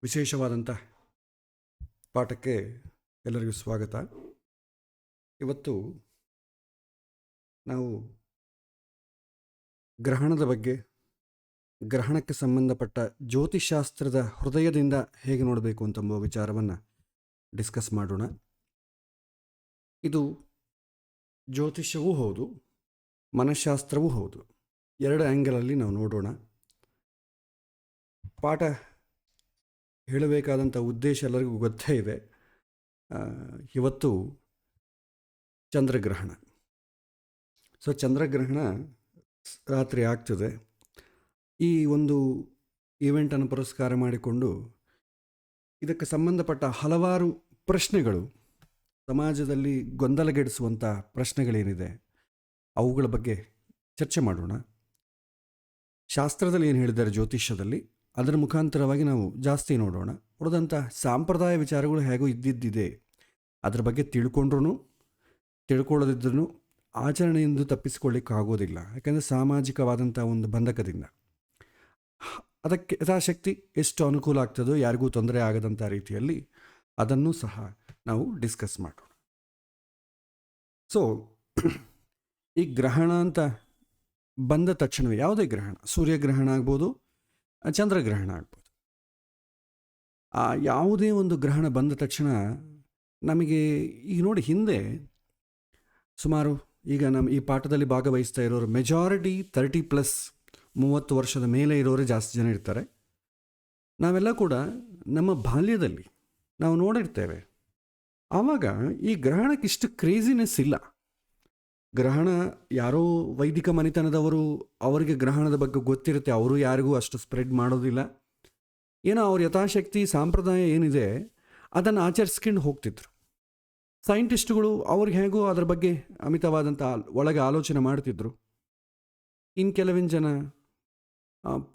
ವಿಶೇಷವಾದಂಥ ಪಾಠಕ್ಕೆ ಎಲ್ಲರಿಗೂ ಸ್ವಾಗತ. ಇವತ್ತು ನಾವು ಗ್ರಹಣದ ಬಗ್ಗೆ, ಗ್ರಹಣಕ್ಕೆ ಸಂಬಂಧಪಟ್ಟ ಜ್ಯೋತಿಷಾಸ್ತ್ರದ ಹೃದಯದಿಂದ ಹೇಗೆ ನೋಡಬೇಕು ಅಂತಂಬ ವಿಚಾರವನ್ನು ಡಿಸ್ಕಸ್ ಮಾಡೋಣ. ಇದು ಜ್ಯೋತಿಷ್ಯವೂ ಹೌದು, ಮನಃಶಾಸ್ತ್ರವೂ ಹೌದು. ಎರಡು ಆ್ಯಂಗಲಲ್ಲಿ ನಾವು ನೋಡೋಣ. ಪಾಠ ಹೇಳಬೇಕಾದಂಥ ಉದ್ದೇಶ ಎಲ್ಲರಿಗೂ ಗೊತ್ತೇ ಇದೆ. ಇವತ್ತು ಚಂದ್ರಗ್ರಹಣ. ಚಂದ್ರಗ್ರಹಣ ರಾತ್ರಿ ಆಗ್ತದೆ. ಈ ಒಂದು ಈವೆಂಟನ್ನು ಪುರಸ್ಕಾರ ಮಾಡಿಕೊಂಡು ಇದಕ್ಕೆ ಸಂಬಂಧಪಟ್ಟ ಹಲವಾರು ಪ್ರಶ್ನೆಗಳು, ಸಮಾಜದಲ್ಲಿ ಗೊಂದಲಗೆಡಿಸುವಂಥ ಪ್ರಶ್ನೆಗಳೇನಿದೆ ಅವುಗಳ ಬಗ್ಗೆ ಚರ್ಚೆ ಮಾಡೋಣ. ಶಾಸ್ತ್ರದಲ್ಲಿ ಏನು ಹೇಳಿದ್ದಾರೆ, ಜ್ಯೋತಿಷ್ಯದಲ್ಲಿ, ಅದರ ಮುಖಾಂತರವಾಗಿ ನಾವು ಜಾಸ್ತಿ ನೋಡೋಣ. ಉಳಿದಂಥ ಸಾಂಪ್ರದಾಯ ವಿಚಾರಗಳು ಹೇಗೋ ಇದ್ದಿದ್ದಿದೆ, ಅದರ ಬಗ್ಗೆ ತಿಳ್ಕೊಳ್ಳೋದಿದ್ರೂ ಆಚರಣೆಯಿಂದ ತಪ್ಪಿಸಿಕೊಳ್ಳಿಕ್ಕಾಗೋದಿಲ್ಲ. ಯಾಕೆಂದರೆ ಸಾಮಾಜಿಕವಾದಂಥ ಒಂದು ಬಂಧಕದಿಂದ ಅದಕ್ಕೆ ಯಥಾಶಕ್ತಿ ಎಷ್ಟು ಅನುಕೂಲ ಆಗ್ತದೋ, ಯಾರಿಗೂ ತೊಂದರೆ ಆಗದಂಥ ರೀತಿಯಲ್ಲಿ ಅದನ್ನು ಸಹ ನಾವು ಡಿಸ್ಕಸ್ ಮಾಡೋಣ. ಈ ಗ್ರಹಣ ಅಂತ ಬಂದ ತಕ್ಷಣವೇ, ಯಾವುದೇ ಗ್ರಹಣ, ಸೂರ್ಯಗ್ರಹಣ ಆಗ್ಬೋದು, ಚಂದ್ರಗ್ರಹಣ ಆಗ್ಬೋದು, ಯಾವುದೇ ಒಂದು ಗ್ರಹಣ ಬಂದ ತಕ್ಷಣ ನಮಗೆ ಈಗ ನೋಡಿ, ಹಿಂದೆ ಸುಮಾರು ಈಗ ನಮ್ಮ ಈ ಪಾಠದಲ್ಲಿ ಭಾಗವಹಿಸ್ತಾ ಇರೋರು ಮೆಜಾರಿಟಿ 30+ 30 ವರ್ಷದ ಮೇಲೆ ಇರೋರು ಜಾಸ್ತಿ ಜನ ಇರ್ತಾರೆ. ನಾವೆಲ್ಲ ಕೂಡ ನಮ್ಮ ಬಾಲ್ಯದಲ್ಲಿ ನಾವು ನೋಡಿರ್ತೇವೆ. ಆವಾಗ ಈ ಗ್ರಹಣಕ್ಕೆ ಇಷ್ಟು ಕ್ರೇಜಿನೆಸ್ ಇಲ್ಲ. ಗ್ರಹಣ ಯಾರೋ ವೈದಿಕ ಮನೆತನದವರು, ಅವರಿಗೆ ಗ್ರಹಣದ ಬಗ್ಗೆ ಗೊತ್ತಿರುತ್ತೆ, ಅವರು ಯಾರಿಗೂ ಅಷ್ಟು ಸ್ಪ್ರೆಡ್ ಮಾಡೋದಿಲ್ಲ. ಏನೋ ಅವ್ರ ಯಥಾಶಕ್ತಿ ಸಾಂಪ್ರದಾಯ ಏನಿದೆ ಅದನ್ನು ಆಚರಿಸ್ಕೊಂಡು ಹೋಗ್ತಿದ್ರು. ಸೈಂಟಿಸ್ಟ್ಗಳು ಅವ್ರಿಗೆ ಹೇಗೋ ಅದರ ಬಗ್ಗೆ ಅಮಿತವಾದಂಥ ಒಳಗೆ ಆಲೋಚನೆ ಮಾಡ್ತಿದ್ರು. ಇನ್ನು ಕೆಲವಿನ ಜನ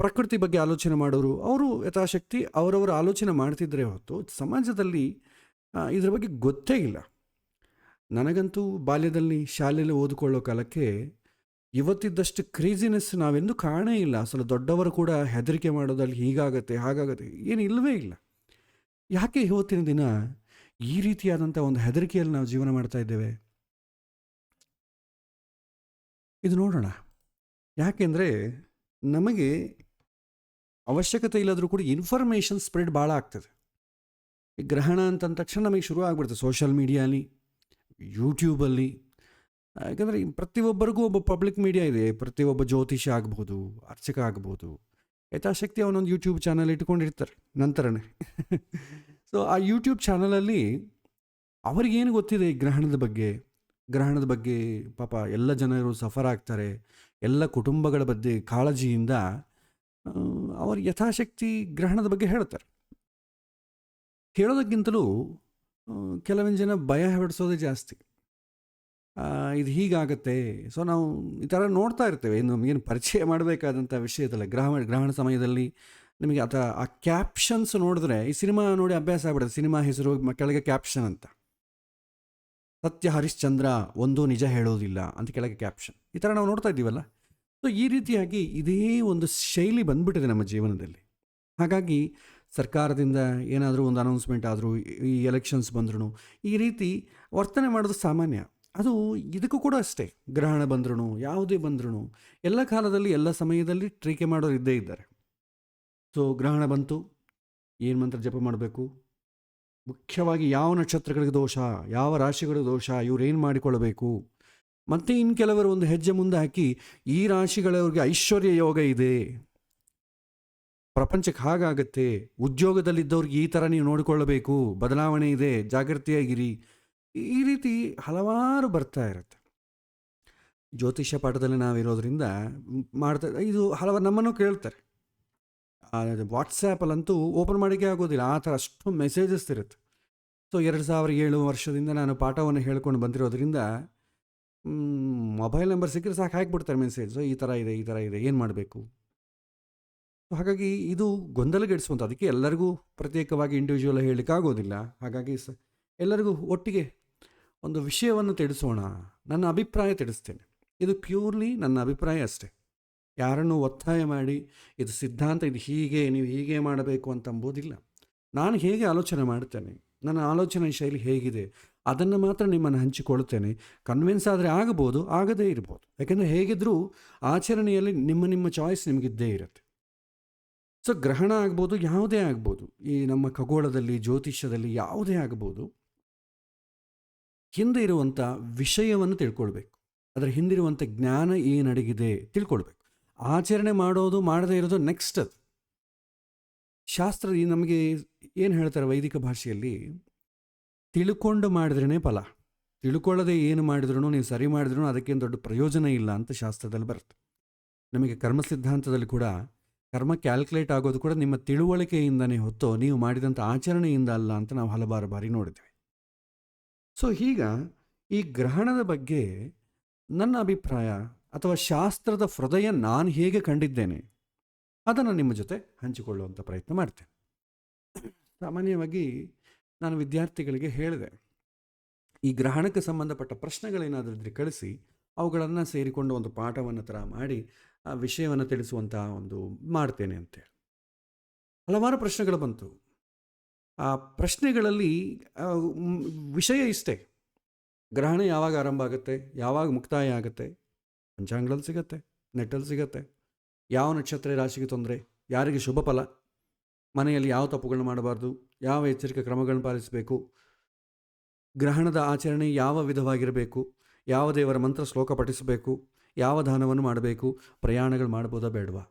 ಪ್ರಕೃತಿ ಬಗ್ಗೆ ಆಲೋಚನೆ ಮಾಡೋರು, ಅವರು ಯಥಾಶಕ್ತಿ ಅವರವರ ಆಲೋಚನೆ ಮಾಡ್ತಿದ್ರೆ ಹೊತ್ತು ಸಮಾಜದಲ್ಲಿ ಇದ್ರ ಬಗ್ಗೆ ಗೊತ್ತೇ ಇಲ್ಲ. ನನಗಂತೂ ಬಾಲ್ಯದಲ್ಲಿ ಶಾಲೆಯಲ್ಲಿ ಓದಿಕೊಳ್ಳೋ ಕಾಲಕ್ಕೆ ಇವತ್ತಿದ್ದಷ್ಟು ಕ್ರೇಜಿನೆಸ್ ನಾವೆಂದೂ ಕಾಣೇ ಇಲ್ಲ. ಅಸಲು ದೊಡ್ಡವರು ಕೂಡ ಹೆದರಿಕೆ ಮಾಡೋದಲ್ಲಿ ಹೀಗಾಗತ್ತೆ ಹಾಗಾಗತ್ತೆ ಏನು ಇಲ್ಲವೇ ಇಲ್ಲ. ಯಾಕೆ ಇವತ್ತಿನ ದಿನ ಈ ರೀತಿಯಾದಂಥ ಒಂದು ಹೆದರಿಕೆಯಲ್ಲಿ ನಾವು ಜೀವನ ಮಾಡ್ತಾ ಇದ್ದೇವೆ? ಇದು ನೋಡೋಣ. ಯಾಕೆಂದರೆ ನಮಗೆ ಅವಶ್ಯಕತೆ ಇಲ್ಲದರೂ ಕೂಡ ಇನ್ಫಾರ್ಮೇಷನ್ ಸ್ಪ್ರೆಡ್ ಭಾಳ ಆಗ್ತದೆ. ಈ ಗ್ರಹಣ ಅಂತಂದ ತಕ್ಷಣ ನಮಗೆ ಶುರು ಆಗ್ಬಿಡ್ತದೆ ಸೋಷಲ್ ಮೀಡಿಯಾಲಿ, ಯೂಟ್ಯೂಬಲ್ಲಿ. ಯಾಕಂದರೆ ಪ್ರತಿಯೊಬ್ಬರಿಗೂ ಒಬ್ಬ ಪಬ್ಲಿಕ್ ಮೀಡಿಯಾ ಇದೆ. ಪ್ರತಿಯೊಬ್ಬ ಜ್ಯೋತಿಷ ಆಗ್ಬೋದು, ಅರ್ಚಕ ಆಗ್ಬೋದು, ಯಥಾಶಕ್ತಿ ಅವನೊಂದು ಯೂಟ್ಯೂಬ್ ಚಾನಲ್ ಇಟ್ಕೊಂಡಿರ್ತಾರೆ ನಂತರನೇ. ಆ ಯೂಟ್ಯೂಬ್ ಚಾನಲಲ್ಲಿ ಅವ್ರಿಗೇನು ಗೊತ್ತಿದೆ ಈ ಗ್ರಹಣದ ಬಗ್ಗೆ ಪಾಪ ಎಲ್ಲ ಜನರು ಸಫರ್ ಆಗ್ತಾರೆ. ಎಲ್ಲ ಕುಟುಂಬಗಳ ಬಗ್ಗೆ ಕಾಳಜಿಯಿಂದ ಅವರು ಯಥಾಶಕ್ತಿ ಗ್ರಹಣದ ಬಗ್ಗೆ ಹೇಳ್ತಾರೆ. ಹೇಳೋದಕ್ಕಿಂತಲೂ ಕೆಲವಿನ ಜನ ಭಯ ಹೊಡಿಸೋದೇ ಜಾಸ್ತಿ. ಇದು ಹೀಗಾಗತ್ತೆ. ನಾವು ಈ ಥರ ನೋಡ್ತಾ ಇರ್ತೇವೆ. ನಮಗೇನು ಪರಿಚಯ ಮಾಡಬೇಕಾದಂಥ ವಿಷಯದಲ್ಲ. ಗ್ರಹಣ ಸಮಯದಲ್ಲಿ ನಿಮಗೆ ಆ ಕ್ಯಾಪ್ಷನ್ಸ್ ನೋಡಿದ್ರೆ, ಈ ಸಿನಿಮಾ ನೋಡಿ ಅಭ್ಯಾಸ ಆಗ್ಬಿಡುತ್ತೆ. ಸಿನಿಮಾ ಹೆಸರು ಕೆಳಗೆ ಕ್ಯಾಪ್ಷನ್ ಅಂತ, ಸತ್ಯ ಹರಿಶ್ಚಂದ್ರ ಒಂದು ನಿಜ ಹೇಳೋದಿಲ್ಲ ಅಂತ ಕೆಳಗೆ ಕ್ಯಾಪ್ಷನ್. ಈ ಥರ ನಾವು ನೋಡ್ತಾ ಇದ್ದೀವಲ್ಲ. ಈ ರೀತಿಯಾಗಿ ಇದೇ ಒಂದು ಶೈಲಿ ಬಂದ್ಬಿಟ್ಟಿದೆ ನಮ್ಮ ಜೀವನದಲ್ಲಿ. ಹಾಗಾಗಿ ಸರ್ಕಾರದಿಂದ ಏನಾದರೂ ಒಂದು ಅನೌನ್ಸ್ಮೆಂಟ್ ಆದರೂ, ಈ ಎಲೆಕ್ಷನ್ಸ್ ಬಂದ್ರೂ ಈ ರೀತಿ ವರ್ತನೆ ಮಾಡೋದು ಸಾಮಾನ್ಯ. ಅದು ಇದಕ್ಕೂ ಕೂಡ ಅಷ್ಟೇ. ಗ್ರಹಣ ಬಂದ್ರೂ ಯಾವುದೇ ಬಂದ್ರೂ ಎಲ್ಲ ಕಾಲದಲ್ಲಿ ಎಲ್ಲ ಸಮಯದಲ್ಲಿ ಟೀಕೆ ಮಾಡೋರು ಇದ್ದೇ ಇದ್ದಾರೆ. ಗ್ರಹಣ ಬಂತು, ಏನು ಮಂತ್ರ ಜಪ ಮಾಡಬೇಕು, ಮುಖ್ಯವಾಗಿ ಯಾವ ನಕ್ಷತ್ರಗಳಿಗೆ ದೋಷ, ಯಾವ ರಾಶಿಗಳಿಗೆ ದೋಷ, ಇವ್ರೇನು ಮಾಡಿಕೊಳ್ಳಬೇಕು, ಮತ್ತು ಇನ್ನು ಕೆಲವರು ಒಂದು ಹೆಜ್ಜೆ ಮುಂದೆ ಹಾಕಿ ಈ ರಾಶಿಗಳವ್ರಿಗೆ ಐಶ್ವರ್ಯ ಯೋಗ ಇದೆ, ಪ್ರಪಂಚಕ್ಕೆ ಹಾಗಾಗತ್ತೆ, ಉದ್ಯೋಗದಲ್ಲಿದ್ದವ್ರಿಗೆ ಈ ಥರ ನೀವು ನೋಡಿಕೊಳ್ಳಬೇಕು, ಬದಲಾವಣೆ ಇದೆ, ಜಾಗೃತಿಯಾಗಿರಿ, ಈ ರೀತಿ ಹಲವಾರು ಬರ್ತಾ ಇರುತ್ತೆ. ಜ್ಯೋತಿಷ್ಯ ಪಾಠದಲ್ಲಿ ನಾವಿರೋದ್ರಿಂದ ಇದು ಹಲವಾರು ನಮ್ಮನ್ನು ಕೇಳ್ತಾರೆ. ವಾಟ್ಸ್ಯಾಪಲ್ಲಂತೂ ಓಪನ್ ಮಾಡೋಕ್ಕೆ ಆಗೋದಿಲ್ಲ, ಆ ಥರ ಅಷ್ಟು ಮೆಸೇಜಸ್ ಇರುತ್ತೆ. 2007 ವರ್ಷದಿಂದ ನಾನು ಪಾಠವನ್ನು ಹೇಳ್ಕೊಂಡು ಬಂದಿರೋದ್ರಿಂದ ಮೊಬೈಲ್ ನಂಬರ್ ಸಿಕ್ಕರೆ ಸಾಕು ಹಾಕಿಬಿಡ್ತಾರೆ ಮೆಸೇಜ್. ಈ ಥರ ಇದೆ, ಏನು ಮಾಡಬೇಕು. ಹಾಗಾಗಿ ಇದು ಗೊಂದಲಗೆಡಿಸುವಂಥ, ಅದಕ್ಕೆ ಎಲ್ಲರಿಗೂ ಪ್ರತ್ಯೇಕವಾಗಿ ಇಂಡಿವಿಜುವಲ್ ಹೇಳಲಿಕ್ಕಾಗೋದಿಲ್ಲ. ಹಾಗಾಗಿ ಎಲ್ಲರಿಗೂ ಒಟ್ಟಿಗೆ ಒಂದು ವಿಷಯವನ್ನು ತಿಳಿಸೋಣ. ನನ್ನ ಅಭಿಪ್ರಾಯ ತಿಳಿಸ್ತೇನೆ. ಇದು ಪ್ಯೂರ್ಲಿ ನನ್ನ ಅಭಿಪ್ರಾಯ ಅಷ್ಟೇ. ಯಾರನ್ನು ಒತ್ತಾಯ ಮಾಡಿ ಇದು ಸಿದ್ಧಾಂತ, ಇದು ಹೀಗೆ ನೀವು ಹೀಗೆ ಮಾಡಬೇಕು ಅಂತಂಬೋದಿಲ್ಲ. ನಾನು ಹೇಗೆ ಆಲೋಚನೆ ಮಾಡ್ತೇನೆ, ನನ್ನ ಆಲೋಚನೆ ಶೈಲಿ ಹೇಗಿದೆ, ಅದನ್ನು ಮಾತ್ರ ನಿಮ್ಮನ್ನು ಹಂಚಿಕೊಳ್ತೇನೆ. ಕನ್ವಿನ್ಸ್ ಆದರೆ ಆಗಬಹುದು, ಆಗದೇ ಇರ್ಬೋದು. ಯಾಕೆಂದರೆ ಹೇಗಿದ್ದರೂ ಆಚರಣೆಯಲ್ಲಿ ನಿಮ್ಮ ಚಾಯ್ಸ್ ನಿಮಗಿದ್ದೇ ಇರುತ್ತೆ. ಸೊ ಗ್ರಹಣ ಆಗ್ಬೋದು, ಯಾವುದೇ ಆಗ್ಬೋದು, ಈ ನಮ್ಮ ಖಗೋಳದಲ್ಲಿ, ಜ್ಯೋತಿಷ್ಯದಲ್ಲಿ ಯಾವುದೇ ಆಗ್ಬೋದು. ಹಿಂದೆ ಇರುವಂಥ ವಿಷಯವನ್ನು ತಿಳ್ಕೊಳ್ಬೇಕು, ಅದರ ಹಿಂದಿರುವಂಥ ಜ್ಞಾನ ಏನಡಗಿದೆ ತಿಳ್ಕೊಳ್ಬೇಕು. ಆಚರಣೆ ಮಾಡೋದು ಮಾಡದೇ ಇರೋದು ನೆಕ್ಸ್ಟ್. ಅದು ಶಾಸ್ತ್ರ ನಮಗೆ ಏನು ಹೇಳ್ತಾರೆ ವೈದಿಕ ಭಾಷೆಯಲ್ಲಿ, ತಿಳ್ಕೊಂಡು ಮಾಡಿದ್ರೇ ಫಲ, ತಿಳ್ಕೊಳ್ಳದೆ ಏನು ಮಾಡಿದ್ರೂ ನೀವು ಸರಿ ಮಾಡಿದ್ರೂ ಅದಕ್ಕೇನು ದೊಡ್ಡ ಪ್ರಯೋಜನ ಇಲ್ಲ ಅಂತ ಶಾಸ್ತ್ರದಲ್ಲಿ ಬರುತ್ತೆ. ನಮಗೆ ಕರ್ಮ ಸಿದ್ಧಾಂತದಲ್ಲಿ ಕೂಡ ಕರ್ಮ ಕ್ಯಾಲ್ಕುಲೇಟ್ ಆಗೋದು ಕೂಡ ನಿಮ್ಮ ತಿಳುವಳಿಕೆಯಿಂದನೇ ಹೊತ್ತು ನೀವು ಮಾಡಿದಂಥ ಆಚರಣೆಯಿಂದ ಅಲ್ಲ ಅಂತ ನಾವು ಹಲವಾರು ಬಾರಿ ನೋಡಿದ್ವಿ. ಸೊ ಈಗ ಈ ಗ್ರಹಣದ ಬಗ್ಗೆ ನನ್ನ ಅಭಿಪ್ರಾಯ ಅಥವಾ ಶಾಸ್ತ್ರದ ಹೃದಯ ನಾನು ಹೇಗೆ ಕಂಡಿದ್ದೇನೆ ಅದನ್ನು ನಿಮ್ಮ ಜೊತೆ ಹಂಚಿಕೊಳ್ಳುವಂಥ ಪ್ರಯತ್ನ ಮಾಡ್ತೇನೆ. ಸಾಮಾನ್ಯವಾಗಿ ನಾನು ವಿದ್ಯಾರ್ಥಿಗಳಿಗೆ ಹೇಳಿದೆ, ಈ ಗ್ರಹಣಕ್ಕೆ ಸಂಬಂಧಪಟ್ಟ ಪ್ರಶ್ನೆಗಳೇನಾದರೂ ಇದ್ರೆ ಕಳಿಸಿ, ಅವುಗಳನ್ನು ಸೇರಿಕೊಂಡು ಒಂದು ಪಾಠವನ್ನು ಥರ ಮಾಡಿ ಆ ವಿಷಯವನ್ನು ತಿಳಿಸುವಂಥ ಒಂದು ಮಾಡ್ತೇನೆ ಅಂತೇಳಿ. ಹಲವಾರು ಪ್ರಶ್ನೆಗಳು ಬಂತು. ಆ ಪ್ರಶ್ನೆಗಳಲ್ಲಿ ವಿಷಯ ಇಷ್ಟೇ: ಗ್ರಹಣ ಯಾವಾಗ ಆರಂಭ ಆಗುತ್ತೆ, ಯಾವಾಗ ಮುಕ್ತಾಯ ಆಗುತ್ತೆ, ಪಂಚಾಂಗದಲ್ಲಿ ಸಿಗತ್ತೆ, ನೆಟ್ಟಲ್ಲಿ ಸಿಗತ್ತೆ, ಯಾವ ನಕ್ಷತ್ರ ರಾಶಿಗೆ ತೊಂದರೆ, ಯಾರಿಗೆ ಶುಭ ಫಲ, ಮನೆಯಲ್ಲಿ ಯಾವ ತಪ್ಪುಗಳನ್ನ ಮಾಡಬಾರ್ದು, ಯಾವ ಎಚ್ಚರಿಕೆ ಕ್ರಮಗಳನ್ನು ಪಾಲಿಸಬೇಕು, ಗ್ರಹಣದ ಆಚರಣೆ ಯಾವ ವಿಧವಾಗಿರಬೇಕು, ಯಾವ ದೇವರ ಮಂತ್ರ ಶ್ಲೋಕ ಪಠಿಸಬೇಕು, ಯಾವ ದಾನವನ್ನು ಮಾಡಬೇಕು, ಪ್ರಯಾಣಗಳು ಮಾಡ್ಬೋದಾ ಬೇಡವಾ,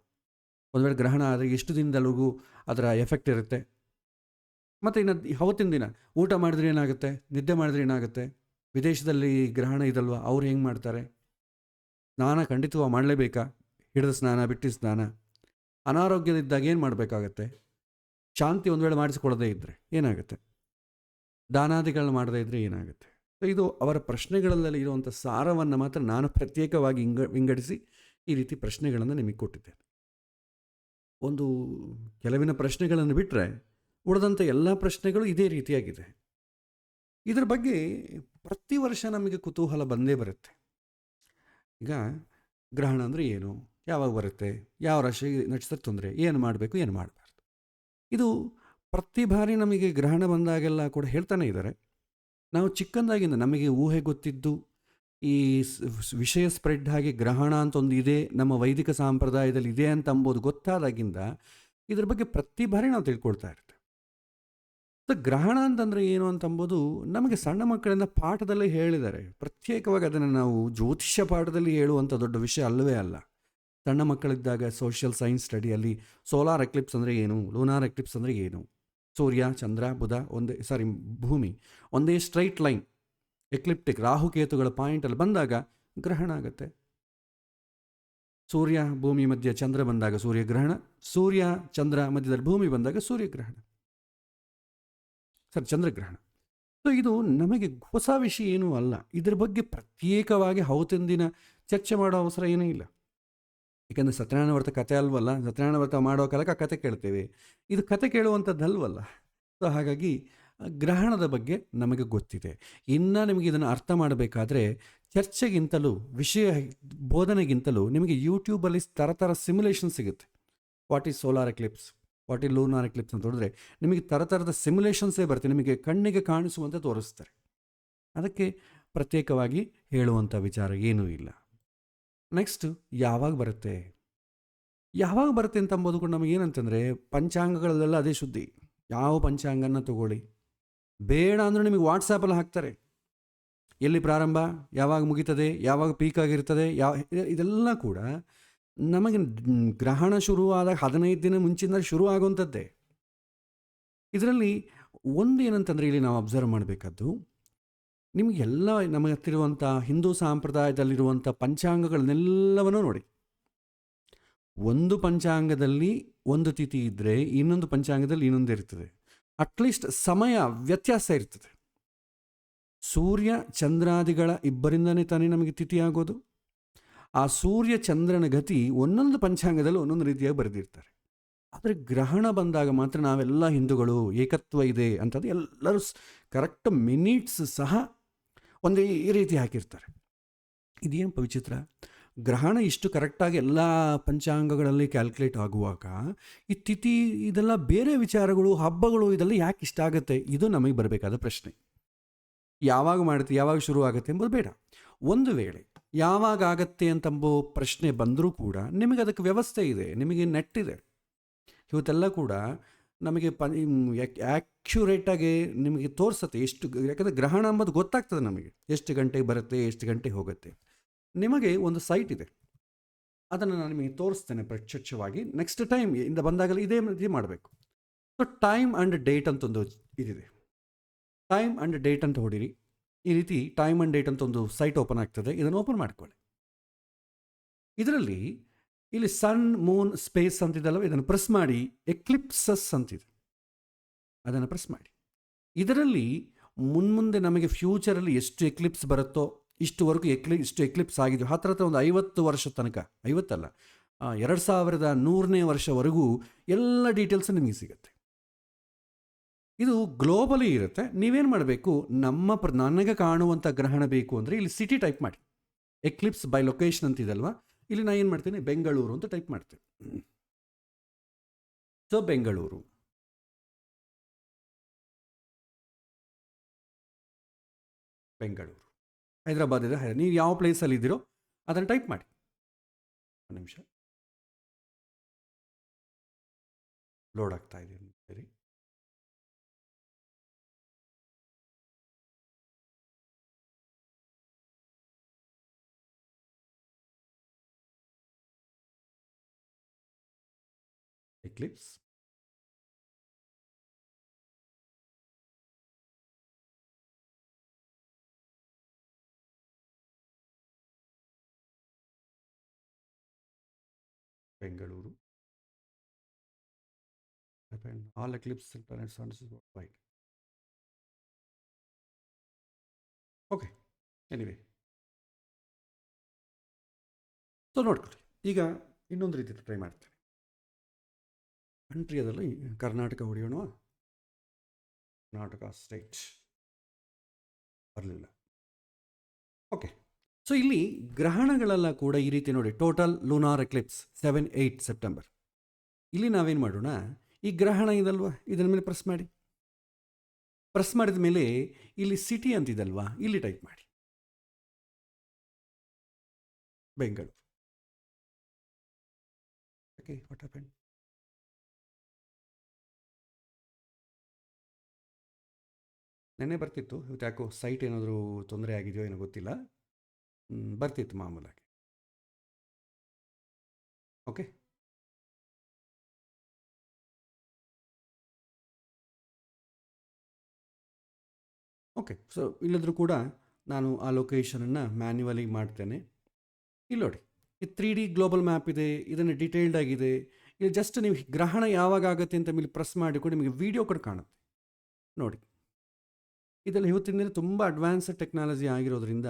ಒಂದು ವೇಳೆ ಗ್ರಹಣ ಆದರೆ ಎಷ್ಟು ದಿನದವರೆಗೂ ಅದರ ಎಫೆಕ್ಟ್ ಇರುತ್ತೆ, ಮತ್ತು ಇನ್ನು ಅವತ್ತಿನ ದಿನ ಊಟ ಮಾಡಿದ್ರೆ ಏನಾಗುತ್ತೆ, ನಿದ್ದೆ ಮಾಡಿದ್ರೆ ಏನಾಗುತ್ತೆ, ವಿದೇಶದಲ್ಲಿ ಗ್ರಹಣ ಇದಲ್ವಾ ಅವ್ರು ಹೆಂಗೆ ಮಾಡ್ತಾರೆ, ಸ್ನಾನ ಖಂಡಿತವಾಗಿ ಮಾಡಲೇಬೇಕಾ, ಹಿಡಿದ ಸ್ನಾನ ಬಿಟ್ಟು ಸ್ನಾನ, ಅನಾರೋಗ್ಯದಿದ್ದಾಗ ಏನು ಮಾಡಬೇಕಾಗತ್ತೆ, ಶಾಂತಿ ಒಂದು ವೇಳೆ ಮಾಡಿಸಿಕೊಳ್ಳದೇ ಇದ್ದರೆ ಏನಾಗುತ್ತೆ, ದಾನಾದಿಗಳನ್ನ ಮಾಡದೇ ಇದ್ದರೆ ಏನಾಗುತ್ತೆ. ಸೊ ಇದು ಅವರ ಪ್ರಶ್ನೆಗಳಲ್ಲಿ ಇರುವಂಥ ಸಾರವನ್ನು ಮಾತ್ರ ನಾನು ಪ್ರತ್ಯೇಕವಾಗಿ ವಿಂಗಡಿಸಿ ಈ ರೀತಿ ಪ್ರಶ್ನೆಗಳನ್ನು ನಿಮಗೆ ಕೊಟ್ಟಿದ್ದೇನೆ. ಒಂದು ಕೆಲವಿನ ಪ್ರಶ್ನೆಗಳನ್ನು ಬಿಟ್ಟರೆ ಉಳಿದಂಥ ಎಲ್ಲ ಪ್ರಶ್ನೆಗಳು ಇದೇ ರೀತಿಯಾಗಿದೆ. ಇದರ ಬಗ್ಗೆ ಪ್ರತಿ ವರ್ಷ ನಮಗೆ ಕುತೂಹಲ ಬಂದೇ ಬರುತ್ತೆ. ಈಗ ಗ್ರಹಣ ಅಂದರೆ ಏನು, ಯಾವಾಗ ಬರುತ್ತೆ, ಯಾವ ರಾಶಿ ನಕ್ಷತ್ರ ತೊಂದರೆ, ಏನು ಮಾಡಬೇಕು ಏನು ಮಾಡಬಾರ್ದು, ಇದು ಪ್ರತಿ ಬಾರಿ ನಮಗೆ ಗ್ರಹಣ ಬಂದಾಗೆಲ್ಲ ಕೂಡ ಹೇಳ್ತಾನೆ ಇದ್ದಾರೆ. ನಾವು ಚಿಕ್ಕಂದಾಗಿಂದ ನಮಗೆ ಊಹೆ ಗೊತ್ತಿದ್ದು ಈ ವಿಷಯ ಸ್ಪ್ರೆಡ್ ಆಗಿ ಗ್ರಹಣ ಅಂತ ಒಂದು ಇದೆ, ನಮ್ಮ ವೈದಿಕ ಸಂಪ್ರದಾಯದಲ್ಲಿ ಇದೆ ಅಂತ ಅಂಬೋದು ಗೊತ್ತಾದಾಗಿಂದ ಇದ್ರ ಬಗ್ಗೆ ಪ್ರತಿ ಬಾರಿ ನಾವು ತಿಳ್ಕೊಳ್ತಾ ಇರ್ತೇವೆ. ಗ್ರಹಣ ಅಂತಂದರೆ ಏನು ಅಂತಂಬೋದು ನಮಗೆ ಸಣ್ಣ ಮಕ್ಕಳಿಂದ ಪಾಠದಲ್ಲೇ ಹೇಳಿದ್ದಾರೆ. ಪ್ರತ್ಯೇಕವಾಗಿ ಅದನ್ನು ನಾವು ಜ್ಯೋತಿಷ್ಯ ಪಾಠದಲ್ಲಿ ಹೇಳುವಂಥ ದೊಡ್ಡ ವಿಷಯ ಅಲ್ಲವೇ ಅಲ್ಲ. ಸಣ್ಣ ಮಕ್ಕಳಿದ್ದಾಗ ಸೋಷಿಯಲ್ ಸೈನ್ಸ್ ಸ್ಟಡಿಯಲ್ಲಿ ಸೋಲಾರ್ ಎಕ್ಲಿಪ್ಸ್ ಅಂದರೆ ಏನು, ಲೂನಾರ್ ಎಕ್ಲಿಪ್ಸ್ ಅಂದರೆ ಏನು, ಸೂರ್ಯ ಚಂದ್ರ ಬುಧ ಭೂಮಿ ಒಂದೇ ಸ್ಟ್ರೈಟ್ ಲೈನ್ ಎಕ್ಲಿಪ್ಟಿಕ್ ರಾಹುಕೇತುಗಳ ಪಾಯಿಂಟಲ್ಲಿ ಬಂದಾಗ ಗ್ರಹಣ ಆಗುತ್ತೆ. ಸೂರ್ಯ ಭೂಮಿ ಮಧ್ಯೆ ಚಂದ್ರ ಬಂದಾಗ ಸೂರ್ಯಗ್ರಹಣ, ಸೂರ್ಯ ಚಂದ್ರ ಮಧ್ಯದಲ್ಲಿ ಭೂಮಿ ಬಂದಾಗ ಸೂರ್ಯಗ್ರಹಣ, ಚಂದ್ರಗ್ರಹಣ. ಸೊ ಇದು ನಮಗೆ ಹೊಸ ವಿಷಯ ಏನೂ ಅಲ್ಲ. ಇದ್ರ ಬಗ್ಗೆ ಪ್ರತ್ಯೇಕವಾಗಿ ಅವತ್ತಿನ ದಿನ ಚರ್ಚೆ ಮಾಡೋ ಅವಸರ ಏನೂ ಇಲ್ಲ. ಯಾಕೆಂದರೆ ಸತ್ಯನಾರಾಯಣ ವ್ರತ ಕತೆ ಅಲ್ವಲ್ಲ, ಸತ್ಯನಾರಾಯಣ ವ್ರತ ಮಾಡೋ ಕಾಲಕ್ಕೆ ಕತೆ ಕೇಳ್ತೇವೆ, ಇದು ಕತೆ ಕೇಳುವಂಥದ್ದಲ್ವಲ್ಲ. ಸೊ ಹಾಗಾಗಿ ಗ್ರಹಣದ ಬಗ್ಗೆ ನಮಗೆ ಗೊತ್ತಿದೆ. ಇನ್ನು ನಿಮಗೆ ಇದನ್ನು ಅರ್ಥ ಮಾಡಬೇಕಾದ್ರೆ ಚರ್ಚೆಗಿಂತಲೂ ವಿಷಯ ಬೋಧನೆಗಿಂತಲೂ ನಿಮಗೆ ಯೂಟ್ಯೂಬಲ್ಲಿ ಥರ ಸಿಮ್ಯುಲೇಷನ್ ಸಿಗುತ್ತೆ. What is solar Eclipse, what is lunar Eclipse ಅಂತ ನೋಡಿದ್ರೆ ನಿಮಗೆ ಥರದ ಸಿಮ್ಯುಲೇಷನ್ಸೇ ಬರುತ್ತೆ, ನಿಮಗೆ ಕಣ್ಣಿಗೆ ಕಾಣಿಸುವಂತೆ ತೋರಿಸ್ತಾರೆ. ಅದಕ್ಕೆ ಪ್ರತ್ಯೇಕವಾಗಿ ಹೇಳುವಂಥ ವಿಚಾರ ಏನೂ ಇಲ್ಲ. ನೆಕ್ಸ್ಟು ಯಾವಾಗ ಬರುತ್ತೆ ಅಂತ ಅಂಬೋದು ಕೂಡ ನಮಗೇನಂತಂದರೆ ಪಂಚಾಂಗಗಳಲ್ಲೆಲ್ಲ ಅದೇ ಸುದ್ದಿ. ಯಾವ ಪಂಚಾಂಗನ ತಗೊಳ್ಳಿ, ಬೇಡ ಅಂದರೂ ನಿಮಗೆ ವಾಟ್ಸಾಪಲ್ಲಿ ಹಾಕ್ತಾರೆ, ಎಲ್ಲಿ ಪ್ರಾರಂಭ, ಯಾವಾಗ ಮುಗೀತದೆ, ಯಾವಾಗ ಪೀಕ್ ಆಗಿರ್ತದೆ, ಇದೆಲ್ಲ ಕೂಡ ನಮಗೆ ಗ್ರಹಣ ಶುರುವಾದಾಗ 15 ದಿನ ಮುಂಚಿನ ಶುರು ಆಗುವಂಥದ್ದೇ. ಇದರಲ್ಲಿ ಒಂದು ಏನಂತಂದರೆ ಇಲ್ಲಿ ನಾವು ಅಬ್ಸರ್ವ್ ಮಾಡಬೇಕಾದ್ದು, ನಿಮಗೆಲ್ಲ ನಮಗೆ ಹತ್ತಿರುವಂಥ ಹಿಂದೂ ಸಂಪ್ರದಾಯದಲ್ಲಿರುವಂಥ ಪಂಚಾಂಗಗಳನ್ನೆಲ್ಲವನ್ನೂ ನೋಡಿ. ಒಂದು ಪಂಚಾಂಗದಲ್ಲಿ ಒಂದು ತಿಥಿ ಇದ್ದರೆ ಇನ್ನೊಂದು ಪಂಚಾಂಗದಲ್ಲಿ ಇನ್ನೊಂದು ಇರ್ತದೆ. ಅಟ್ಲೀಸ್ಟ್ ಸಮಯ ವ್ಯತ್ಯಾಸ ಇರ್ತದೆ. ಸೂರ್ಯ ಚಂದ್ರಾದಿಗಳ ಇಬ್ಬರಿಂದನೇ ತಾನೇ ನಮಗೆ ತಿಥಿ ಆಗೋದು. ಆ ಸೂರ್ಯ ಚಂದ್ರನ ಗತಿ ಒಂದೊಂದು ಪಂಚಾಂಗದಲ್ಲಿ ಒಂದೊಂದು ರೀತಿಯಾಗಿ ಬರೆದಿರ್ತಾರೆ. ಆದರೆ ಗ್ರಹಣ ಬಂದಾಗ ಮಾತ್ರ ನಾವೆಲ್ಲ ಹಿಂದೂಗಳು ಏಕತ್ವ ಇದೆ ಅಂತದ್ದು ಎಲ್ಲರೂ ಕರೆಕ್ಟ್ ಮಿನಿಟ್ಸ್ ಸಹ ಒಂದೇ ರೀತಿ ಹಾಕಿರ್ತಾರೆ. ಇದೇನು ವಿಚಿತ್ರ. ಗ್ರಹಣ ಇಷ್ಟು ಕರೆಕ್ಟಾಗಿ ಎಲ್ಲ ಪಂಚಾಂಗಗಳಲ್ಲಿ ಕ್ಯಾಲ್ಕುಲೇಟ್ ಆಗುವಾಗ ಈ ತಿಥಿ ಇದೆಲ್ಲ ಬೇರೆ ವಿಚಾರಗಳು ಹಬ್ಬಗಳು ಇದೆಲ್ಲ ಯಾಕೆ ಇಷ್ಟ ಆಗುತ್ತೆ, ಇದು ನಮಗೆ ಬರಬೇಕಾದ ಪ್ರಶ್ನೆ. ಯಾವಾಗ ಮಾಡುತ್ತೆ, ಯಾವಾಗ ಶುರು ಆಗುತ್ತೆ ಎಂಬುದು ಬೇಡ. ಒಂದು ವೇಳೆ ಯಾವಾಗ ಆಗತ್ತೆ ಅಂತಂಬೋ ಪ್ರಶ್ನೆ ಬಂದರೂ ಕೂಡ ನಿಮಗೆ ಅದಕ್ಕೆ ವ್ಯವಸ್ಥೆ ಇದೆ, ನಿಮಗೆ ನೆಟ್ ಇದೆ. ಇವತ್ತೆಲ್ಲ ಕೂಡ ನಮಗೆ ಆ್ಯಕ್ಯುರೇಟಾಗಿ ನಿಮಗೆ ತೋರಿಸುತ್ತೆ ಎಷ್ಟು, ಯಾಕಂದರೆ ಗ್ರಹಣ ಅಂಬೋದು ಗೊತ್ತಾಗ್ತದೆ ನಮಗೆ, ಎಷ್ಟು ಗಂಟೆಗೆ ಬರುತ್ತೆ, ಎಷ್ಟು ಗಂಟೆಗೆ ಹೋಗುತ್ತೆ. ನಿಮಗೆ ಒಂದು ಸೈಟ್ ಇದೆ, ಅದನ್ನು ನಾನು ನಿಮಗೆ ತೋರಿಸ್ತೇನೆ ಪ್ರತ್ಯಕ್ಷವಾಗಿ. ನೆಕ್ಸ್ಟ್ ಟೈಮ್ ಇಂದ ಬಂದಾಗಲೇ ಇದೇ ಮಾಡಬೇಕು. ಸೊ ಟೈಮ್ ಆ್ಯಂಡ್ ಡೇಟ್ ಅಂತ ಒಂದು ಇದಿದೆ. ಟೈಮ್ ಆ್ಯಂಡ್ ಡೇಟ್ ಅಂತ ಹೊಡೀರಿ. ಈ ರೀತಿ ಟೈಮ್ ಆ್ಯಂಡ್ ಡೇಟ್ ಅಂತ ಒಂದು ಸೈಟ್ ಓಪನ್ ಆಗ್ತದೆ. ಇದನ್ನು ಓಪನ್ ಮಾಡ್ಕೊಳ್ಳಿ. ಇದರಲ್ಲಿ ಇಲ್ಲಿ ಸನ್ ಮೂನ್ ಸ್ಪೇಸ್ ಅಂತಿದೆಯಲ್ಲ, ಇದನ್ನು ಪ್ರೆಸ್ ಮಾಡಿ. ಎಕ್ಲಿಪ್ಸಸ್ ಅಂತಿದೆ, ಅದನ್ನು ಪ್ರೆಸ್ ಮಾಡಿ. ಇದರಲ್ಲಿ ಮುನ್ಮುಂದೆ ನಮಗೆ ಫ್ಯೂಚರಲ್ಲಿ ಎಷ್ಟು ಎಕ್ಲಿಪ್ಸ್ ಬರುತ್ತೋ ಇಷ್ಟುವರೆಗೂ ಇಷ್ಟು ಎಕ್ಲಿಪ್ಸ್ ಆಗಿದ್ದು ಹತ್ರ ಒಂದು 50 ವರ್ಷ ತನಕ, 50 ಅಲ್ಲ 2100ನೇ ವರ್ಷವರೆಗೂ ಎಲ್ಲ ಡೀಟೇಲ್ಸ್ ನಿಮಗೆ ಸಿಗುತ್ತೆ. ಇದು ಗ್ಲೋಬಲಿ ಇರುತ್ತೆ. ನೀವೇನು ಮಾಡಬೇಕು, ನನಗೆ ಕಾಣುವಂಥ ಗ್ರಹಣ ಬೇಕು ಅಂದರೆ ಇಲ್ಲಿ ಸಿಟಿ ಟೈಪ್ ಮಾಡಿ. ಎಕ್ಲಿಪ್ಸ್ ಬೈ ಲೊಕೇಶನ್ ಅಂತಿದಲ್ವಾ, ಇಲ್ಲಿ ನಾನು ಏನು ಮಾಡ್ತೀನಿ, ಬೆಂಗಳೂರು ಅಂತ ಟೈಪ್ ಮಾಡ್ತೀನಿ. ಸೊ ಬೆಂಗಳೂರು, ಹೈದರಾಬಾದ್ ಇದೆ. ನೀವು ಯಾವ ಪ್ಲೇಸಲ್ಲಿ ಇದ್ದೀರೋ ಅದನ್ನು ಟೈಪ್ ಮಾಡಿ. ಒಂದು ನಿಮಿಷ ಲೋಡ್ ಆಗ್ತಾ ಇದೆ. ಸರಿ, Eclipse, Bengaluru, all eclipses and planets on worldwide. Okay, anyway, so ನೋಡ್ಕೊಳ್ಳಿ. ಈಗ ಇನ್ನೊಂದು ರೀತಿ ಟ್ರೈ ಮಾಡ್ತೇನೆ. ಕಂಟ್ರಿ ಅದರಲ್ಲಿ ಕರ್ನಾಟಕ ಹೊಡೆಯೋಣ. ಕರ್ನಾಟಕ ಸ್ಟೇಟ್ ಬರಲಿಲ್ಲ. ಓಕೆ, ಸೊ ಇಲ್ಲಿ ಗ್ರಹಣಗಳೆಲ್ಲ ಕೂಡ ಈ ರೀತಿ ನೋಡಿ. Total lunar Eclipse 7-8 September. ಇಲ್ಲಿ ನಾವೇನು ಮಾಡೋಣ, ಈ ಗ್ರಹಣ ಇದಲ್ವಾ, ಇದರ ಮೇಲೆ ಪ್ರೆಸ್ ಮಾಡಿ. ಪ್ರೆಸ್ ಮಾಡಿದ ಮೇಲೆ ಇಲ್ಲಿ ಸಿಟಿ ಅಂತಿದಲ್ವಾ, ಇಲ್ಲಿ ಟೈಪ್ ಮಾಡಿ ಬೆಂಗಳೂರು. Okay, what happen? ನೆನ್ನೆ ಬರ್ತಿತ್ತು, ಇವತ್ತು ಯಾಕೋ ಸೈಟ್ ಏನಾದರೂ ತೊಂದರೆ ಆಗಿದೆಯೋ ಏನೋ ಗೊತ್ತಿಲ್ಲ. ಬರ್ತಿತ್ತು ಮಾಮೂಲಾಗಿ. Okay, okay. ಸೊ ಇಲ್ಲದ್ರೂ ಕೂಡ ನಾನು ಆ ಲೊಕೇಶನನ್ನು ಮ್ಯಾನ್ಯುವಲಿ ಮಾಡ್ತೇನೆ. ಇಲ್ಲಿ ನೋಡಿ, ಈ 3D ಗ್ಲೋಬಲ್ ಮ್ಯಾಪ್ ಇದೆ, ಇದನ್ನು ಡೀಟೇಲ್ಡ್ ಆಗಿದೆ. ಇಲ್ಲಿ ಜಸ್ಟ್ ನೀವು ಗ್ರಹಣ ಯಾವಾಗ ಆಗುತ್ತೆ ಅಂತ ಮೇಲೆ ಪ್ರೆಸ್ ಮಾಡಿಕೊಂಡು ನಿಮಗೆ ವಿಡಿಯೋ ಕೂಡ ಕಾಣುತ್ತೆ ನೋಡಿ. ಇದೆಲ್ಲ ಇವತ್ತಿನ ದಿನ ತುಂಬ ಅಡ್ವಾನ್ಸ್ಡ್ ಟೆಕ್ನಾಲಜಿ ಆಗಿರೋದ್ರಿಂದ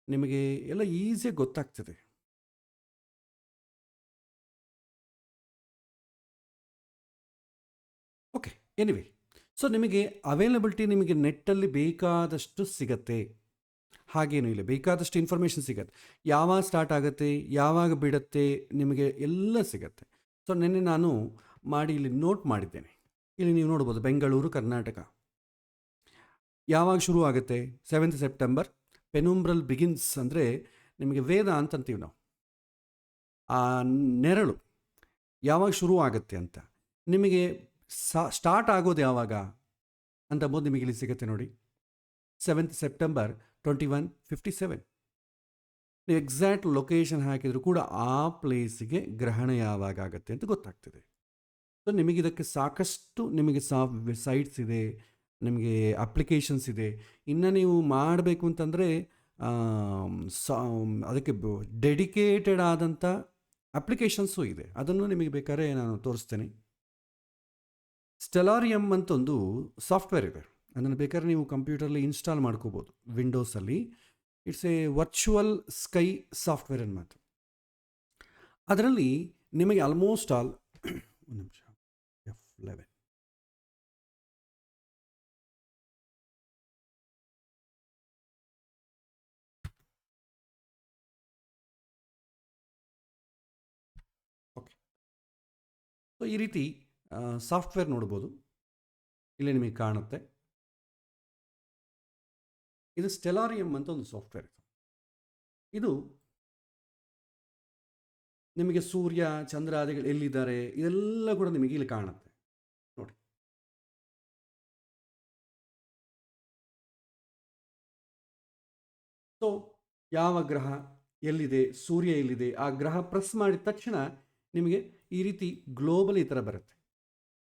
ನಿಮಗೆ ಎಲ್ಲ ಈಸಿಯಾಗಿ ಗೊತ್ತಾಗ್ತದೆ. ಓಕೆ, ಎನಿವೆ, ಸೊ ನಿಮಗೆ ಅವೈಲಬಿಲಿಟಿ ನಿಮಗೆ ನೆಟ್ಟಲ್ಲಿ ಬೇಕಾದಷ್ಟು ಸಿಗತ್ತೆ. ಹಾಗೇನೂ ಇಲ್ಲ, ಬೇಕಾದಷ್ಟು ಇನ್ಫಾರ್ಮೇಷನ್ ಸಿಗತ್ತೆ. ಯಾವಾಗ ಸ್ಟಾರ್ಟ್ ಆಗುತ್ತೆ, ಯಾವಾಗ ಬಿಡುತ್ತೆ, ನಿಮಗೆ ಎಲ್ಲ ಸಿಗತ್ತೆ. ಸೊ ನಿನ್ನೆ ನಾನು ಮಾಡಿ ಇಲ್ಲಿ ನೋಟ್ ಮಾಡಿದ್ದೇನೆ. ಇಲ್ಲಿ ನೀವು ನೋಡ್ಬೋದು, ಬೆಂಗಳೂರು ಕರ್ನಾಟಕ ಯಾವಾಗ ಶುರು ಆಗುತ್ತೆ, 7th ಸೆಪ್ಟೆಂಬರ್. ಪೆನುಂಬ್ರಲ್ ಬಿಗಿನ್ಸ್ ಅಂದರೆ ನಿಮಗೆ ವೇದ ಅಂತಂತೀವಿ ನಾವು. ಆ ನೆರಳು ಯಾವಾಗ ಶುರು ಆಗುತ್ತೆ ಅಂತ, ನಿಮಗೆ ಸ್ಟಾರ್ಟ್ ಆಗೋದು ಯಾವಾಗ ಅಂತಂಬೋದು ನಿಮಗೆ ಇಲ್ಲಿ ಸಿಗುತ್ತೆ ನೋಡಿ. 7th September 2157. ನೀವು ಎಕ್ಸಾಕ್ಟ್ ಲೊಕೇಶನ್ ಹಾಕಿದರೂ ಕೂಡ ಆ ಪ್ಲೇಸಿಗೆ ಗ್ರಹಣ ಯಾವಾಗ ಆಗುತ್ತೆ ಅಂತ ಗೊತ್ತಾಗ್ತದೆ. ಸೊ ನಿಮಗಿದಕ್ಕೆ ಸಾಕಷ್ಟು ನಿಮಗೆ ಸೈಟ್ಸ್ ಇದೆ, ನಿಮಗೆ ಅಪ್ಲಿಕೇಶನ್ಸ್ ಇದೆ. ಇನ್ನು ನೀವು ಮಾಡಬೇಕು ಅಂತಂದರೆ ಅದಕ್ಕೆ ಡೆಡಿಕೇಟೆಡ್ ಆದಂಥ ಅಪ್ಲಿಕೇಶನ್ಸು ಇದೆ. ಅದನ್ನು ನಿಮಗೆ ಬೇಕಾದ್ರೆ ನಾನು ತೋರಿಸ್ತೇನೆ. ಸ್ಟೆಲಾರಿಯಮ್ ಅಂತ ಒಂದು ಸಾಫ್ಟ್ವೇರ್ ಇದೆ, ಅದನ್ನು ಬೇಕಾದ್ರೆ ನೀವು ಕಂಪ್ಯೂಟರಲ್ಲಿ ಇನ್ಸ್ಟಾಲ್ ಮಾಡ್ಕೋಬೋದು ವಿಂಡೋಸಲ್ಲಿ. It's a virtual sky software ಅನ್ಮಾತು. ಅದರಲ್ಲಿ ನಿಮಗೆ ಆಲ್ಮೋಸ್ಟ್ ಆಲ್ ಒಂದು ನಿಮಿಷ F11 ಸೊ ಈ ರೀತಿ ಸಾಫ್ಟ್ವೇರ್ ನೋಡ್ಬೋದು. ಇಲ್ಲಿ ನಿಮಗೆ ಕಾಣುತ್ತೆ. ಇದು ಸ್ಟೆಲಾರಿಯಂ ಅಂತ ಒಂದು ಸಾಫ್ಟ್ವೇರ್. ಇದು ನಿಮಗೆ ಸೂರ್ಯ ಚಂದ್ರಾದಿಗಳು ಎಲ್ಲಿದ್ದಾರೆ ಇದೆಲ್ಲ ಕೂಡ ನಿಮಗೆ ಇಲ್ಲಿ ಕಾಣುತ್ತೆ ನೋಡಿ. ಸೊ ಯಾವ ಗ್ರಹ ಎಲ್ಲಿದೆ, ಸೂರ್ಯ ಎಲ್ಲಿದೆ, ಆ ಗ್ರಹ ಪ್ರೆಸ್ ಮಾಡಿದ ತಕ್ಷಣ ನಿಮಗೆ ಈ ರೀತಿ ಗ್ಲೋಬಲ್ ಈ ಥರ ಬರುತ್ತೆ.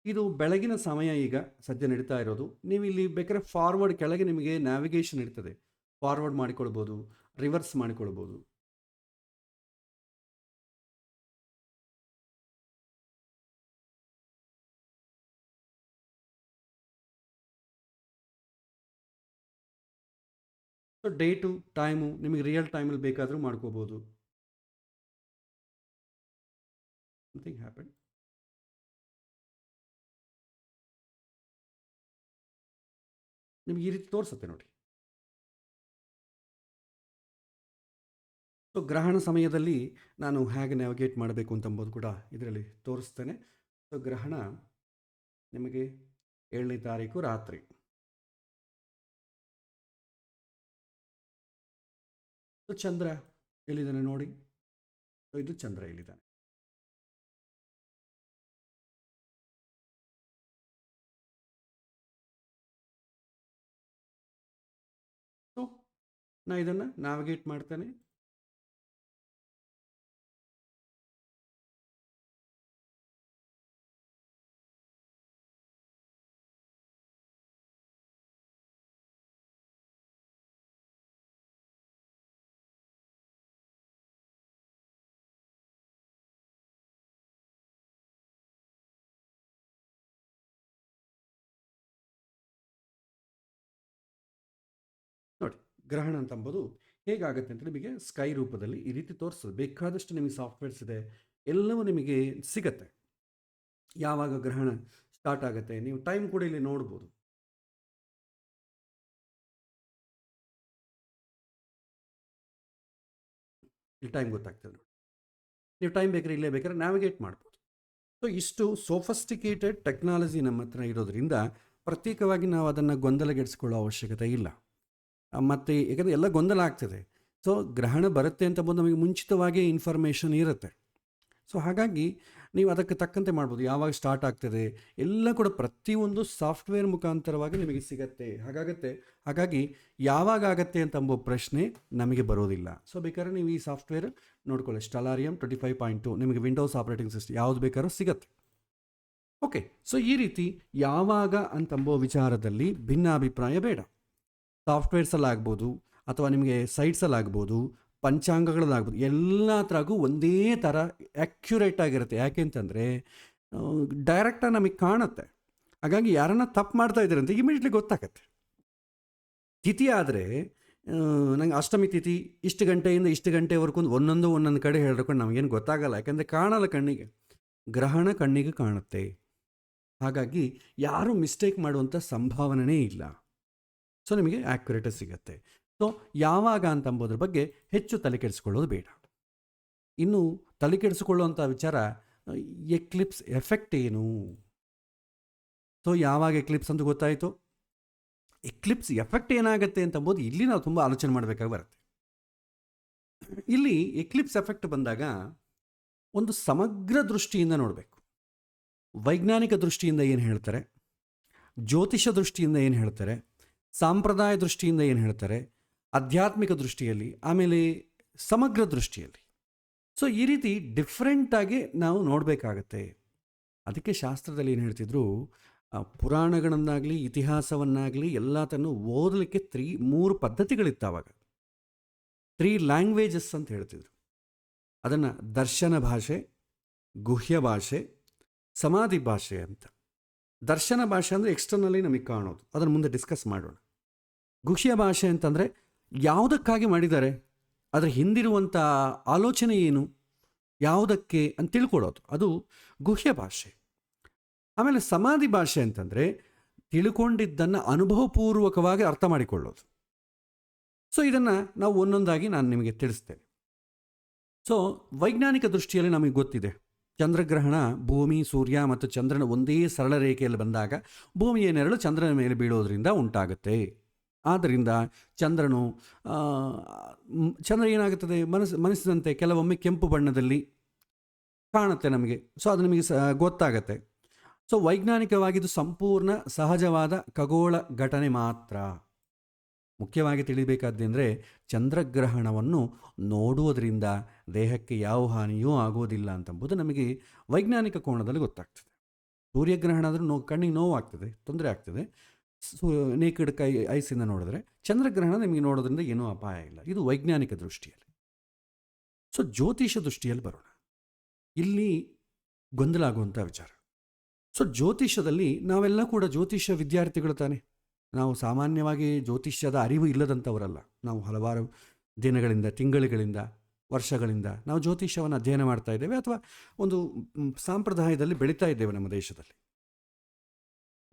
ಇದು ಬೆಳಗಿನ ಸಮಯ ಈಗ ಸದ್ಯ ನಡೀತಾ ಇರೋದು. ನೀವು ಇಲ್ಲಿ ಬೇಕಾದ್ರೆ ಫಾರ್ವರ್ಡ್ ಕೆಳಗೆ ನಿಮಗೆ ನ್ಯಾವಿಗೇಷನ್ ಇರ್ತದೆ, ಫಾರ್ವರ್ಡ್ ಮಾಡಿಕೊಳ್ಬೋದು, ರಿವರ್ಸ್ ಮಾಡಿಕೊಳ್ಬೋದು. ಸೊ ಡೇಟು ಟೈಮು ನಿಮಗೆ ರಿಯಲ್ ಟೈಮಲ್ಲಿ ಬೇಕಾದರೂ ಮಾಡ್ಕೋಬೋದು. Something happen. ನಿಮಗೆ ಈ ರೀತಿ ತೋರಿಸುತ್ತೆ ನೋಡಿ. ಸೊ ಗ್ರಹಣ ಸಮಯದಲ್ಲಿ ನಾನು ಹೇಗೆ ನ್ಯಾವಿಗೇಟ್ ಮಾಡಬೇಕು ಅಂತಂಬೋದು ಕೂಡ ಇದರಲ್ಲಿ ತೋರಿಸ್ತೇನೆ. ಸೊ ಗ್ರಹಣ ನಿಮಗೆ 7ನೇ ತಾರೀಕು ರಾತ್ರಿ. ಸೊ ಚಂದ್ರ ಎಲ್ಲಿದ್ದಾನೆ ನೋಡಿ. ಸೊ ಇದು ಚಂದ್ರ ಎಲ್ಲಿದ್ದಾನೆ. ಸೊ ನಾ ಇದನ್ನು ನ್ಯಾವಿಗೇಟ್ ಮಾಡ್ತೇನೆ. ನೋಡಿ ಗ್ರಹಣ ಅಂತಂಬೋದು ಹೇಗಾಗುತ್ತೆ ಅಂತ ನಿಮಗೆ ಸ್ಕೈ ರೂಪದಲ್ಲಿ ಈ ರೀತಿ ತೋರಿಸ್ತದೆ. ಬೇಕಾದಷ್ಟು ನಿಮಗೆ ಸಾಫ್ಟ್ವೇರ್ಸ್ ಇದೆ, ಎಲ್ಲವೂ ನಿಮಗೆ ಸಿಗತ್ತೆ. ಯಾವಾಗ ಗ್ರಹಣ ಸ್ಟಾರ್ಟ್ ಆಗುತ್ತೆ ನೀವು ಟೈಮ್ ಕೂಡ ಇಲ್ಲಿ ನೋಡ್ಬೋದು. ಇಲ್ಲಿ ಟೈಮ್ ಗೊತ್ತಾಗ್ತದೆ ನೋಡಿ. ನೀವು ಟೈಮ್ ಬೇಕಾದ್ರೆ ಇಲ್ಲೇ ಬೇಕಾದ್ರೆ ನ್ಯಾವಿಗೇಟ್ ಮಾಡ್ಬೋದು. ಸೊ ಇಷ್ಟು ಸೋಫಸ್ಟಿಕೇಟೆಡ್ ಟೆಕ್ನಾಲಜಿ ನಮ್ಮ ಹತ್ರ ಇರೋದ್ರಿಂದ ಪ್ರತ್ಯೇಕವಾಗಿ ನಾವು ಅದನ್ನು ಗೊಂದಲಗೆಡಿಸ್ಕೊಳ್ಳೋ ಅವಶ್ಯಕತೆ ಇಲ್ಲ. ಮತ್ತು ಯಾಕಂದರೆ ಎಲ್ಲ ಗೊಂದಲ ಆಗ್ತದೆ. ಸೊ ಗ್ರಹಣ ಬರುತ್ತೆ ಅಂತ ಬಂದು ನಮಗೆ ಮುಂಚಿತವಾಗಿ ಇನ್ಫಾರ್ಮೇಷನ್ ಇರುತ್ತೆ. ಸೊ ಹಾಗಾಗಿ ನೀವು ಅದಕ್ಕೆ ತಕ್ಕಂತೆ ಮಾಡ್ಬೋದು. ಯಾವಾಗ ಸ್ಟಾರ್ಟ್ ಆಗ್ತದೆ ಎಲ್ಲ ಕೂಡ ಪ್ರತಿಯೊಂದು ಸಾಫ್ಟ್ವೇರ್ ಮುಖಾಂತರವಾಗಿ ನಿಮಗೆ ಸಿಗತ್ತೆ. ಹಾಗಾಗಿ ಯಾವಾಗ ಆಗತ್ತೆ ಅಂತ ಅಂಬೋ ಪ್ರಶ್ನೆ ನಮಗೆ ಬರೋದಿಲ್ಲ. ಸೊ ಬೇಕಾದ್ರೆ ನೀವು ಈ ಸಾಫ್ಟ್ವೇರ್ ನೋಡ್ಕೊಳ್ಳಿ, ಸ್ಟೆಲಾರಿಯಂ 25.2 ನಿಮಗೆ ವಿಂಡೋಸ್ ಆಪರೇಟಿಂಗ್ ಸಿಸ್ಟಮ್ ಯಾವುದು ಬೇಕಾದ್ರೂ ಸಿಗತ್ತೆ. ಓಕೆ, ಸೊ ಈ ರೀತಿ ಯಾವಾಗ ಅಂತಂಬೋ ವಿಚಾರದಲ್ಲಿ ಭಿನ್ನಾಭಿಪ್ರಾಯ ಬೇಡ. ಸಾಫ್ಟ್ವೇರ್ಸಲ್ಲಾಗ್ಬೋದು ಅಥವಾ ನಿಮಗೆ ಸೈಟ್ಸಲ್ಲಾಗ್ಬೋದು, ಪಂಚಾಂಗಗಳಲ್ಲಾಗ್ಬೋದು, ಎಲ್ಲ ಥರಗೂ ಒಂದೇ ಥರ ಆ್ಯಕ್ಯುರೇಟ್ ಆಗಿರುತ್ತೆ. ಯಾಕೆ ಅಂತಂದರೆ ಡೈರೆಕ್ಟಾಗಿ ನಮಗೆ ಕಾಣುತ್ತೆ. ಹಾಗಾಗಿ ಯಾರನ್ನ ತಪ್ಪು ಮಾಡ್ತಾ ಇದ್ದಾರೆ ಅಂತ ಇಮಿಡಿಯೇಟ್ಲಿ ಗೊತ್ತಾಗತ್ತೆ. ತಿಥಿ ಆದರೆ ನಂಗೆ ಅಷ್ಟಮಿ ತಿಥಿ ಇಷ್ಟು ಗಂಟೆಯಿಂದ ಇಷ್ಟು ಗಂಟೆವರೆಗೂ ಒಂದೊಂದು ಕಡೆ ಹೇಳ್ಕೊಂಡು ನಮಗೇನು ಗೊತ್ತಾಗಲ್ಲ, ಯಾಕಂದರೆ ಕಾಣಲ್ಲ ಕಣ್ಣಿಗೆ. ಗ್ರಹಣ ಕಣ್ಣಿಗೆ ಕಾಣುತ್ತೆ. ಹಾಗಾಗಿ ಯಾರೂ ಮಿಸ್ಟೇಕ್ ಮಾಡುವಂಥ ಸಂಭಾವನೆ ಇಲ್ಲ. ಸೊ ನಿಮಗೆ ಆ್ಯಕ್ಯುರೇಟ್ ಸಿಗುತ್ತೆ. ಸೊ ಯಾವಾಗ ಅಂತಂಬೋದ್ರ ಬಗ್ಗೆ ಹೆಚ್ಚು ತಲೆ ಕೆಡಿಸ್ಕೊಳ್ಳೋದು ಬೇಡ. ಇನ್ನು ತಲೆ ಕೆಡಿಸ್ಕೊಳ್ಳುವಂಥ ವಿಚಾರ ಎಕ್ಲಿಪ್ಸ್ ಎಫೆಕ್ಟ್ ಏನು. ಸೊ ಯಾವಾಗ ಎಕ್ಲಿಪ್ಸ್ ಅಂತ ಗೊತ್ತಾಯಿತು, ಎಕ್ಲಿಪ್ಸ್ ಎಫೆಕ್ಟ್ ಏನಾಗುತ್ತೆ ಅಂತಂಬೋದು ಇಲ್ಲಿ ನಾವು ತುಂಬ ಆಲೋಚನೆ ಮಾಡಬೇಕಾಗಿ ಬರುತ್ತೆ. ಇಲ್ಲಿ ಎಕ್ಲಿಪ್ಸ್ ಎಫೆಕ್ಟ್ ಬಂದಾಗ ಒಂದು ಸಮಗ್ರ ದೃಷ್ಟಿಯಿಂದ ನೋಡಬೇಕು. ವೈಜ್ಞಾನಿಕ ದೃಷ್ಟಿಯಿಂದ ಏನು ಹೇಳ್ತಾರೆ, ಜ್ಯೋತಿಷ ದೃಷ್ಟಿಯಿಂದ ಏನು ಹೇಳ್ತಾರೆ, ಸಾಂಪ್ರದಾಯ ದೃಷ್ಟಿಯಿಂದ ಏನು ಹೇಳ್ತಾರೆ, ಆಧ್ಯಾತ್ಮಿಕ ದೃಷ್ಟಿಯಲ್ಲಿ, ಆಮೇಲೆ ಸಮಗ್ರ ದೃಷ್ಟಿಯಲ್ಲಿ. ಸೊ ಈ ರೀತಿ ಡಿಫ್ರೆಂಟಾಗಿ ನಾವು ನೋಡಬೇಕಾಗತ್ತೆ. ಅದಕ್ಕೆ ಶಾಸ್ತ್ರದಲ್ಲಿ ಏನು ಹೇಳ್ತಿದ್ರು, ಪುರಾಣಗಳನ್ನಾಗಲಿ ಇತಿಹಾಸವನ್ನಾಗಲಿ ಎಲ್ಲತನ್ನು ಓದಲಿಕ್ಕೆ 3 ಪದ್ಧತಿಗಳಿತ್ತು ಆವಾಗ. 3 ಲ್ಯಾಂಗ್ವೇಜಸ್ ಅಂತ ಹೇಳ್ತಿದ್ರು. ಅದನ್ನು ದರ್ಶನ ಭಾಷೆ, ಗುಹ್ಯ ಭಾಷೆ, ಸಮಾಧಿ ಭಾಷೆ ಅಂತ. ದರ್ಶನ ಭಾಷೆ ಅಂದರೆ ಎಕ್ಸ್ಟರ್ನಲ್ಲಿ ನಮಗೆ ಕಾಣೋದು, ಅದನ್ನು ಮುಂದೆ ಡಿಸ್ಕಸ್ ಮಾಡೋಣ. ಗುಹ್ಯ ಭಾಷೆ ಅಂತಂದರೆ ಯಾವುದಕ್ಕಾಗಿ ಮಾಡಿದ್ದಾರೆ, ಅದರ ಹಿಂದಿರುವಂಥ ಆಲೋಚನೆ ಏನು, ಯಾವುದಕ್ಕೆ ಅಂತ ತಿಳ್ಕೊಳ್ಳೋದು, ಅದು ಗುಹ್ಯ ಭಾಷೆ. ಆಮೇಲೆ ಸಮಾಧಿ ಭಾಷೆ ಅಂತಂದರೆ ತಿಳ್ಕೊಂಡಿದ್ದನ್ನು ಅನುಭವಪೂರ್ವಕವಾಗಿ ಅರ್ಥ ಮಾಡಿಕೊಳ್ಳೋದು. ಸೊ ಇದನ್ನು ನಾವು ಒಂದೊಂದಾಗಿ ನಾನು ನಿಮಗೆ ತಿಳಿಸ್ತೇನೆ. ಸೊ ವೈಜ್ಞಾನಿಕ ದೃಷ್ಟಿಯಲ್ಲಿ ನಮಗೆ ಗೊತ್ತಿದೆ ಚಂದ್ರಗ್ರಹಣ ಭೂಮಿ, ಸೂರ್ಯ ಮತ್ತು ಚಂದ್ರನ ಒಂದೇ ಸರಳ ರೇಖೆಯಲ್ಲಿ ಬಂದಾಗ ಭೂಮಿಯ ನೆರಳು ಚಂದ್ರನ ಮೇಲೆ ಬೀಳೋದ್ರಿಂದ ಉಂಟಾಗುತ್ತೆ. ಆದ್ದರಿಂದ ಚಂದ್ರನು ಚಂದ್ರ ಏನಾಗುತ್ತದೆ, ಮನಸ್ಸಿನಂತೆ ಕೆಲವೊಮ್ಮೆ ಕೆಂಪು ಬಣ್ಣದಲ್ಲಿ ಕಾಣುತ್ತೆ ನಮಗೆ. ಸೊ ಅದು ನಿಮಗೆ ಗೊತ್ತಾಗತ್ತೆ. ಸೊ ವೈಜ್ಞಾನಿಕವಾಗಿ ಇದು ಸಂಪೂರ್ಣ ಸಹಜವಾದ ಖಗೋಳ ಘಟನೆ ಮಾತ್ರ. ಮುಖ್ಯವಾಗಿ ತಿಳಿಬೇಕಾದ್ದೆಂದರೆ ಚಂದ್ರಗ್ರಹಣವನ್ನು ನೋಡುವುದರಿಂದ ದೇಹಕ್ಕೆ ಯಾವ ಹಾನಿಯೂ ಆಗೋದಿಲ್ಲ ಅಂತಂಬುದು ನಮಗೆ ವೈಜ್ಞಾನಿಕ ಕೋಣದಲ್ಲಿ ಗೊತ್ತಾಗ್ತದೆ. ಸೂರ್ಯಗ್ರಹಣ ಆದರೂ ಕಣ್ಣಿಗೆ ನೋವು ಆಗ್ತದೆ, ತೊಂದರೆ ಆಗ್ತದೆ ನೇಕಡ್ ಐಸಿಂದ ನೋಡಿದ್ರೆ. ಚಂದ್ರಗ್ರಹಣ ನಿಮಗೆ ನೋಡೋದ್ರಿಂದ ಏನೂ ಅಪಾಯ ಇಲ್ಲ. ಇದು ವೈಜ್ಞಾನಿಕ ದೃಷ್ಟಿಯಲ್ಲಿ. ಸೊ ಜ್ಯೋತಿಷ ದೃಷ್ಟಿಯಲ್ಲಿ ಬರೋಣ. ಇಲ್ಲಿ ಗೊಂದಲ ಆಗುವಂಥ ವಿಚಾರ. ಸೊ ಜ್ಯೋತಿಷದಲ್ಲಿ ನಾವೆಲ್ಲ ಕೂಡ ಜ್ಯೋತಿಷ್ಯ ವಿದ್ಯಾರ್ಥಿಗಳು ತಾನೆ. ನಾವು ಸಾಮಾನ್ಯವಾಗಿ ಜ್ಯೋತಿಷ್ಯದ ಅರಿವು ಇಲ್ಲದಂಥವರಲ್ಲ. ನಾವು ಹಲವಾರು ದಿನಗಳಿಂದ, ತಿಂಗಳುಗಳಿಂದ, ವರ್ಷಗಳಿಂದ ನಾವು ಜ್ಯೋತಿಷ್ಯವನ್ನು ಅಧ್ಯಯನ ಮಾಡ್ತಾ ಇದ್ದೇವೆ ಅಥವಾ ಒಂದು ಸಂಪ್ರದಾಯದಲ್ಲಿ ಬೆಳೀತಾ ಇದ್ದೇವೆ ನಮ್ಮ ದೇಶದಲ್ಲಿ.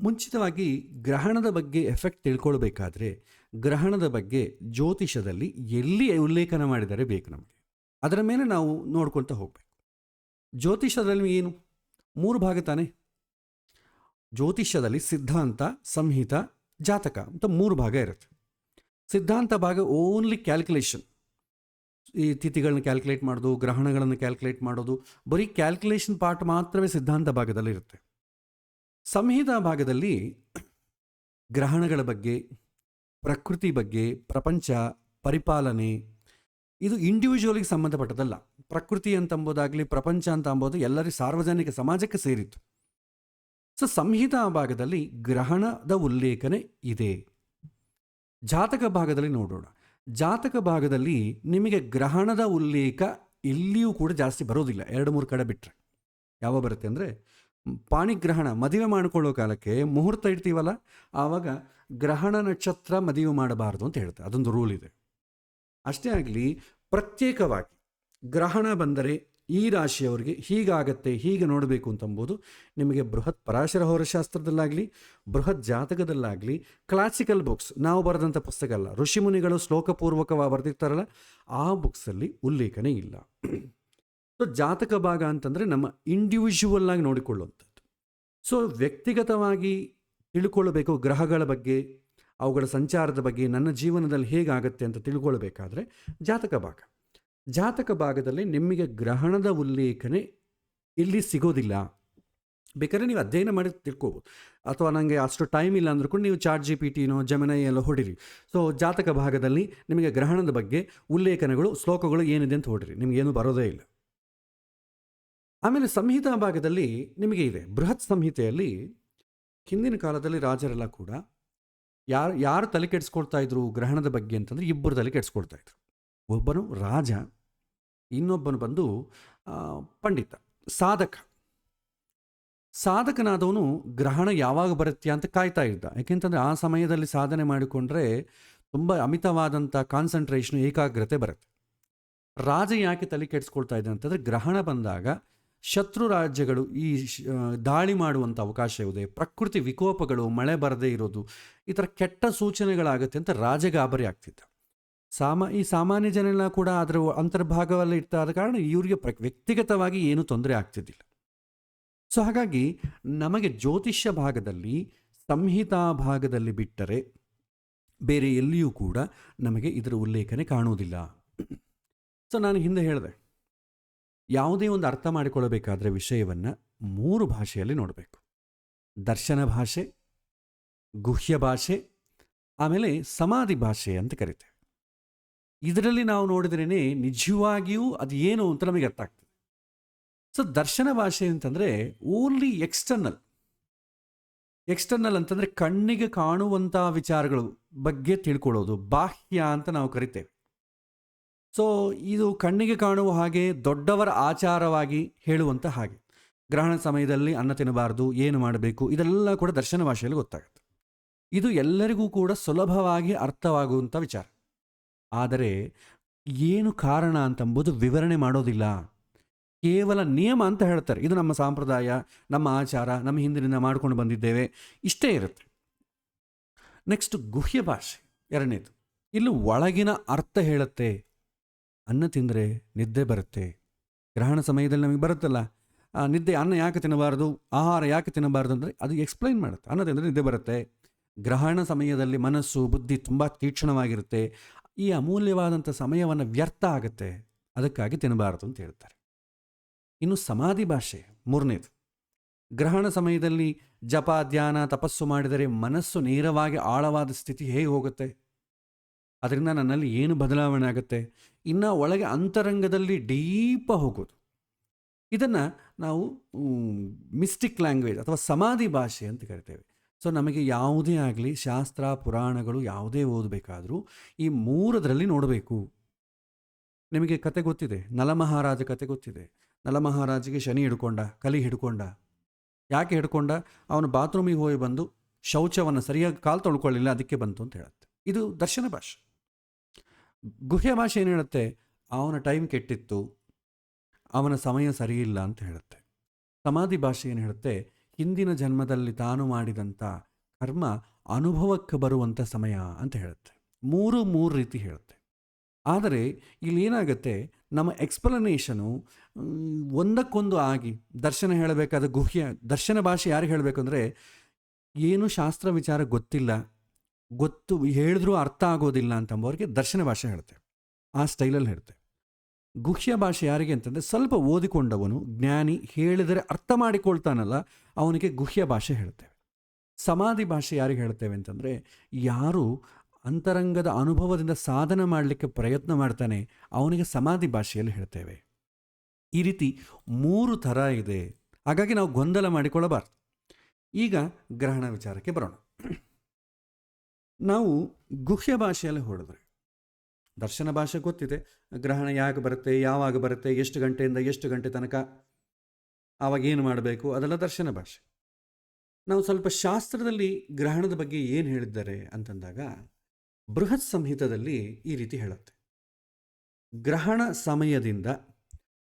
ಮುಂಚಿತವಾಗಿ ಗ್ರಹಣದ ಬಗ್ಗೆ ಎಫೆಕ್ಟ್ ತಿಳ್ಕೊಳ್ಬೇಕಾದ್ರೆ ಗ್ರಹಣದ ಬಗ್ಗೆ ಜ್ಯೋತಿಷದಲ್ಲಿ ಎಲ್ಲಿ ಉಲ್ಲೇಖನ ಮಾಡಿದರೆ ಬೇಕು ನಮಗೆ, ಅದರ ಮೇಲೆ ನಾವು ನೋಡ್ಕೊಳ್ತಾ ಹೋಗಬೇಕು. ಜ್ಯೋತಿಷದಲ್ಲಿ ಏನು 3 ಭಾಗ ತಾನೆ. ಜ್ಯೋತಿಷ್ಯದಲ್ಲಿ ಸಿದ್ಧಾಂತ, ಸಂಹಿತ, ಜಾತಕ ಅಂತ 3 ಭಾಗ ಇರುತ್ತೆ. ಸಿದ್ಧಾಂತ ಭಾಗ ಓನ್ಲಿ ಕ್ಯಾಲ್ಕುಲೇಷನ್, ಈ ತಿಥಿಗಳನ್ನ ಕ್ಯಾಲ್ಕುಲೇಟ್ ಮಾಡೋದು, ಗ್ರಹಣಗಳನ್ನು ಕ್ಯಾಲ್ಕುಲೇಟ್ ಮಾಡೋದು, ಬರೀ ಕ್ಯಾಲ್ಕುಲೇಷನ್ ಪಾರ್ಟ್ ಮಾತ್ರವೇ ಸಿದ್ಧಾಂತ ಭಾಗದಲ್ಲಿ ಇರುತ್ತೆ. ಸಂಹಿತಾ ಭಾಗದಲ್ಲಿ ಗ್ರಹಣಗಳ ಬಗ್ಗೆ, ಪ್ರಕೃತಿ ಬಗ್ಗೆ, ಪ್ರಪಂಚ ಪರಿಪಾಲನೆ, ಇದು ಇಂಡಿವಿಜುವಲಿಗೆ ಸಂಬಂಧಪಟ್ಟದಲ್ಲ. ಪ್ರಕೃತಿ ಅಂತಂಬೋದಾಗಲಿ, ಪ್ರಪಂಚ ಅಂತ ಅಂಬೋದು ಎಲ್ಲರಿಗೂ ಸಾರ್ವಜನಿಕ ಸಮಾಜಕ್ಕೆ ಸೇರಿತ್ತು. ಸೊ ಸಂಹಿತಾ ಭಾಗದಲ್ಲಿ ಗ್ರಹಣದ ಉಲ್ಲೇಖನೆ ಇದೆ. ಜಾತಕ ಭಾಗದಲ್ಲಿ ನೋಡೋಣ. ಜಾತಕ ಭಾಗದಲ್ಲಿ ನಿಮಗೆ ಗ್ರಹಣದ ಉಲ್ಲೇಖ ಎಲ್ಲಿಯೂ ಕೂಡ ಜಾಸ್ತಿ ಬರೋದಿಲ್ಲ, 2-3 ಕಡೆ ಬಿಟ್ಟರೆ. ಯಾವ ಬರುತ್ತೆ ಅಂದರೆ, ಪಾಣಿಗ್ರಹಣ ಮದುವೆ ಮಾಡಿಕೊಳ್ಳೋ ಕಾಲಕ್ಕೆ ಮುಹೂರ್ತ ಇಡ್ತೀವಲ್ಲ, ಆವಾಗ ಗ್ರಹಣ ನಕ್ಷತ್ರ ಮದುವೆ ಮಾಡಬಾರ್ದು ಅಂತ ಹೇಳ್ತಾರೆ. ಅದೊಂದು ರೂಲ್ ಇದೆ. ಅಷ್ಟೇ ಆಗಲಿ, ಪ್ರತ್ಯೇಕವಾಗಿ ಗ್ರಹಣ ಬಂದರೆ ಈ ರಾಶಿಯವರಿಗೆ ಹೀಗಾಗತ್ತೆ, ಹೀಗೆ ನೋಡಬೇಕು ಅಂತಂಬೋದು ನಿಮಗೆ ಬೃಹತ್ ಪರಾಶರ ಹೋರಶಾಸ್ತ್ರದಲ್ಲಾಗಲಿ, ಬೃಹತ್ ಜಾತಕದಲ್ಲಾಗಲಿ, ಕ್ಲಾಸಿಕಲ್ ಬುಕ್ಸ್ ನಾವು ಬರೆದಂಥ ಪುಸ್ತಕ ಅಲ್ಲ, ಋಷಿಮುನಿಗಳು ಶ್ಲೋಕಪೂರ್ವಕವಾಗಿ ಬರೆದಿರ್ತಾರಲ್ಲ ಆ ಬುಕ್ಸಲ್ಲಿ ಉಲ್ಲೇಖನೆ ಇಲ್ಲ. ಸೊ ಜಾತಕ ಭಾಗ ಅಂತಂದರೆ ನಮ್ಮ ಇಂಡಿವಿಜುವಲ್ ಆಗಿ ನೋಡಿಕೊಳ್ಳುವಂಥದ್ದು. ಸೊ ವ್ಯಕ್ತಿಗತವಾಗಿ ತಿಳ್ಕೊಳ್ಬೇಕು ಗ್ರಹಗಳ ಬಗ್ಗೆ, ಅವುಗಳ ಸಂಚಾರದ ಬಗ್ಗೆ, ನನ್ನ ಜೀವನದಲ್ಲಿ ಹೇಗಾಗತ್ತೆ ಅಂತ ತಿಳ್ಕೊಳ್ಬೇಕಾದ್ರೆ ಜಾತಕ ಭಾಗ. ಜಾತಕ ಭಾಗದಲ್ಲಿ ನಿಮಗೆ ಗ್ರಹಣದ ಉಲ್ಲೇಖನೆ ಇಲ್ಲಿ ಸಿಗೋದಿಲ್ಲ. ಬೇಕಾದ್ರೆ ನೀವು ಅಧ್ಯಯನ ಮಾಡಿ ತಿಳ್ಕೊಬೋದು, ಅಥವಾ ನನಗೆ ಅಷ್ಟು ಟೈಮ್ ಇಲ್ಲ ಅಂದ್ರೂ ಕೂಡ ನೀವು ChatGPTನೋ ಜೆಮಿನೈ ಎಲ್ಲ ಹೊಡಿರಿ. ಸೊ ಜಾತಕ ಭಾಗದಲ್ಲಿ ನಿಮಗೆ ಗ್ರಹಣದ ಬಗ್ಗೆ ಉಲ್ಲೇಖನಗಳು, ಶ್ಲೋಕಗಳು ಏನಿದೆ ಅಂತ ಹೊಡಿರಿ, ನಿಮಗೇನು ಬರೋದೇ ಇಲ್ಲ. ಆಮೇಲೆ ಸಂಹಿತಾ ಭಾಗದಲ್ಲಿ ನಿಮಗೆ ಇದೆ. ಬೃಹತ್ ಸಂಹಿತೆಯಲ್ಲಿ ಹಿಂದಿನ ಕಾಲದಲ್ಲಿ ರಾಜರೆಲ್ಲ ಕೂಡ ಯಾರು ತಲೆ ಕೆಡಿಸ್ಕೊಳ್ತಾ ಇದ್ರು ಗ್ರಹಣದ ಬಗ್ಗೆ ಅಂತಂದರೆ, 2 ತಲೆ ಕೆಡಿಸ್ಕೊಳ್ತಾ ಇದ್ರು. ಒಬ್ಬನು ರಾಜ, ಇನ್ನೊಬ್ಬನು ಬಂದು ಪಂಡಿತ, ಸಾಧಕ. ಸಾಧಕನಾದವನು ಗ್ರಹಣ ಯಾವಾಗ ಬರುತ್ತೆ ಅಂತ ಕಾಯ್ತಾ ಇದ್ದ. ಯಾಕೆಂತಂದರೆ ಆ ಸಮಯದಲ್ಲಿ ಸಾಧನೆ ಮಾಡಿಕೊಂಡ್ರೆ ತುಂಬ ಅಮಿತವಾದಂಥ ಕಾನ್ಸಂಟ್ರೇಷನ್, ಏಕಾಗ್ರತೆ ಬರುತ್ತೆ. ರಾಜ ಯಾಕೆ ತಲೆ ಕೆಡಿಸ್ಕೊಳ್ತಾ ಇದ್ದ ಅಂತಂದರೆ, ಗ್ರಹಣ ಬಂದಾಗ ಶತ್ರು ರಾಜ್ಯಗಳು ಈ ದಾಳಿ ಮಾಡುವಂಥ ಅವಕಾಶ ಇದೆ, ಪ್ರಕೃತಿ ವಿಕೋಪಗಳು, ಮಳೆ ಬರದೇ ಇರೋದು, ಈ ಥರ ಕೆಟ್ಟ ಸೂಚನೆಗಳಾಗುತ್ತೆ ಅಂತ ರಾಜ ಗಾಬರಿ ಆಗ್ತಿದ್ದ. ಈ ಸಾಮಾನ್ಯ ಜನ ಕೂಡ ಅದರ ಅಂತರ್ಭಾಗದಲ್ಲಿ ಇರ್ತಾದ ಕಾರಣ ಇವರಿಗೆ ವ್ಯಕ್ತಿಗತವಾಗಿ ಏನೂ ತೊಂದರೆ ಆಗ್ತಿದ್ದಿಲ್ಲ. ಸೊ ಹಾಗಾಗಿ ನಮಗೆ ಜ್ಯೋತಿಷ್ಯ ಭಾಗದಲ್ಲಿ, ಸಂಹಿತಾ ಭಾಗದಲ್ಲಿ ಬಿಟ್ಟರೆ ಬೇರೆ ಎಲ್ಲಿಯೂ ಕೂಡ ನಮಗೆ ಇದರ ಉಲ್ಲೇಖನೆ ಕಾಣುವುದಿಲ್ಲ. ಸೊ ನಾನು ಹಿಂದೆ ಹೇಳಿದೆ, ಯಾವುದೇ ಒಂದು ಅರ್ಥ ಮಾಡಿಕೊಳ್ಳಬೇಕಾದ್ರೆ ವಿಷಯವನ್ನು 3 ಭಾಷೆಯಲ್ಲಿ ನೋಡಬೇಕು. ದರ್ಶನ ಭಾಷೆ, ಗುಹ್ಯ ಭಾಷೆ, ಆಮೇಲೆ ಸಮಾಧಿ ಭಾಷೆ ಅಂತ ಕರಿತೇವೆ. ಇದರಲ್ಲಿ ನಾವು ನೋಡಿದ್ರೇ ನಿಜವಾಗಿಯೂ ಅದು ಏನು ಅಂತ ನಮಗೆ ಅರ್ಥ ಆಗ್ತದೆ. ಸೊ ದರ್ಶನ ಭಾಷೆ ಅಂತಂದರೆ ಓನ್ಲಿ ಎಕ್ಸ್ಟರ್ನಲ್ ಅಂತಂದರೆ ಕಣ್ಣಿಗೆ ಕಾಣುವಂಥ ವಿಚಾರಗಳು ಬಗ್ಗೆ ತಿಳ್ಕೊಳ್ಳೋದು, ಬಾಹ್ಯ ಅಂತ ನಾವು ಕರಿತೇವೆ. ಸೊ ಇದು ಕಣ್ಣಿಗೆ ಕಾಣುವ ಹಾಗೆ, ದೊಡ್ಡವರ ಆಚಾರವಾಗಿ ಹೇಳುವಂಥ ಹಾಗೆ, ಗ್ರಹಣ ಸಮಯದಲ್ಲಿ ಅನ್ನ ತಿನ್ನಬಾರ್ದು, ಏನು ಮಾಡಬೇಕು, ಇದೆಲ್ಲ ಕೂಡ ದರ್ಶನ ಭಾಷೆಯಲ್ಲಿ ಗೊತ್ತಾಗುತ್ತೆ. ಇದು ಎಲ್ಲರಿಗೂ ಕೂಡ ಸುಲಭವಾಗಿ ಅರ್ಥವಾಗುವಂಥ ವಿಚಾರ. ಆದರೆ ಏನು ಕಾರಣ ಅಂತಂಬುದು ವಿವರಣೆ ಮಾಡೋದಿಲ್ಲ, ಕೇವಲ ನಿಯಮ ಅಂತ ಹೇಳ್ತಾರೆ. ಇದು ನಮ್ಮ ಸಂಪ್ರದಾಯ, ನಮ್ಮ ಆಚಾರ, ನಮ್ಮ ಹಿಂದಿನಿಂದ ಮಾಡ್ಕೊಂಡು ಬಂದಿದ್ದೇವೆ, ಇಷ್ಟೇ ಇರುತ್ತೆ. ನೆಕ್ಸ್ಟ್ ಗುಹ್ಯ ಭಾಷೆ, 2ನೇದು. ಇಲ್ಲಿ ಒಳಗಿನ ಅರ್ಥ ಹೇಳುತ್ತೆ. ಅನ್ನ ತಿಂದರೆ ನಿದ್ದೆ ಬರುತ್ತೆ, ಗ್ರಹಣ ಸಮಯದಲ್ಲಿ ನಮಗೆ ಬರುತ್ತಲ್ಲ, ನಿದ್ದೆ, ಅನ್ನ ಯಾಕೆ ತಿನ್ನಬಾರ್ದು, ಆಹಾರ ಯಾಕೆ ತಿನ್ನಬಾರ್ದು ಅಂದರೆ ಅದು ಎಕ್ಸ್ಪ್ಲೈನ್ ಮಾಡುತ್ತೆ. ಅನ್ನ ತಿಂದರೆ ನಿದ್ದೆ ಬರುತ್ತೆ, ಗ್ರಹಣ ಸಮಯದಲ್ಲಿ ಮನಸ್ಸು ಬುದ್ಧಿ ತುಂಬ ತೀಕ್ಷ್ಣವಾಗಿರುತ್ತೆ, ಈ ಅಮೂಲ್ಯವಾದಂಥ ಸಮಯವನ್ನು ವ್ಯರ್ಥ ಆಗುತ್ತೆ, ಅದಕ್ಕಾಗಿ ತಿನ್ನಬಾರ್ದು ಅಂತ ಹೇಳ್ತಾರೆ. ಇನ್ನು ಸಮಾಧಿ ಭಾಷೆ ಮೂರನೇದು. ಗ್ರಹಣ ಸಮಯದಲ್ಲಿ ಜಪ ಧ್ಯಾನ ತಪಸ್ಸು ಮಾಡಿದರೆ ಮನಸ್ಸು ನೇರವಾಗಿ ಆಳವಾದ ಸ್ಥಿತಿ ಹೇಗೆ ಹೋಗುತ್ತೆ, ಅದರಿಂದ ನನ್ನಲ್ಲಿ ಏನು ಬದಲಾವಣೆ ಆಗುತ್ತೆ, ಇನ್ನು ಒಳಗೆ ಅಂತರಂಗದಲ್ಲಿ ಡೀಪ ಹೋಗೋದು. ಇದನ್ನು ನಾವು ಮಿಸ್ಟಿಕ್ ಲ್ಯಾಂಗ್ವೇಜ್ ಅಥವಾ ಸಮಾಧಿ ಭಾಷೆ ಅಂತ ಕರಿತೇವೆ. ಸೊ ನಮಗೆ ಯಾವುದೇ ಆಗಲಿ ಶಾಸ್ತ್ರ ಪುರಾಣಗಳು ಯಾವುದೇ ಓದಬೇಕಾದ್ರೂ ಈ ಮೂರದರಲ್ಲಿ ನೋಡಬೇಕು. ನಿಮಗೆ ಕತೆ ಗೊತ್ತಿದೆ, ನಲಮಹಾರಾಜ ಕತೆ ಗೊತ್ತಿದೆ. ನಲಮಹಾರಾಜಿಗೆ ಶನಿ ಹಿಡ್ಕೊಂಡ, ಕಲಿ ಹಿಡ್ಕೊಂಡ. ಯಾಕೆ ಹಿಡ್ಕೊಂಡ? ಅವನು ಬಾತ್ರೂಮಿಗೆ ಹೋಗಿ ಬಂದು ಶೌಚವನ್ನು ಸರಿಯಾಗಿ ಕಾಲು ತೊಳ್ಕೊಳ್ಳಿಲ್ಲ, ಅದಕ್ಕೆ ಬಂತು ಅಂತ ಹೇಳುತ್ತೆ. ಇದು ದರ್ಶನ ಭಾಷೆ. ಗುಹ್ಯ ಭಾಷೆ ಏನು ಹೇಳುತ್ತೆ? ಅವನ ಟೈಮ್ ಕೆಟ್ಟಿತ್ತು, ಅವನ ಸಮಯ ಸರಿಯಿಲ್ಲ ಅಂತ ಹೇಳುತ್ತೆ. ಸಮಾಧಿ ಭಾಷೆ ಏನು ಹೇಳುತ್ತೆ? ಹಿಂದಿನ ಜನ್ಮದಲ್ಲಿ ತಾನು ಮಾಡಿದಂಥ ಕರ್ಮ ಅನುಭವಕ್ಕೆ ಬರುವಂಥ ಸಮಯ ಅಂತ ಹೇಳುತ್ತೆ. ಮೂರು ರೀತಿ ಹೇಳುತ್ತೆ. ಆದರೆ ಇಲ್ಲಿ ಏನಾಗುತ್ತೆ, ನಮ್ಮ ಎಕ್ಸ್ಪ್ಲನೇಷನು ಒಂದಕ್ಕೊಂದು ಆಗಿ ದರ್ಶನ ಹೇಳಬೇಕಾದ ದರ್ಶನ ಭಾಷೆ ಯಾರಿಗೆ ಹೇಳಬೇಕು ಅಂದರೆ, ಏನು ಶಾಸ್ತ್ರ ವಿಚಾರ ಗೊತ್ತಿಲ್ಲ, ಗೊತ್ತು ಹೇಳಿದ್ರೂ ಅರ್ಥ ಆಗೋದಿಲ್ಲ ಅಂತಂಬವ್ರಿಗೆ ದರ್ಶನ ಭಾಷೆ ಹೇಳುತ್ತೆ, ಆ ಸ್ಟೈಲಲ್ಲಿ ಹೇಳುತ್ತೆ. ಗುಹ್ಯ ಭಾಷೆ ಯಾರಿಗೆ ಅಂತಂದರೆ, ಸ್ವಲ್ಪ ಓದಿಕೊಂಡವನು ಜ್ಞಾನಿ ಹೇಳಿದರೆ ಅರ್ಥ ಮಾಡಿಕೊಳ್ತಾನಲ್ಲ, ಅವನಿಗೆ ಗುಹ್ಯ ಭಾಷೆ ಹೇಳ್ತೇವೆ. ಸಮಾಧಿ ಭಾಷೆ ಯಾರಿಗೆ ಹೇಳ್ತೇವೆ ಅಂತಂದರೆ, ಯಾರು ಅಂತರಂಗದ ಅನುಭವದಿಂದ ಸಾಧನೆ ಮಾಡಲಿಕ್ಕೆ ಪ್ರಯತ್ನ ಮಾಡ್ತಾನೆ ಅವನಿಗೆ ಸಮಾಧಿ ಭಾಷೆಯಲ್ಲಿ ಹೇಳ್ತೇವೆ. ಈ ರೀತಿ 3 ಥರ ಇದೆ. ಹಾಗಾಗಿ ನಾವು ಗೊಂದಲ ಮಾಡಿಕೊಳ್ಳಬಾರ್ದು. ಈಗ ಗ್ರಹಣ ವಿಚಾರಕ್ಕೆ ಬರೋಣ. ನಾವು ಗುಹ್ಯ ಭಾಷೆಯಲ್ಲಿ ಹೊಡೆದ್ರೆ, ದರ್ಶನ ಭಾಷೆ ಗೊತ್ತಿದೆ, ಗ್ರಹಣ ಯಾಕೆ ಬರುತ್ತೆ, ಯಾವಾಗ ಬರುತ್ತೆ, ಎಷ್ಟು ಗಂಟೆಯಿಂದ ಎಷ್ಟು ಗಂಟೆ ತನಕ, ಆವಾಗ ಏನು ಮಾಡಬೇಕು, ಅದೆಲ್ಲ ದರ್ಶನ ಭಾಷೆ. ನಾವು ಸ್ವಲ್ಪ ಶಾಸ್ತ್ರದಲ್ಲಿ ಗ್ರಹಣದ ಬಗ್ಗೆ ಏನು ಹೇಳಿದ್ದಾರೆ ಅಂತಂದಾಗ, ಬೃಹತ್ ಸಂಹಿತದಲ್ಲಿ ಈ ರೀತಿ ಹೇಳುತ್ತೆ. ಗ್ರಹಣ ಸಮಯದಿಂದ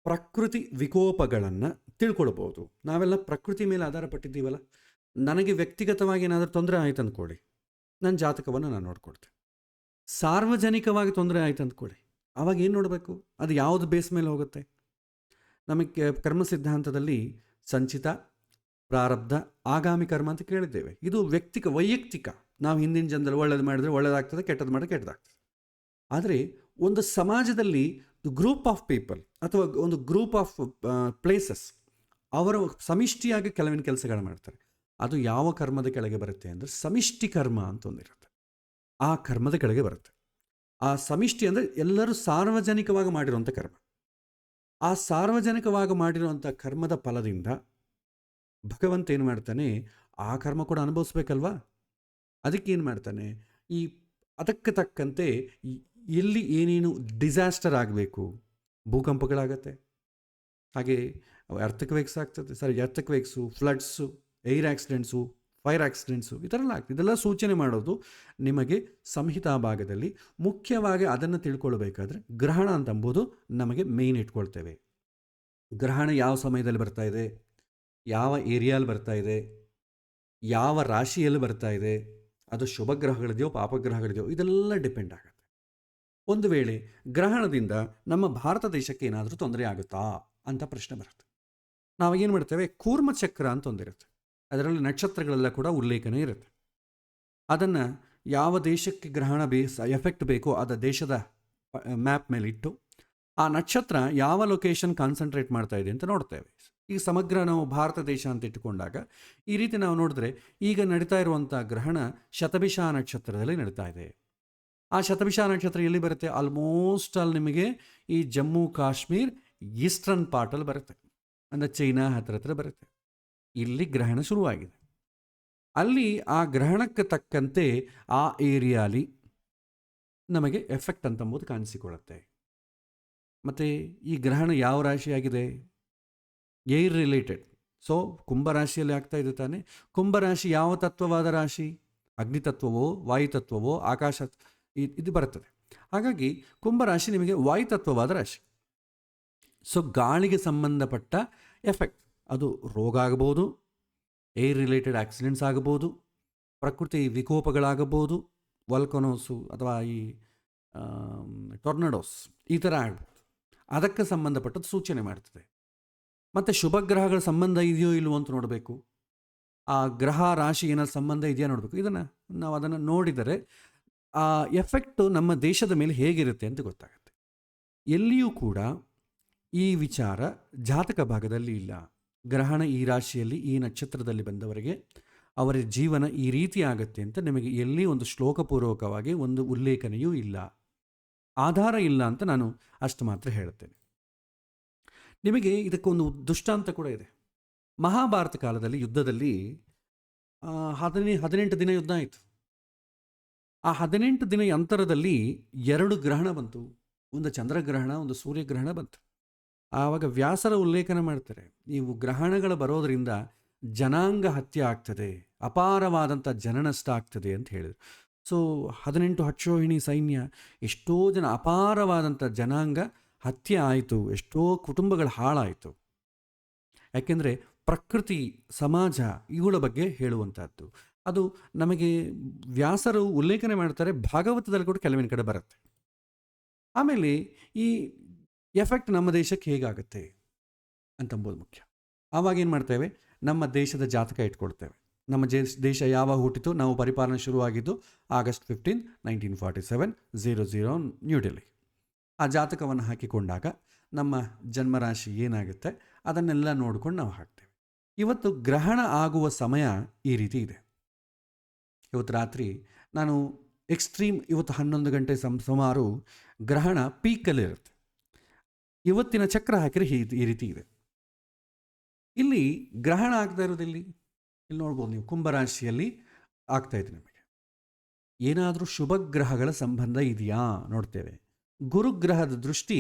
ಪ್ರಕೃತಿ ವಿಕೋಪಗಳನ್ನು ತಿಳ್ಕೊಳ್ಬೋದು. ನಾವೆಲ್ಲ ಪ್ರಕೃತಿ ಮೇಲೆ ಆಧಾರ ಪಟ್ಟಿದ್ದೀವಲ್ಲ. ನನಗೆ ವ್ಯಕ್ತಿಗತವಾಗಿ ಏನಾದರೂ ತೊಂದರೆ ಆಯ್ತು ಅಂದ್ಕೊಳ್ಳಿ, ನನ್ನ ಜಾತಕವನ್ನು ನಾನು ನೋಡ್ಕೊಡ್ತೇನೆ. ಸಾರ್ವಜನಿಕವಾಗಿ ತೊಂದರೆ ಆಯ್ತು ಅಂದ್ಕೊಳ್ಳಿ, ಆವಾಗ ಏನು ನೋಡಬೇಕು, ಅದು ಯಾವುದು ಬೇಸ್ ಮೇಲೆ ಹೋಗುತ್ತೆ. ನಮಗೆ ಕರ್ಮ ಸಿದ್ಧಾಂತದಲ್ಲಿ ಸಂಚಿತ, ಪ್ರಾರಬ್ಧ, ಆಗಾಮಿ ಕರ್ಮ ಅಂತ ಕೇಳಿದ್ದೇವೆ. ಇದು ವೈಯಕ್ತಿಕ. ನಾವು ಹಿಂದಿನ ಜನ್ಮದಲ್ಲಿ ಒಳ್ಳೇದು ಮಾಡಿದರೆ ಒಳ್ಳೇದಾಗ್ತದೆ, ಕೆಟ್ಟದ್ದು ಮಾಡಿದ್ರೆ ಕೆಟ್ಟದಾಗ್ತದೆ. ಆದರೆ ಒಂದು ಸಮಾಜದಲ್ಲಿ ಗ್ರೂಪ್ ಆಫ್ ಪೀಪಲ್ ಅಥವಾ ಒಂದು ಗ್ರೂಪ್ ಆಫ್ ಪ್ಲೇಸಸ್ ಅವರು ಸಮಿಷ್ಟಿಯಾಗಿ ಕೆಲವಿನ ಕೆಲಸಗಳು ಮಾಡ್ತಾರೆ. ಅದು ಯಾವ ಕರ್ಮದ ಕೆಳಗೆ ಬರುತ್ತೆ ಅಂದರೆ, ಸಮಿಷ್ಟಿ ಕರ್ಮ ಅಂತ ಒಂದಿರುತ್ತೆ, ಆ ಕರ್ಮದ ಕೆಳಗೆ ಬರುತ್ತೆ. ಆ ಸಮಿಷ್ಟಿ ಅಂದರೆ ಎಲ್ಲರೂ ಸಾರ್ವಜನಿಕವಾಗಿ ಮಾಡಿರುವಂಥ ಕರ್ಮ. ಆ ಸಾರ್ವಜನಿಕವಾಗಿ ಮಾಡಿರುವಂಥ ಕರ್ಮದ ಫಲದಿಂದ ಭಗವಂತ ಏನು ಮಾಡ್ತಾನೆ, ಆ ಕರ್ಮ ಕೂಡ ಅನುಭವಿಸ್ಬೇಕಲ್ವಾ. ಅದಕ್ಕೆ ಏನು ಮಾಡ್ತಾನೆ, ಅದಕ್ಕೆ ತಕ್ಕಂತೆ ಎಲ್ಲಿ ಏನೇನು ಡಿಸಾಸ್ಟರ್ ಆಗಬೇಕು, ಭೂಕಂಪಗಳಾಗತ್ತೆ, ಹಾಗೆ ಅರ್ಥಕ್ವೇಕ್ಸ್ ಆಗ್ತದೆ, ಎರ್ಥಕ್ವೇಕ್ಸು, ಫ್ಲಡ್ಸು, ಏರ್ ಆಕ್ಸಿಡೆಂಟ್ಸು, ಫೈರ್ ಆಕ್ಸಿಡೆಂಟ್ಸು, ಈ ಥರ ಎಲ್ಲ ಆಗ್ತದೆ. ಇದೆಲ್ಲ ಸೂಚನೆ ಮಾಡೋದು ನಿಮಗೆ ಸಂಹಿತಾ ಭಾಗದಲ್ಲಿ. ಮುಖ್ಯವಾಗಿ ಅದನ್ನು ತಿಳ್ಕೊಳ್ಬೇಕಾದ್ರೆ ಗ್ರಹಣ ಅಂತಂಬುದು ನಮಗೆ ಮೇಯ್ನ್ ಇಟ್ಕೊಳ್ತೇವೆ. ಗ್ರಹಣ ಯಾವ ಸಮಯದಲ್ಲಿ ಬರ್ತಾ ಇದೆ, ಯಾವ ಏರಿಯಾಲ್ಲಿ ಬರ್ತಾ ಇದೆ, ಯಾವ ರಾಶಿಯಲ್ಲಿ ಬರ್ತಾ ಇದೆ, ಅದು ಶುಭ ಗ್ರಹಗಳಿದೆಯೋ ಪಾಪಗ್ರಹಗಳಿದೆಯೋ, ಇದೆಲ್ಲ ಡಿಪೆಂಡ್ ಆಗುತ್ತೆ. ಒಂದು ವೇಳೆ ಗ್ರಹಣದಿಂದ ನಮ್ಮ ಭಾರತ ದೇಶಕ್ಕೆ ಏನಾದರೂ ತೊಂದರೆ ಆಗುತ್ತಾ ಅಂತ ಪ್ರಶ್ನೆ ಬರುತ್ತೆ. ನಾವು ಏನು ಮಾಡ್ತೇವೆ, ಕೂರ್ಮ ಚಕ್ರ ಅಂತ ಒಂದಿರುತ್ತೆ, ಅದರಲ್ಲಿ ನಕ್ಷತ್ರಗಳೆಲ್ಲ ಕೂಡ ಉಲ್ಲೇಖನೆ ಇರುತ್ತೆ. ಅದನ್ನು ಯಾವ ದೇಶಕ್ಕೆ ಗ್ರಹಣ ಎಫೆಕ್ಟ್ ಬೇಕೋ ಅದ ದೇಶದ ಮ್ಯಾಪ್ ಮೇಲೆ ಇಟ್ಟು ಆ ನಕ್ಷತ್ರ ಯಾವ ಲೊಕೇಶನ್ ಕಾನ್ಸಂಟ್ರೇಟ್ ಮಾಡ್ತಾ ಇದೆ ಅಂತ ನೋಡ್ತೇವೆ. ಈಗ ಸಮಗ್ರ ನಾವು ಭಾರತ ದೇಶ ಅಂತ ಇಟ್ಟುಕೊಂಡಾಗ ಈ ರೀತಿ ನಾವು ನೋಡಿದ್ರೆ, ಈಗ ನಡೀತಾ ಇರುವಂಥ ಗ್ರಹಣ ಶತಭಿಷ ನಕ್ಷತ್ರದಲ್ಲಿ ನಡೀತಾ ಇದೆ. ಆ ಶತಭಿಷ ನಕ್ಷತ್ರ ಎಲ್ಲಿ ಬರುತ್ತೆ, ಆಲ್ಮೋಸ್ಟ್ ಅಲ್ಲಿ ನಿಮಗೆ ಈ ಜಮ್ಮು ಕಾಶ್ಮೀರ್ ಈಸ್ಟರ್ನ್ ಪಾರ್ಟಲ್ಲಿ ಬರುತ್ತೆ, ಅಂದರೆ ಚೈನಾ ಹತ್ರ ಬರುತ್ತೆ. ಇಲ್ಲಿ ಗ್ರಹಣ ಶುರುವಾಗಿದೆ. ಅಲ್ಲಿ ಆ ಗ್ರಹಣಕ್ಕೆ ತಕ್ಕಂತೆ ಆ ಏರಿಯಾಲಿ ನಮಗೆ ಎಫೆಕ್ಟ್ ಅಂತಂಬುದು ಕಾಣಿಸಿಕೊಳ್ಳುತ್ತೆ. ಮತ್ತು ಈ ಗ್ರಹಣ ಯಾವ ರಾಶಿಯಾಗಿದೆ, ಏರ್ ರಿಲೇಟೆಡ್. ಸೊ ಕುಂಭರಾಶಿಯಲ್ಲಿ ಆಗ್ತಾ ಇದೆ ತಾನೆ. ಕುಂಭರಾಶಿ ಯಾವ ತತ್ವವಾದ ರಾಶಿ, ಅಗ್ನಿತತ್ವವೋ ವಾಯುತತ್ವವೋ ಆಕಾಶ ಇದು ಬರುತ್ತದೆ. ಹಾಗಾಗಿ ಕುಂಭರಾಶಿ ನಿಮಗೆ ವಾಯುತತ್ವವಾದ ರಾಶಿ. ಸೊ ಗಾಳಿಗೆ ಸಂಬಂಧಪಟ್ಟ ಎಫೆಕ್ಟ್, ಅದು ರೋಗ ಆಗಬಹುದು, ಏರ್ ರಿಲೇಟೆಡ್ ಆಕ್ಸಿಡೆಂಟ್ಸ್ ಆಗಬಹುದು, ಪ್ರಕೃತಿ ವಿಕೋಪಗಳಾಗಬಹುದು, ವಲ್ಕನೋಸು ಅಥವಾ ಈ ಟೊರ್ನಡೋಸ್ ಈ ಥರ ಆಗ್ಬೋದು. ಅದಕ್ಕೆ ಸಂಬಂಧಪಟ್ಟದ್ದು ಸೂಚನೆ ಮಾಡ್ತದೆ. ಮತ್ತು ಶುಭ ಗ್ರಹಗಳ ಸಂಬಂಧ ಇದೆಯೋ ಇಲ್ವೋ ಅಂತ ನೋಡಬೇಕು. ಆ ಗ್ರಹ ರಾಶಿ ಏನಾದ್ರು ಸಂಬಂಧ ಇದೆಯಾ ನೋಡಬೇಕು. ಇದನ್ನು ನಾವು ಅದನ್ನು ನೋಡಿದರೆ ಆ ಎಫೆಕ್ಟು ನಮ್ಮ ದೇಶದ ಮೇಲೆ ಹೇಗಿರುತ್ತೆ ಅಂತ ಗೊತ್ತಾಗುತ್ತೆ. ಎಲ್ಲಿಯೂ ಕೂಡ ಈ ವಿಚಾರ ಜಾತಕ ಭಾಗದಲ್ಲಿ ಇಲ್ಲ. ಗ್ರಹಣ ಈ ರಾಶಿಯಲ್ಲಿ ಈ ನಕ್ಷತ್ರದಲ್ಲಿ ಬಂದವರಿಗೆ ಅವರ ಜೀವನ ಈ ರೀತಿ ಆಗುತ್ತೆ ಅಂತ ನಿಮಗೆ ಎಲ್ಲಿ ಒಂದು ಶ್ಲೋಕಪೂರ್ವಕವಾಗಿ ಒಂದು ಉಲ್ಲೇಖನೆಯೂ ಇಲ್ಲ, ಆಧಾರ ಇಲ್ಲ ಅಂತ ನಾನು ಅಷ್ಟು ಮಾತ್ರ ಹೇಳುತ್ತೇನೆ. ನಿಮಗೆ ಇದಕ್ಕೊಂದು ದೃಷ್ಟಾಂತ ಕೂಡ ಇದೆ. ಮಹಾಭಾರತ ಕಾಲದಲ್ಲಿ ಯುದ್ಧದಲ್ಲಿ 18 ದಿನ ಯುದ್ಧ ಆಯಿತು. ಆ 18 ದಿನ ಅಂತರದಲ್ಲಿ 2 ಗ್ರಹಣ ಬಂತು. ಒಂದು ಚಂದ್ರಗ್ರಹಣ, ಒಂದು ಸೂರ್ಯಗ್ರಹಣ ಬಂತು. ಆವಾಗ ವ್ಯಾಸರ ಉಲ್ಲೇಖನ ಮಾಡ್ತಾರೆ, ನೀವು ಗ್ರಹಣಗಳು ಬರೋದರಿಂದ ಜನಾಂಗ ಹತ್ಯೆ ಆಗ್ತದೆ, ಅಪಾರವಾದಂಥ ಜನನಷ್ಟ ಆಗ್ತದೆ ಅಂತ ಹೇಳಿದರು. ಸೊ 18 ಅಕ್ಷೋಹಿಣಿ ಸೈನ್ಯ, ಎಷ್ಟೋ ಜನ, ಅಪಾರವಾದಂಥ ಜನಾಂಗ ಹತ್ಯೆ ಆಯಿತು, ಎಷ್ಟೋ ಕುಟುಂಬಗಳು ಹಾಳಾಯಿತು. ಯಾಕೆಂದರೆ ಪ್ರಕೃತಿ, ಸಮಾಜ ಇವುಗಳ ಬಗ್ಗೆ ಹೇಳುವಂಥದ್ದು. ಅದು ನಮಗೆ ವ್ಯಾಸರು ಉಲ್ಲೇಖನೆ ಮಾಡ್ತಾರೆ, ಭಾಗವತದಲ್ಲಿ ಕೂಡ ಕೆಲವಿನ ಕಡೆ ಬರುತ್ತೆ. ಆಮೇಲೆ ಈ ಎಫೆಕ್ಟ್ ನಮ್ಮ ದೇಶಕ್ಕೆ ಹೇಗಾಗುತ್ತೆ ಅಂತಂಬೋದು ಮುಖ್ಯ. ಆವಾಗ ಏನು ಮಾಡ್ತೇವೆ, ನಮ್ಮ ದೇಶದ ಜಾತಕ ಇಟ್ಕೊಳ್ತೇವೆ. ನಮ್ಮ ದೇಶ ಯಾವಾಗ ಹುಟ್ಟಿತು, ನಾವು ಪರಿಪಾಲನೆ ಶುರುವಾಗಿದ್ದು August 15, 1947, 00 ನ್ಯೂ ಡೆಲ್ಲಿ. ಆ ಜಾತಕವನ್ನು ಹಾಕಿಕೊಂಡಾಗ ನಮ್ಮ ಜನ್ಮರಾಶಿ ಏನಾಗುತ್ತೆ ಅದನ್ನೆಲ್ಲ ನೋಡ್ಕೊಂಡು ನಾವು ಹಾಕ್ತೇವೆ. ಇವತ್ತು ಗ್ರಹಣ ಆಗುವ ಸಮಯ ಈ ರೀತಿ ಇದೆ. ಇವತ್ತು ರಾತ್ರಿ ನಾನು ಎಕ್ಸ್ಟ್ರೀಮ್, ಇವತ್ತು 11 ಗಂಟೆ ಸುಮಾರು ಗ್ರಹಣ ಪೀಕಲ್ಲಿರುತ್ತೆ. ಇವತ್ತಿನ ಚಕ್ರ ಹಾಕಿದ್ರೆ ಈ ರೀತಿ ಇದೆ. ಇಲ್ಲಿ ಗ್ರಹಣ ಆಗ್ತಾ ಇರೋದಿಲ್ಲಿ, ಇಲ್ಲಿ ನೋಡ್ಬೋದು ನೀವು, ಕುಂಭರಾಶಿಯಲ್ಲಿ ಆಗ್ತಾ ಇದೆ. ನಮಗೆ ಏನಾದರೂ ಶುಭ ಗ್ರಹಗಳ ಸಂಬಂಧ ಇದೆಯಾ ನೋಡ್ತೇವೆ. ಗುರುಗ್ರಹದ ದೃಷ್ಟಿ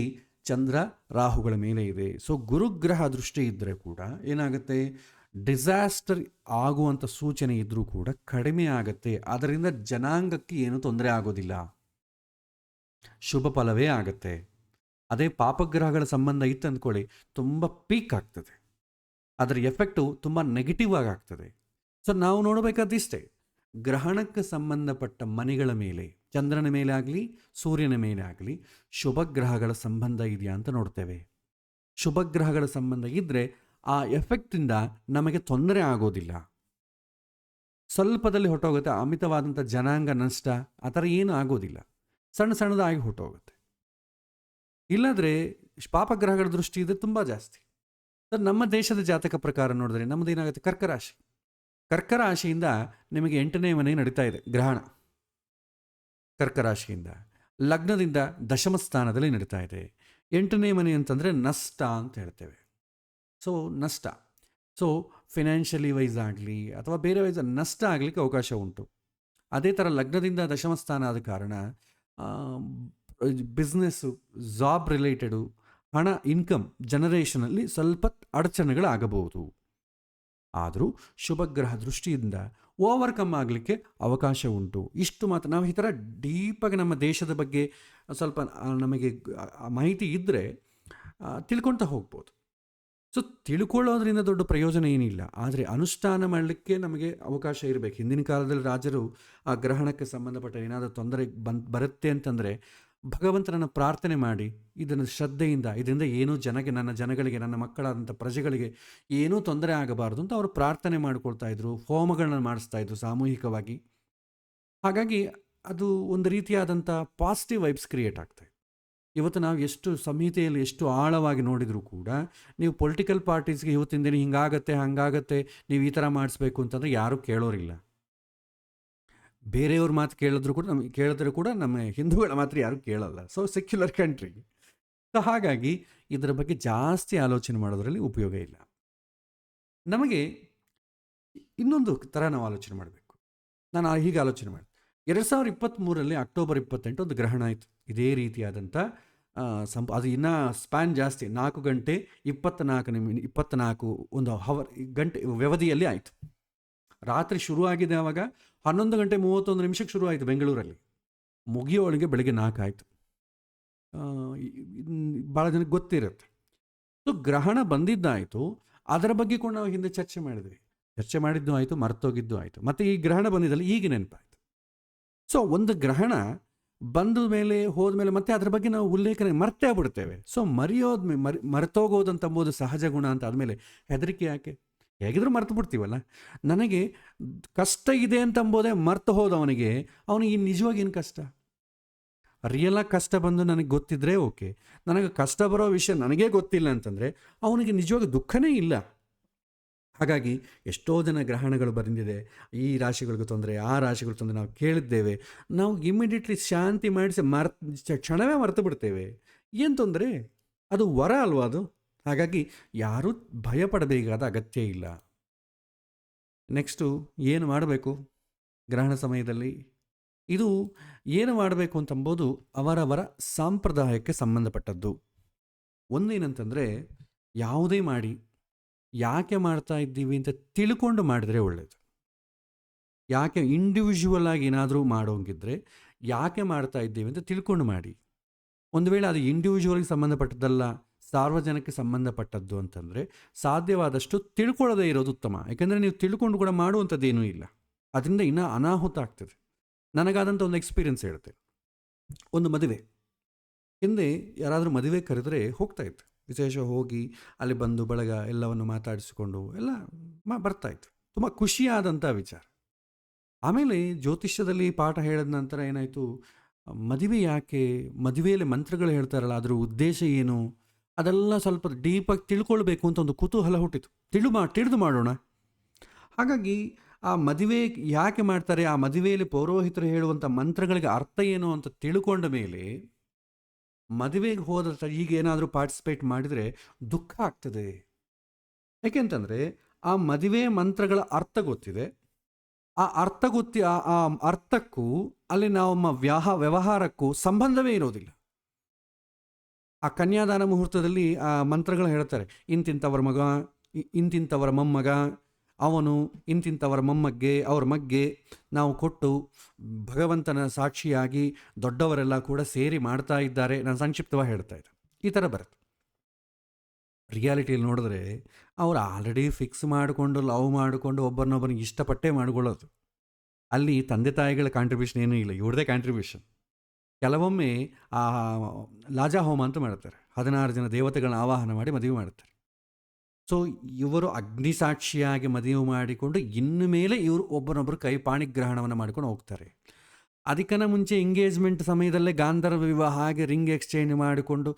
ಚಂದ್ರ ರಾಹುಗಳ ಮೇಲೆ ಇದೆ. ಸೊ ಗುರುಗ್ರಹ ದೃಷ್ಟಿ ಇದ್ದರೆ ಕೂಡ ಏನಾಗುತ್ತೆ, ಡಿಸಾಸ್ಟರ್ ಆಗುವಂಥ ಸೂಚನೆ ಇದ್ದರೂ ಕೂಡ ಕಡಿಮೆ ಆಗುತ್ತೆ. ಅದರಿಂದ ಜನಾಂಗಕ್ಕೆ ಏನೂ ತೊಂದರೆ ಆಗೋದಿಲ್ಲ, ಶುಭ ಫಲವೇ ಆಗುತ್ತೆ. ಅದೇ ಪಾಪಗ್ರಹಗಳ ಸಂಬಂಧ ಇತ್ತು ಅಂದ್ಕೊಳ್ಳಿ, ತುಂಬ ಪೀಕ್ ಆಗ್ತದೆ, ಅದರ ಎಫೆಕ್ಟು ತುಂಬ ನೆಗೆಟಿವ್ ಆಗಿ ಆಗ್ತದೆ. ಸೊ ನಾವು ನೋಡಬೇಕಾದಿಷ್ಟೇ, ಗ್ರಹಣಕ್ಕೆ ಸಂಬಂಧಪಟ್ಟ ಮನೆಗಳ ಮೇಲೆ, ಚಂದ್ರನ ಮೇಲೆ ಆಗಲಿ ಸೂರ್ಯನ ಮೇಲೆ ಆಗಲಿ ಶುಭ ಗ್ರಹಗಳ ಸಂಬಂಧ ಇದೆಯಾ ಅಂತ ನೋಡ್ತೇವೆ. ಶುಭ ಗ್ರಹಗಳ ಸಂಬಂಧ ಇದ್ದರೆ ಆ ಎಫೆಕ್ಟಿಂದ ನಮಗೆ ತೊಂದರೆ ಆಗೋದಿಲ್ಲ, ಸ್ವಲ್ಪದಲ್ಲಿ ಹೊಟ್ಟೋಗುತ್ತೆ. ಅಮಿತವಾದಂಥ ಜನಾಂಗ ನಷ್ಟ ಆ ಥರ ಏನೂ ಆಗೋದಿಲ್ಲ, ಸಣ್ಣ ಸಣ್ಣದಾಗಿ ಹೊಟ್ಟೋಗುತ್ತೆ. ಇಲ್ಲಾಂದರೆ ಪಾಪಗ್ರಹಗಳ ದೃಷ್ಟಿ ಇದೆ ತುಂಬ ಜಾಸ್ತಿ. ನಮ್ಮ ದೇಶದ ಜಾತಕ ಪ್ರಕಾರ ನೋಡಿದ್ರೆ ನಮ್ಮದು ಏನಾಗುತ್ತೆ, ಕರ್ಕರಾಶಿ. ಕರ್ಕರಾಶಿಯಿಂದ ನಿಮಗೆ 8ನೇ ಮನೆ ನಡೀತಾ ಇದೆ ಗ್ರಹಣ. ಕರ್ಕರಾಶಿಯಿಂದ ಲಗ್ನದಿಂದ ದಶಮ ಸ್ಥಾನದಲ್ಲಿ ನಡೀತಾ ಇದೆ. 8ನೇ ಮನೆ ಅಂತಂದರೆ ನಷ್ಟ ಅಂತ ಹೇಳ್ತೇವೆ. ಸೊ ನಷ್ಟ, ಸೊ ಫಿನಾನ್ಷಿಯಲಿ ವೈಸ್ ಆಗಲಿ ಅಥವಾ ಬೇರೆ ವೈಸ್ ನಷ್ಟ ಆಗಲಿಕ್ಕೆ ಅವಕಾಶ ಉಂಟು. ಅದೇ ಥರ ಲಗ್ನದಿಂದ ದಶಮ ಸ್ಥಾನ ಆದ ಕಾರಣ ಬಿಸ್ನೆಸ್ಸು, ಜಾಬ್ ರಿಲೇಟೆಡು, ಹಣ, ಇನ್ಕಮ್ ಜನರೇಷನಲ್ಲಿ ಸ್ವಲ್ಪ ಅಡಚಣೆಗಳಾಗಬಹುದು. ಆದರೂ ಶುಭಗ್ರಹ ದೃಷ್ಟಿಯಿಂದ ಓವರ್ಕಮ್ ಆಗಲಿಕ್ಕೆ ಅವಕಾಶ ಉಂಟು. ಇಷ್ಟು ಮಾತ್ರ. ನಾವು ಈ ಥರ ಡೀಪಾಗಿ ನಮ್ಮ ದೇಶದ ಬಗ್ಗೆ ಸ್ವಲ್ಪ ನಮಗೆ ಮಾಹಿತಿ ಇದ್ದರೆ ತಿಳ್ಕೊಳ್ತಾ ಹೋಗ್ಬೋದು. ಸೊ ತಿಳ್ಕೊಳ್ಳೋದ್ರಿಂದ ದೊಡ್ಡ ಪ್ರಯೋಜನ ಏನಿಲ್ಲ, ಆದರೆ ಅನುಷ್ಠಾನ ಮಾಡಲಿಕ್ಕೆ ನಮಗೆ ಅವಕಾಶ ಇರಬೇಕು. ಹಿಂದಿನ ಕಾಲದಲ್ಲಿ ರಾಜರು ಆ ಗ್ರಹಣಕ್ಕೆ ಸಂಬಂಧಪಟ್ಟ ಏನಾದರೂ ತೊಂದರೆ ಬರುತ್ತೆ ಅಂತಂದರೆ ಭಗವಂತನನ್ನು ಪ್ರಾರ್ಥನೆ ಮಾಡಿ, ಇದನ್ನು ಶ್ರದ್ಧೆಯಿಂದ, ಇದರಿಂದ ಏನೂ ನನ್ನ ಜನಗಳಿಗೆ, ನನ್ನ ಮಕ್ಕಳಾದಂಥ ಪ್ರಜೆಗಳಿಗೆ ಏನೂ ತೊಂದರೆ ಆಗಬಾರ್ದು ಅಂತ ಅವರು ಪ್ರಾರ್ಥನೆ ಮಾಡಿಕೊಳ್ತಾ ಇದ್ರು, ಹೋಮಗಳನ್ನ ಮಾಡಿಸ್ತಾ ಇದ್ರು ಸಾಮೂಹಿಕವಾಗಿ. ಹಾಗಾಗಿ ಅದು ಒಂದು ರೀತಿಯಾದಂಥ ಪಾಸಿಟಿವ್ ವೈಬ್ಸ್ ಕ್ರಿಯೇಟ್ ಆಗ್ತಾಯಿದೆ. ಇವತ್ತು ನಾವು ಎಷ್ಟು ಸಂಹಿತೆಯಲ್ಲಿ ಎಷ್ಟು ಆಳವಾಗಿ ನೋಡಿದರೂ ಕೂಡ ನೀವು ಪೊಲಿಟಿಕಲ್ ಪಾರ್ಟೀಸ್ಗೆ ಇವತ್ತಿನ ದಿನ ಹಿಂಗಾಗತ್ತೆ ಹಂಗಾಗತ್ತೆ, ನೀವು ಈ ಥರ ಮಾಡಿಸ್ಬೇಕು ಅಂತಂದರೆ ಯಾರೂ ಕೇಳೋರಿಲ್ಲ. ಬೇರೆಯವ್ರ ಮಾತು ಕೇಳಿದ್ರೆ ಕೂಡ ನಮ್ಮ ಹಿಂದೂಗಳ ಮಾತ್ರ ಯಾರೂ ಕೇಳಲ್ಲ. So secular country. ಸೊ ಹಾಗಾಗಿ ಇದರ ಬಗ್ಗೆ ಜಾಸ್ತಿ ಆಲೋಚನೆ ಮಾಡೋದ್ರಲ್ಲಿ ಉಪಯೋಗ ಇಲ್ಲ. ನಮಗೆ ಇನ್ನೊಂದು ಥರ ನಾವು ಆಲೋಚನೆ ಮಾಡಬೇಕು. ನಾನು ಹೀಗೆ ಆಲೋಚನೆ ಮಾಡಿದೆ. 2023 ಅಕ್ಟೋಬರ್ 28 ಒಂದು ಗ್ರಹಣ ಆಯಿತು. ಇದೇ ರೀತಿಯಾದಂಥ ಅದು ಇನ್ನೂ ಸ್ಪ್ಯಾನ್ ಜಾಸ್ತಿ, 4 ಗಂಟೆ 24 ಒಂದು ಗಂಟೆ ವ್ಯವಧಿಯಲ್ಲಿ ಆಯಿತು. ರಾತ್ರಿ ಶುರುವಾಗಿದೆ, ಆವಾಗ 11 ಗಂಟೆ 31 ನಿಮಿಷಕ್ಕೆ ಶುರು ಆಯಿತು ಬೆಂಗಳೂರಲ್ಲಿ, ಮುಗಿಯೋಳಿಗೆ ಬೆಳಗ್ಗೆ 4 ಆಯಿತು. ಭಾಳ ಜನಕ್ಕೆ ಗೊತ್ತಿರುತ್ತೆ. ಸೊ ಗ್ರಹಣ ಬಂದಿದ್ದಾಯಿತು, ಅದರ ಬಗ್ಗೆ ಕೂಡ ನಾವು ಹಿಂದೆ ಚರ್ಚೆ ಮಾಡಿದ್ದು ಆಯಿತು, ಮರ್ತೋಗಿದ್ದು ಆಯಿತು. ಮತ್ತು ಈ ಗ್ರಹಣ ಬಂದಿದ್ದಲ್ಲಿ ಈಗ ನೆನಪಾಯಿತು. ಸೊ ಒಂದು ಗ್ರಹಣ ಬಂದ ಮೇಲೆ ಹೋದ್ಮೇಲೆ ಮತ್ತೆ ಅದ್ರ ಬಗ್ಗೆ ನಾವು ಉಲ್ಲೇಖನೆ ಮರ್ತೇ ಬಿಡ್ತೇವೆ. ಸೊ ಮರೆತೋಗೋದಂತಂಬೋದು ಸಹಜ ಗುಣ ಅಂತ ಆದಮೇಲೆ ಹೆದರಿಕೆ ಯಾಕೆ? ಹೇಗಿದ್ರೂ ಮರ್ತು ಬಿಡ್ತೀವಲ್ಲ. ನನಗೆ ಕಷ್ಟ ಇದೆ ಅಂತಂಬೋದೇ ಮರ್ತು ಹೋದವನಿಗೆ ಅವನಿಗೆ ನಿಜವಾಗಿ ಏನು ಕಷ್ಟ? ರಿಯಲಾಗಿ ಕಷ್ಟ ಬಂದು ನನಗೆ ಗೊತ್ತಿದ್ರೆ ಓಕೆ. ನನಗೆ ಕಷ್ಟ ಬರೋ ವಿಷಯ ನನಗೇ ಗೊತ್ತಿಲ್ಲ ಅಂತಂದರೆ ಅವನಿಗೆ ನಿಜವಾಗಿ ದುಃಖನೇ ಇಲ್ಲ. ಹಾಗಾಗಿ ಎಷ್ಟೋ ಜನ ಗ್ರಹಣಗಳು ಬಂದಿದೆ, ಈ ರಾಶಿಗಳಿಗೂ ತೊಂದರೆ, ಆ ರಾಶಿಗಳು ತೊಂದರೆ ನಾವು ಕೇಳಿದ್ದೇವೆ. ನಾವು ಇಮ್ಮಿಡಿಯೇಟ್ಲಿ ಶಾಂತಿ ಮಾಡಿಸಿ ಕ್ಷಣವೇ ಮರೆತು ಬಿಡ್ತೇವೆ. ಏನು ತೊಂದರೆ? ಅದು ವರ ಅಲ್ವಾ ಅದು? ಹಾಗಾಗಿ ಯಾರೂ ಭಯಪಡಬೇಕಾದ ಅಗತ್ಯ ಇಲ್ಲ. ನೆಕ್ಸ್ಟು ಏನು ಮಾಡಬೇಕು ಗ್ರಹಣ ಸಮಯದಲ್ಲಿ? ಇದು ಏನು ಮಾಡಬೇಕು ಅಂತಂಬೋದು ಅವರವರ ಸಾಂಪ್ರದಾಯಕ್ಕೆ ಸಂಬಂಧಪಟ್ಟದ್ದು. ಒಂದೇನಂತಂದರೆ, ಯಾವುದೇ ಮಾಡಿ ಯಾಕೆ ಮಾಡ್ತಾ ಇದ್ದೀವಿ ಅಂತ ತಿಳ್ಕೊಂಡು ಮಾಡಿದ್ರೆ ಒಳ್ಳೆಯದು. ಯಾಕೆ ಇಂಡಿವಿಜುವಲ್ ಆಗಿ ಏನಾದರೂ ಮಾಡೋಂಗಿದ್ರೆ ಯಾಕೆ ಮಾಡ್ತಾ ಇದ್ದೀವಿ ಅಂತ ತಿಳ್ಕೊಂಡು ಮಾಡಿ. ಒಂದು ವೇಳೆ ಅದು ಇಂಡಿವಿಜುವಲ್ಗೆ ಸಂಬಂಧಪಟ್ಟದ್ದಲ್ಲ, ಸಾರ್ವಜನಿಕ ಸಂಬಂಧಪಟ್ಟದ್ದು ಅಂತಂದರೆ ಸಾಧ್ಯವಾದಷ್ಟು ತಿಳ್ಕೊಳ್ಳೋದೇ ಇರೋದು ಉತ್ತಮ. ಯಾಕೆಂದರೆ ನೀವು ತಿಳ್ಕೊಂಡು ಕೂಡ ಮಾಡುವಂಥದ್ದೇನೂ ಇಲ್ಲ, ಅದರಿಂದ ಇನ್ನೂ ಅನಾಹುತ ಆಗ್ತದೆ. ನನಗಾದಂಥ ಒಂದು ಎಕ್ಸ್ಪೀರಿಯನ್ಸ್ ಹೇಳ್ತೆ. ಒಂದು ಮದುವೆ, ಹಿಂದೆ ಯಾರಾದರೂ ಮದುವೆ ಕರೆದರೆ ಹೋಗ್ತಾಯಿತ್ತು, ವಿಶೇಷ ಹೋಗಿ ಅಲ್ಲಿ ಬಂದು ಬಳಗ ಎಲ್ಲವನ್ನು ಮಾತಾಡಿಸಿಕೊಂಡು ಎಲ್ಲ ಬರ್ತಾಯಿತ್ತು. ತುಂಬ ಖುಷಿಯಾದಂಥ ವಿಚಾರ. ಆಮೇಲೆ ಜ್ಯೋತಿಷ್ಯದಲ್ಲಿ ಪಾಠ ಹೇಳಿದ ನಂತರ ಏನಾಯಿತು, ಮದುವೆ ಯಾಕೆ, ಮದುವೆಯಲ್ಲಿ ಮಂತ್ರಗಳು ಹೇಳ್ತಾರಲ್ಲ ಅದರ ಉದ್ದೇಶ ಏನು, ಅದೆಲ್ಲ ಸ್ವಲ್ಪ ಡೀಪಾಗಿ ತಿಳ್ಕೊಳ್ಬೇಕು ಅಂತ ಒಂದು ಕುತೂಹಲ ಹುಟ್ಟಿತು. ತಿಳಿದು ಮಾಡೋಣ. ಹಾಗಾಗಿ ಆ ಮದುವೆ ಯಾಕೆ ಮಾಡ್ತಾರೆ, ಆ ಮದುವೆಯಲ್ಲಿ ಪೌರೋಹಿತರು ಹೇಳುವಂಥ ಮಂತ್ರಗಳಿಗೆ ಅರ್ಥ ಏನು ಅಂತ ತಿಳ್ಕೊಂಡ ಮೇಲೆ ಮದುವೆಗೆ ಹೋದ ಈಗ ಏನಾದರೂ ಪಾರ್ಟಿಸಿಪೇಟ್ ಮಾಡಿದರೆ ದುಃಖ ಆಗ್ತದೆ. ಯಾಕೆಂತಂದರೆ ಆ ಮದುವೆ ಮಂತ್ರಗಳ ಅರ್ಥ ಗೊತ್ತಿದೆ. ಆ ಅರ್ಥ ಆ ಅರ್ಥಕ್ಕೂ ಅಲ್ಲಿ ನಮ್ಮ ವ್ಯವಹಾರಕ್ಕೂ ಸಂಬಂಧವೇ ಇರೋದಿಲ್ಲ. ಆ ಕನ್ಯಾದಾನ ಮುಹೂರ್ತದಲ್ಲಿ ಆ ಮಂತ್ರಗಳು ಹೇಳ್ತಾರೆ, ಇಂತಿಂಥವ್ರ ಮಗ, ಇಂತಿಂಥವರ ಮೊಮ್ಮಗ, ಅವನು ಇಂತಿಂಥವರ ಮೊಮ್ಮಗ್ಗೆ, ಅವ್ರ ಮಗ್ಗೆ ನಾವು ಕೊಟ್ಟು ಭಗವಂತನ ಸಾಕ್ಷಿಯಾಗಿ ದೊಡ್ಡವರೆಲ್ಲ ಕೂಡ ಸೇರಿ ಮಾಡ್ತಾ ಇದ್ದಾರೆ. ನಾನು ಸಂಕ್ಷಿಪ್ತವಾಗಿ ಹೇಳ್ತಾ ಇದ್ದೆ. ಈ ಥರ ಬರುತ್ತೆ. ರಿಯಾಲಿಟಿಯಲ್ಲಿ ನೋಡಿದ್ರೆ ಅವ್ರು ಆಲ್ರೆಡಿ ಫಿಕ್ಸ್ ಮಾಡಿಕೊಂಡು ಲವ್ ಮಾಡಿಕೊಂಡು ಒಬ್ಬರನ್ನೊಬ್ಬರಿಗೆ ಇಷ್ಟಪಟ್ಟೇ ಮಾಡ್ಕೊಳ್ಳೋದು. ಅಲ್ಲಿ ತಂದೆ ತಾಯಿಗಳ ಕಾಂಟ್ರಿಬ್ಯೂಷನ್ ಏನೂ ಇಲ್ಲ, ಇವ್ರದೇ ಕಾಂಟ್ರಿಬ್ಯೂಷನ್. ಕೆಲವೊಮ್ಮೆ ಆ ಲಾಜಾ ಹೋಮ ಅಂತ ಮಾಡ್ತಾರೆ, 16 ಜನ ದೇವತೆಗಳನ್ನ ಆವಾಹನ ಮಾಡಿ ಮದುವೆ ಮಾಡ್ತಾರೆ. ಸೊ ಇವರು ಅಗ್ನಿಸಾಕ್ಷಿಯಾಗಿ ಮದುವೆ ಮಾಡಿಕೊಂಡು ಇನ್ನು ಮೇಲೆ ಇವರು ಒಬ್ಬರೊಬ್ಬರು ಕೈ ಪಾಣಿಗ್ರಹಣವನ್ನು ಮಾಡ್ಕೊಂಡು ಹೋಗ್ತಾರೆ. ಅದಕ್ಕಿಂತ ಮುಂಚೆ ಎಂಗೇಜ್ಮೆಂಟ್ ಸಮಯದಲ್ಲೇ ಗಾಂಧರ್ವ ವಿವಾಹ ಹಾಗೆ ರಿಂಗ್ ಎಕ್ಸ್ಚೇಂಜ್ ಮಾಡಿಕೊಂಡು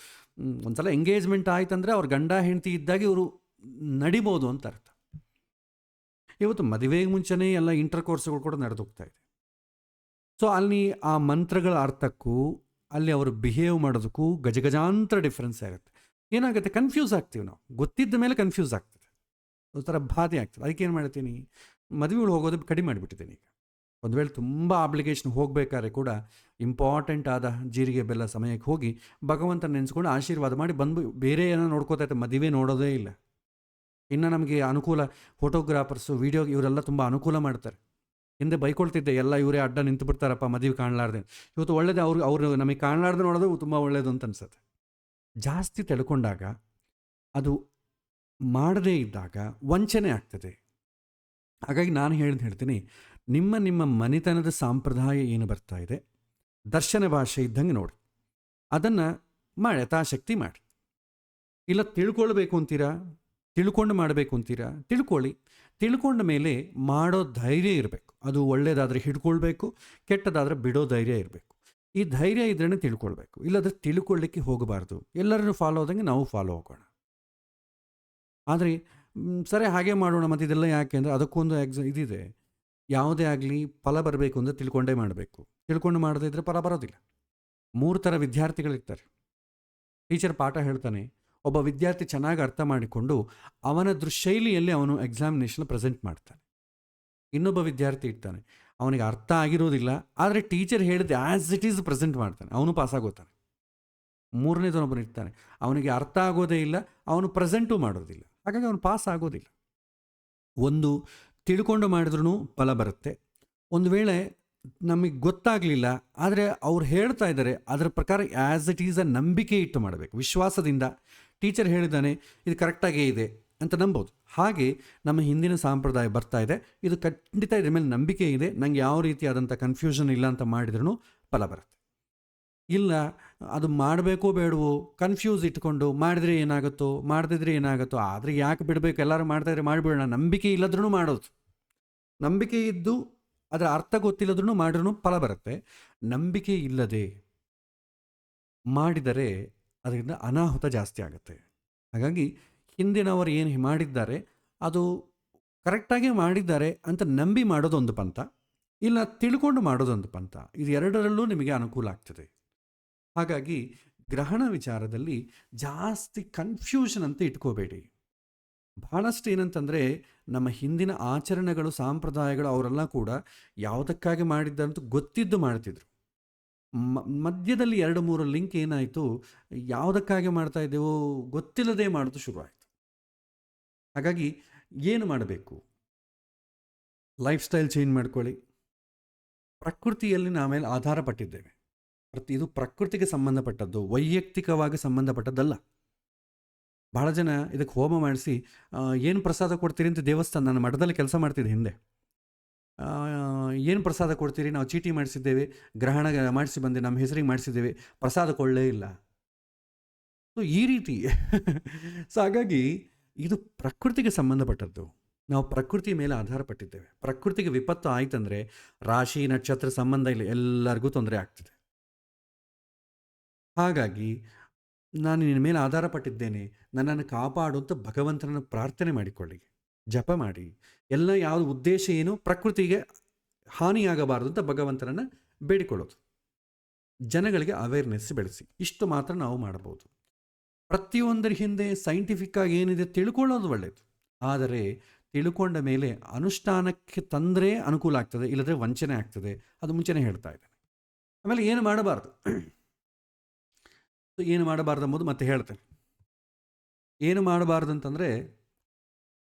ಒಂದ್ಸಲ ಎಂಗೇಜ್ಮೆಂಟ್ ಆಯ್ತಂದರೆ ಅವ್ರ ಗಂಡ ಹೆಂಡತಿ ಇದ್ದಾಗ ಇವರು ನಡಿಬೋದು ಅಂತ ಅರ್ಥ. ಇವತ್ತು ಮದುವೆಗೆ ಮುಂಚೆನೇ ಎಲ್ಲ ಇಂಟರ್ ಕೋರ್ಸ್ಗಳು ಕೂಡ ನಡೆದೋಗ್ತಾ ಇದೆ. ಸೊ ಅಲ್ಲಿ ಆ ಮಂತ್ರಗಳ ಅರ್ಥಕ್ಕೂ ಅಲ್ಲಿ ಅವರು ಬಿಹೇವ್ ಮಾಡೋದಕ್ಕೂ ಗಜಗಜಾಂತರ ಡಿಫ್ರೆನ್ಸ್ ಆಗುತ್ತೆ. ಏನಾಗುತ್ತೆ, ಕನ್ಫ್ಯೂಸ್ ಆಗ್ತೀವಿ ನಾವು. ಗೊತ್ತಿದ್ದ ಮೇಲೆ ಕನ್ಫ್ಯೂಸ್ ಆಗ್ತದೆ, ಒಂಥರ ಬಾಧೆ ಆಗ್ತದೆ. ಅದಕ್ಕೆ ಏನು ಮಾಡ್ತೀನಿ, ಮದುವೆಗಳು ಹೋಗೋದು ಕಡಿಮೆ ಮಾಡಿಬಿಟ್ಟಿದ್ದೀನಿ ಈಗ. ಒಂದು ವೇಳೆ ತುಂಬ ಆಬ್ಲಿಗೇಷನ್ ಹೋಗಬೇಕಾದ್ರೆ ಕೂಡ ಇಂಪಾರ್ಟೆಂಟ್ ಆದ ಜೀರಿಗೆ ಬೆಲ್ಲ ಸಮಯಕ್ಕೆ ಹೋಗಿ ಭಗವಂತನ ನೆನೆಸ್ಕೊಂಡು ಆಶೀರ್ವಾದ ಮಾಡಿ ಬಂದು ಬೇರೆ ಏನೋ ನೋಡ್ಕೋತಾ ಇರ್ತಾರೆ, ಮದುವೆ ನೋಡೋದೇ ಇಲ್ಲ. ಇನ್ನು ನಮಗೆ ಅನುಕೂಲ ಫೋಟೋಗ್ರಾಫರ್ಸು, ವೀಡಿಯೋ ಇವರೆಲ್ಲ ತುಂಬ ಅನುಕೂಲ ಮಾಡ್ತಾರೆ. ಹಿಂದೆ ಬೈಕೊಳ್ತಿದ್ದೆ, ಎಲ್ಲ ಇವರೇ ಅಡ್ಡ ನಿಂತು ಬಿಡ್ತಾರಪ್ಪ ಮದುವೆ ಕಾಣಲಾರ್ದೆ. ಇವತ್ತು ಒಳ್ಳೇದು, ಅವರು ನಮಗೆ ಕಾಣಲಾರ್ದೆ ನೋಡೋದು ತುಂಬ ಒಳ್ಳೇದು ಅಂತ ಅನ್ಸುತ್ತೆ. ಜಾಸ್ತಿ ತಿಳ್ಕೊಂಡಾಗ, ಅದು ಮಾಡದೇ ಇದ್ದಾಗ ವಂಚನೆ ಆಗ್ತದೆ. ಹಾಗಾಗಿ ನಾನು ಹೇಳ್ತೀನಿ, ನಿಮ್ಮ ಮನೆತನದ ಸಂಪ್ರದಾಯ ಏನು ಬರ್ತಾ ಇದೆ, ದರ್ಶನ ಭಾಷೆ ಇದ್ದಂಗೆ ನೋಡಿ, ಅದನ್ನು ಮಾಡಿ ಯಥಾಶಕ್ತಿ ಮಾಡಿ. ಇಲ್ಲ ತಿಳ್ಕೊಳ್ಬೇಕು ಅಂತೀರಾ, ತಿಳ್ಕೊಂಡು ಮಾಡಬೇಕು ಅಂತೀರಾ, ತಿಳ್ಕೊಂಡ ಮೇಲೆ ಮಾಡೋ ಧೈರ್ಯ ಇರಬೇಕು. ಅದು ಒಳ್ಳೆಯದಾದರೆ ಹಿಡ್ಕೊಳ್ಬೇಕು, ಕೆಟ್ಟದಾದರೆ ಬಿಡೋ ಧೈರ್ಯ ಇರಬೇಕು. ಈ ಧೈರ್ಯ ಇದ್ರೇ ತಿಳ್ಕೊಳ್ಬೇಕು, ಇಲ್ಲಾಂದರೆ ತಿಳ್ಕೊಳ್ಳಿಕ್ಕೆ ಹೋಗಬಾರ್ದು. ಎಲ್ಲರನ್ನು ಫಾಲೋ ಆದಂಗೆ ನಾವು ಫಾಲೋ ಹೋಗೋಣ. ಆದರೆ ಸರಿ ಹಾಗೆ ಮಾಡೋಣ, ಮತ್ತು ಇದೆಲ್ಲ ಯಾಕೆ ಅಂದರೆ ಅದಕ್ಕೊಂದು ಇದಿದೆ. ಯಾವುದೇ ಆಗಲಿ ಫಲ ಬರಬೇಕು ಅಂದರೆ ತಿಳ್ಕೊಂಡೇ ಮಾಡಬೇಕು. ತಿಳ್ಕೊಂಡು ಮಾಡದೇ ಇದ್ದರೆ ಫಲ ಬರೋದಿಲ್ಲ. 3 ಥರ ವಿದ್ಯಾರ್ಥಿಗಳಿರ್ತಾರೆ. ಟೀಚರ್ ಪಾಠ ಹೇಳ್ತಾನೆ, ಒಬ್ಬ ವಿದ್ಯಾರ್ಥಿ ಚೆನ್ನಾಗಿ ಅರ್ಥ ಮಾಡಿಕೊಂಡು ಅವನ ಶೈಲಿಯಲ್ಲಿ ಅವನು ಎಕ್ಸಾಮಿನೇಷನ್ ಪ್ರೆಸೆಂಟ್ ಮಾಡ್ತಾನೆ. ಇನ್ನೊಬ್ಬ ವಿದ್ಯಾರ್ಥಿ ಇರ್ತಾನೆ, ಅವನಿಗೆ ಅರ್ಥ ಆಗಿರೋದಿಲ್ಲ, ಆದರೆ ಟೀಚರ್ ಹೇಳಿದ ಆ್ಯಸ್ ಇಟ್ ಈಸ್ ಪ್ರೆಸೆಂಟ್ ಮಾಡ್ತಾನೆ, ಅವನು ಪಾಸ್ ಆಗೋತಾನೆ. 3ನೇದೊಬ್ಬನು ಇರ್ತಾನೆ, ಅವನಿಗೆ ಅರ್ಥ ಆಗೋದೇ ಇಲ್ಲ, ಅವನು ಪ್ರೆಸೆಂಟು ಮಾಡೋದಿಲ್ಲ, ಹಾಗಾಗಿ ಅವನು ಪಾಸ್ ಆಗೋದಿಲ್ಲ. ಒಂದು ತಿಳ್ಕೊಂಡು ಮಾಡಿದ್ರೂ ಫಲ ಬರುತ್ತೆ. ಒಂದು ವೇಳೆ ನಮಗೆ ಗೊತ್ತಾಗಲಿಲ್ಲ, ಆದರೆ ಅವ್ರು ಹೇಳ್ತಾ ಇದ್ದಾರೆ ಅದರ ಪ್ರಕಾರ ಆ್ಯಸ್ ಇಟ್ ಈಸ್ ನಂಬಿಕೆ ಇಟ್ಟು ಮಾಡಬೇಕು. ವಿಶ್ವಾಸದಿಂದ ಟೀಚರ್ ಹೇಳಿದ್ದಾನೆ ಇದು ಕರೆಕ್ಟಾಗೇ ಇದೆ ಅಂತ ನಂಬೋದು. ಹಾಗೆ ನಮ್ಮ ಹಿಂದಿನ ಸಂಪ್ರದಾಯ ಬರ್ತಾ ಇದೆ, ಇದು ಖಂಡಿತ ಇದ್ರ ಮೇಲೆ ನಂಬಿಕೆ ಇದೆ, ನನಗೆ ಯಾವ ರೀತಿಯಾದಂಥ ಕನ್ಫ್ಯೂಷನ್ ಇಲ್ಲ ಅಂತ ಮಾಡಿದ್ರೂ ಫಲ ಬರುತ್ತೆ. ಇಲ್ಲ ಅದು ಮಾಡಬೇಕೋ ಬೇಡವೋ ಕನ್ಫ್ಯೂಸ್ ಇಟ್ಕೊಂಡು ಮಾಡಿದ್ರೆ ಏನಾಗುತ್ತೋ ಮಾಡದಿದ್ರೆ ಏನಾಗುತ್ತೋ, ಆದರೆ ಯಾಕೆ ಬಿಡಬೇಕು, ಎಲ್ಲರೂ ಮಾಡ್ತಾಯಿದ್ರೆ ಮಾಡಿಬಿಡೋಣ, ನಂಬಿಕೆ ಇಲ್ಲದ್ರೂ ಮಾಡೋದು. ನಂಬಿಕೆ ಇದ್ದು ಅದರ ಅರ್ಥ ಗೊತ್ತಿಲ್ಲದ್ರೂ ಮಾಡಿದ್ರೂ ಫಲ ಬರುತ್ತೆ. ನಂಬಿಕೆ ಇಲ್ಲದೆ ಮಾಡಿದರೆ ಅದರಿಂದ ಅನಾಹುತ ಜಾಸ್ತಿ ಆಗುತ್ತೆ. ಹಾಗಾಗಿ ಹಿಂದಿನವರು ಏನು ಮಾಡಿದ್ದಾರೆ ಅದು ಕರೆಕ್ಟಾಗಿ ಮಾಡಿದ್ದಾರೆ ಅಂತ ನಂಬಿ ಮಾಡೋದೊಂದು ಪಂಥ, ಇಲ್ಲ ತಿಳ್ಕೊಂಡು ಮಾಡೋದೊಂದು ಪಂಥ. ಇದು ಎರಡರಲ್ಲೂ ನಿಮಗೆ ಅನುಕೂಲ ಆಗ್ತದೆ. ಹಾಗಾಗಿ ಗ್ರಹಣ ವಿಚಾರದಲ್ಲಿ ಜಾಸ್ತಿ ಕನ್ಫ್ಯೂಷನ್ ಅಂತ ಇಟ್ಕೋಬೇಡಿ. ಭಾಳಷ್ಟು ಏನಂತಂದರೆ ನಮ್ಮ ಹಿಂದಿನ ಆಚರಣೆಗಳು ಸಾಂಪ್ರದಾಯಗಳು ಅವರೆಲ್ಲ ಕೂಡ ಯಾವುದಕ್ಕಾಗಿ ಮಾಡಿದ್ದಂತೂ ಗೊತ್ತಿದ್ದು ಮಾಡ್ತಿದ್ರು. ಮಧ್ಯದಲ್ಲಿ 2-3 ಲಿಂಕ್ ಏನಾಯಿತು, ಯಾವುದಕ್ಕಾಗಿ ಮಾಡ್ತಾ ಇದ್ದೇವೋ ಗೊತ್ತಿಲ್ಲದೆ ಮಾಡೋದು ಶುರುವಾಯಿತು. ಹಾಗಾಗಿ ಏನು ಮಾಡಬೇಕು? ಲೈಫ್ ಸ್ಟೈಲ್ ಚೇಂಜ್ ಮಾಡ್ಕೊಳ್ಳಿ. ಪ್ರಕೃತಿಯಲ್ಲಿ ನಾವೇಲೆ ಆಧಾರ ಪಟ್ಟಿದ್ದೇವೆ. ಇದು ಪ್ರಕೃತಿಗೆ ಸಂಬಂಧಪಟ್ಟದ್ದು, ವೈಯಕ್ತಿಕವಾಗಿ ಸಂಬಂಧಪಟ್ಟದ್ದಲ್ಲ. ಭಾಳ ಜನ ಇದಕ್ಕೆ ಹೋಮ ಮಾಡಿಸಿ ಏನು ಪ್ರಸಾದ ಕೊಡ್ತೀರಿ ಅಂತ ದೇವಸ್ಥಾನ, ನಾನು ಮಠದಲ್ಲಿ ಕೆಲಸ ಮಾಡ್ತಿದ್ದೆ ಹಿಂದೆ. ಏನು ಪ್ರಸಾದ ಕೊಡ್ತೀರಿ, ನಾವು ಚೀಟಿ ಮಾಡಿಸಿದ್ದೇವೆ, ಗ್ರಹಣ ಮಾಡಿಸಿ ಬಂದೆ, ನಮ್ಮ ಹೆಸರಿಗೆ ಮಾಡಿಸಿದ್ದೇವೆ, ಪ್ರಸಾದ ಕೊಳ್ಳೇ ಇಲ್ಲ. ಸೊ ಈ ರೀತಿ ಸೊ ಹಾಗಾಗಿ ಇದು ಪ್ರಕೃತಿಗೆ ಸಂಬಂಧಪಟ್ಟದ್ದು. ನಾವು ಪ್ರಕೃತಿ ಮೇಲೆ ಆಧಾರ ಪಟ್ಟಿದ್ದೇವೆ. ಪ್ರಕೃತಿಗೆ ವಿಪತ್ತು ಆಯ್ತಂದರೆ ರಾಶಿ ನಕ್ಷತ್ರ ಸಂಬಂಧ ಇಲ್ಲ, ಎಲ್ಲರಿಗೂ ತೊಂದರೆ ಆಗ್ತದೆ. ಹಾಗಾಗಿ ನಾನು ನಿನ್ನ ಮೇಲೆ ಆಧಾರ ಪಟ್ಟಿದ್ದೇನೆ, ನನ್ನನ್ನು ಕಾಪಾಡು ಅಂತ ಭಗವಂತನನ್ನು ಪ್ರಾರ್ಥನೆ ಮಾಡಿಕೊಳ್ಳಿ, ಜಪ ಮಾಡಿ. ಎಲ್ಲ ಯಾವುದು ಉದ್ದೇಶ ಏನು, ಪ್ರಕೃತಿಗೆ ಹಾನಿಯಾಗಬಾರದು ಅಂತ ಭಗವಂತನನ್ನು ಬೇಡಿಕೊಳ್ಳೋದು. ಜನಗಳಿಗೆ ಅವೇರ್ನೆಸ್ ಬೆಳೆಸಿ, ಇಷ್ಟು ಮಾತ್ರ ನಾವು ಮಾಡಬಹುದು. ಪ್ರತಿಯೊಂದರ ಹಿಂದೆ ಸೈಂಟಿಫಿಕ್ ಆಗಿ ಏನಿದೆ ತಿಳ್ಕೊಳ್ಳೋದು ಒಳ್ಳೆಯದು, ಆದರೆ ತಿಳ್ಕೊಂಡ ಮೇಲೆ ಅನುಷ್ಠಾನಕ್ಕೆ ತಂದರೆ ಅನುಕೂಲ ಆಗ್ತದೆ, ಇಲ್ಲದ್ರೆ ವಂಚನೆ ಆಗ್ತದೆ. ಅದು ಮುಂಚೆನೇ ಹೇಳ್ತಾ ಇದ್ದೇನೆ. ಆಮೇಲೆ ಏನು ಮಾಡಬಾರ್ದು, ಏನು ಮಾಡಬಾರ್ದು ಎಂಬುದು ಮತ್ತೆ ಹೇಳ್ತೇನೆ. ಏನು ಮಾಡಬಾರ್ದು ಅಂತಂದರೆ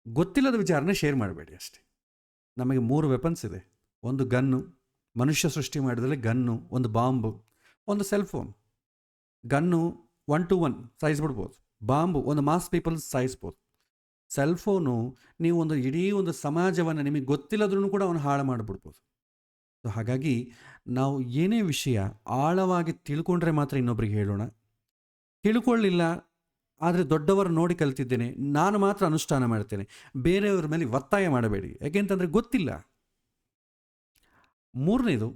ಗೊತ್ತಿಲ್ಲದ ವಿಚಾರನ ಶೇರ್ ಮಾಡಬೇಡಿ ಅಷ್ಟೇ. ನಮಗೆ 3 ವೆಪನ್ಸ್ ಇದೆ. ಒಂದು ಗನ್ನು, ಮನುಷ್ಯ ಸೃಷ್ಟಿ ಮಾಡಿದಲ್ಲಿ ಗನ್ನು, ಒಂದು ಬಾಂಬು, ಒಂದು ಸೆಲ್ ಫೋನ್. ಗನ್ನು 1 to 1 ಸಾಯಿಸ್ಬಿಡ್ಬೋದು, ಬಾಂಬು ಒಂದು ಮಾಸ್ ಪೀಪಲ್ ಸಾಯಿಸ್ಬೋದು. ಸೆಲ್ ಫೋನು ನೀವು ಒಂದು ಇಡೀ ಒಂದು ಸಮಾಜವನ್ನು ನಿಮಗೆ ಗೊತ್ತಿಲ್ಲದ್ರೂ ಕೂಡ ಅವನು ಹಾಳು ಮಾಡಿಬಿಡ್ಬೋದು. ಸೊ ಹಾಗಾಗಿ ನಾವು ಏನೇ ವಿಷಯ ಆಳವಾಗಿ ತಿಳ್ಕೊಂಡ್ರೆ ಮಾತ್ರ ಇನ್ನೊಬ್ರಿಗೆ ಹೇಳೋಣ. ತಿಳ್ಕೊಳ್ಳಿಲ್ಲ ಆದರೆ ದೊಡ್ಡವರು ನೋಡಿ ಕಲ್ತಿದ್ದೇನೆ, ನಾನು ಮಾತ್ರ ಅನುಷ್ಠಾನ ಮಾಡ್ತೇನೆ, ಬೇರೆಯವ್ರ ಮೇಲೆ ಒತ್ತಾಯ ಮಾಡಬೇಡಿ. ಯಾಕೆಂತಂದರೆ ಗೊತ್ತಿಲ್ಲ. 3ನೇದು,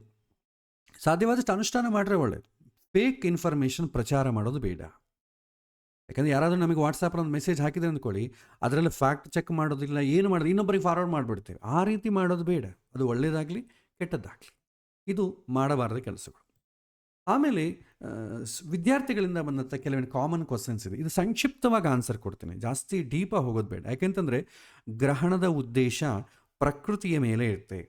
ಸಾಧ್ಯವಾದಷ್ಟು ಅನುಷ್ಠಾನ ಮಾಡಿದ್ರೆ ಒಳ್ಳೆಯದು. ಫೇಕ್ ಇನ್ಫಾರ್ಮೇಷನ್ ಪ್ರಚಾರ ಮಾಡೋದು ಬೇಡ. ಯಾಕಂದರೆ ಯಾರಾದರೂ ನಮಗೆ ವಾಟ್ಸಾಪಲ್ಲಿ ಒಂದು ಮೆಸೇಜ್ ಹಾಕಿದ್ರೆ ಅಂದ್ಕೊಳ್ಳಿ, ಅದರಲ್ಲಿ ಫ್ಯಾಕ್ಟ್ ಚೆಕ್ ಮಾಡೋದಿಲ್ಲ, ಏನು ಮಾಡೋದು, ಇನ್ನೊಬ್ಬರಿಗೆ ಫಾರ್ವರ್ಡ್ ಮಾಡಿಬಿಡ್ತೇವೆ. ಆ ರೀತಿ ಮಾಡೋದು ಬೇಡ. ಅದು ಒಳ್ಳೆಯದಾಗಲಿ ಕೆಟ್ಟದ್ದಾಗಲಿ, ಇದು ಮಾಡಬಾರದ ಕೆಲಸಗಳು. ಆಮೇಲೆ ವಿದ್ಯಾರ್ಥಿಗಳಿಂದ ಬಂದಂಥ ಕೆಲವೊಂದು ಕಾಮನ್ ಕ್ವಶನ್ಸ್ ಇದೆ. ಇದು ಸಂಕ್ಷಿಪ್ತವಾಗಿ ಆನ್ಸರ್ ಕೊಡ್ತೀನಿ, ಜಾಸ್ತಿ ಡೀಪಾಗಿ ಹೋಗೋದು ಬೇಡ. ಯಾಕೆಂತಂದರೆ ಗ್ರಹಣದ ಉದ್ದೇಶ ಪ್ರಕೃತಿಯ ಮೇಲೆ ಇರುತ್ತೆ.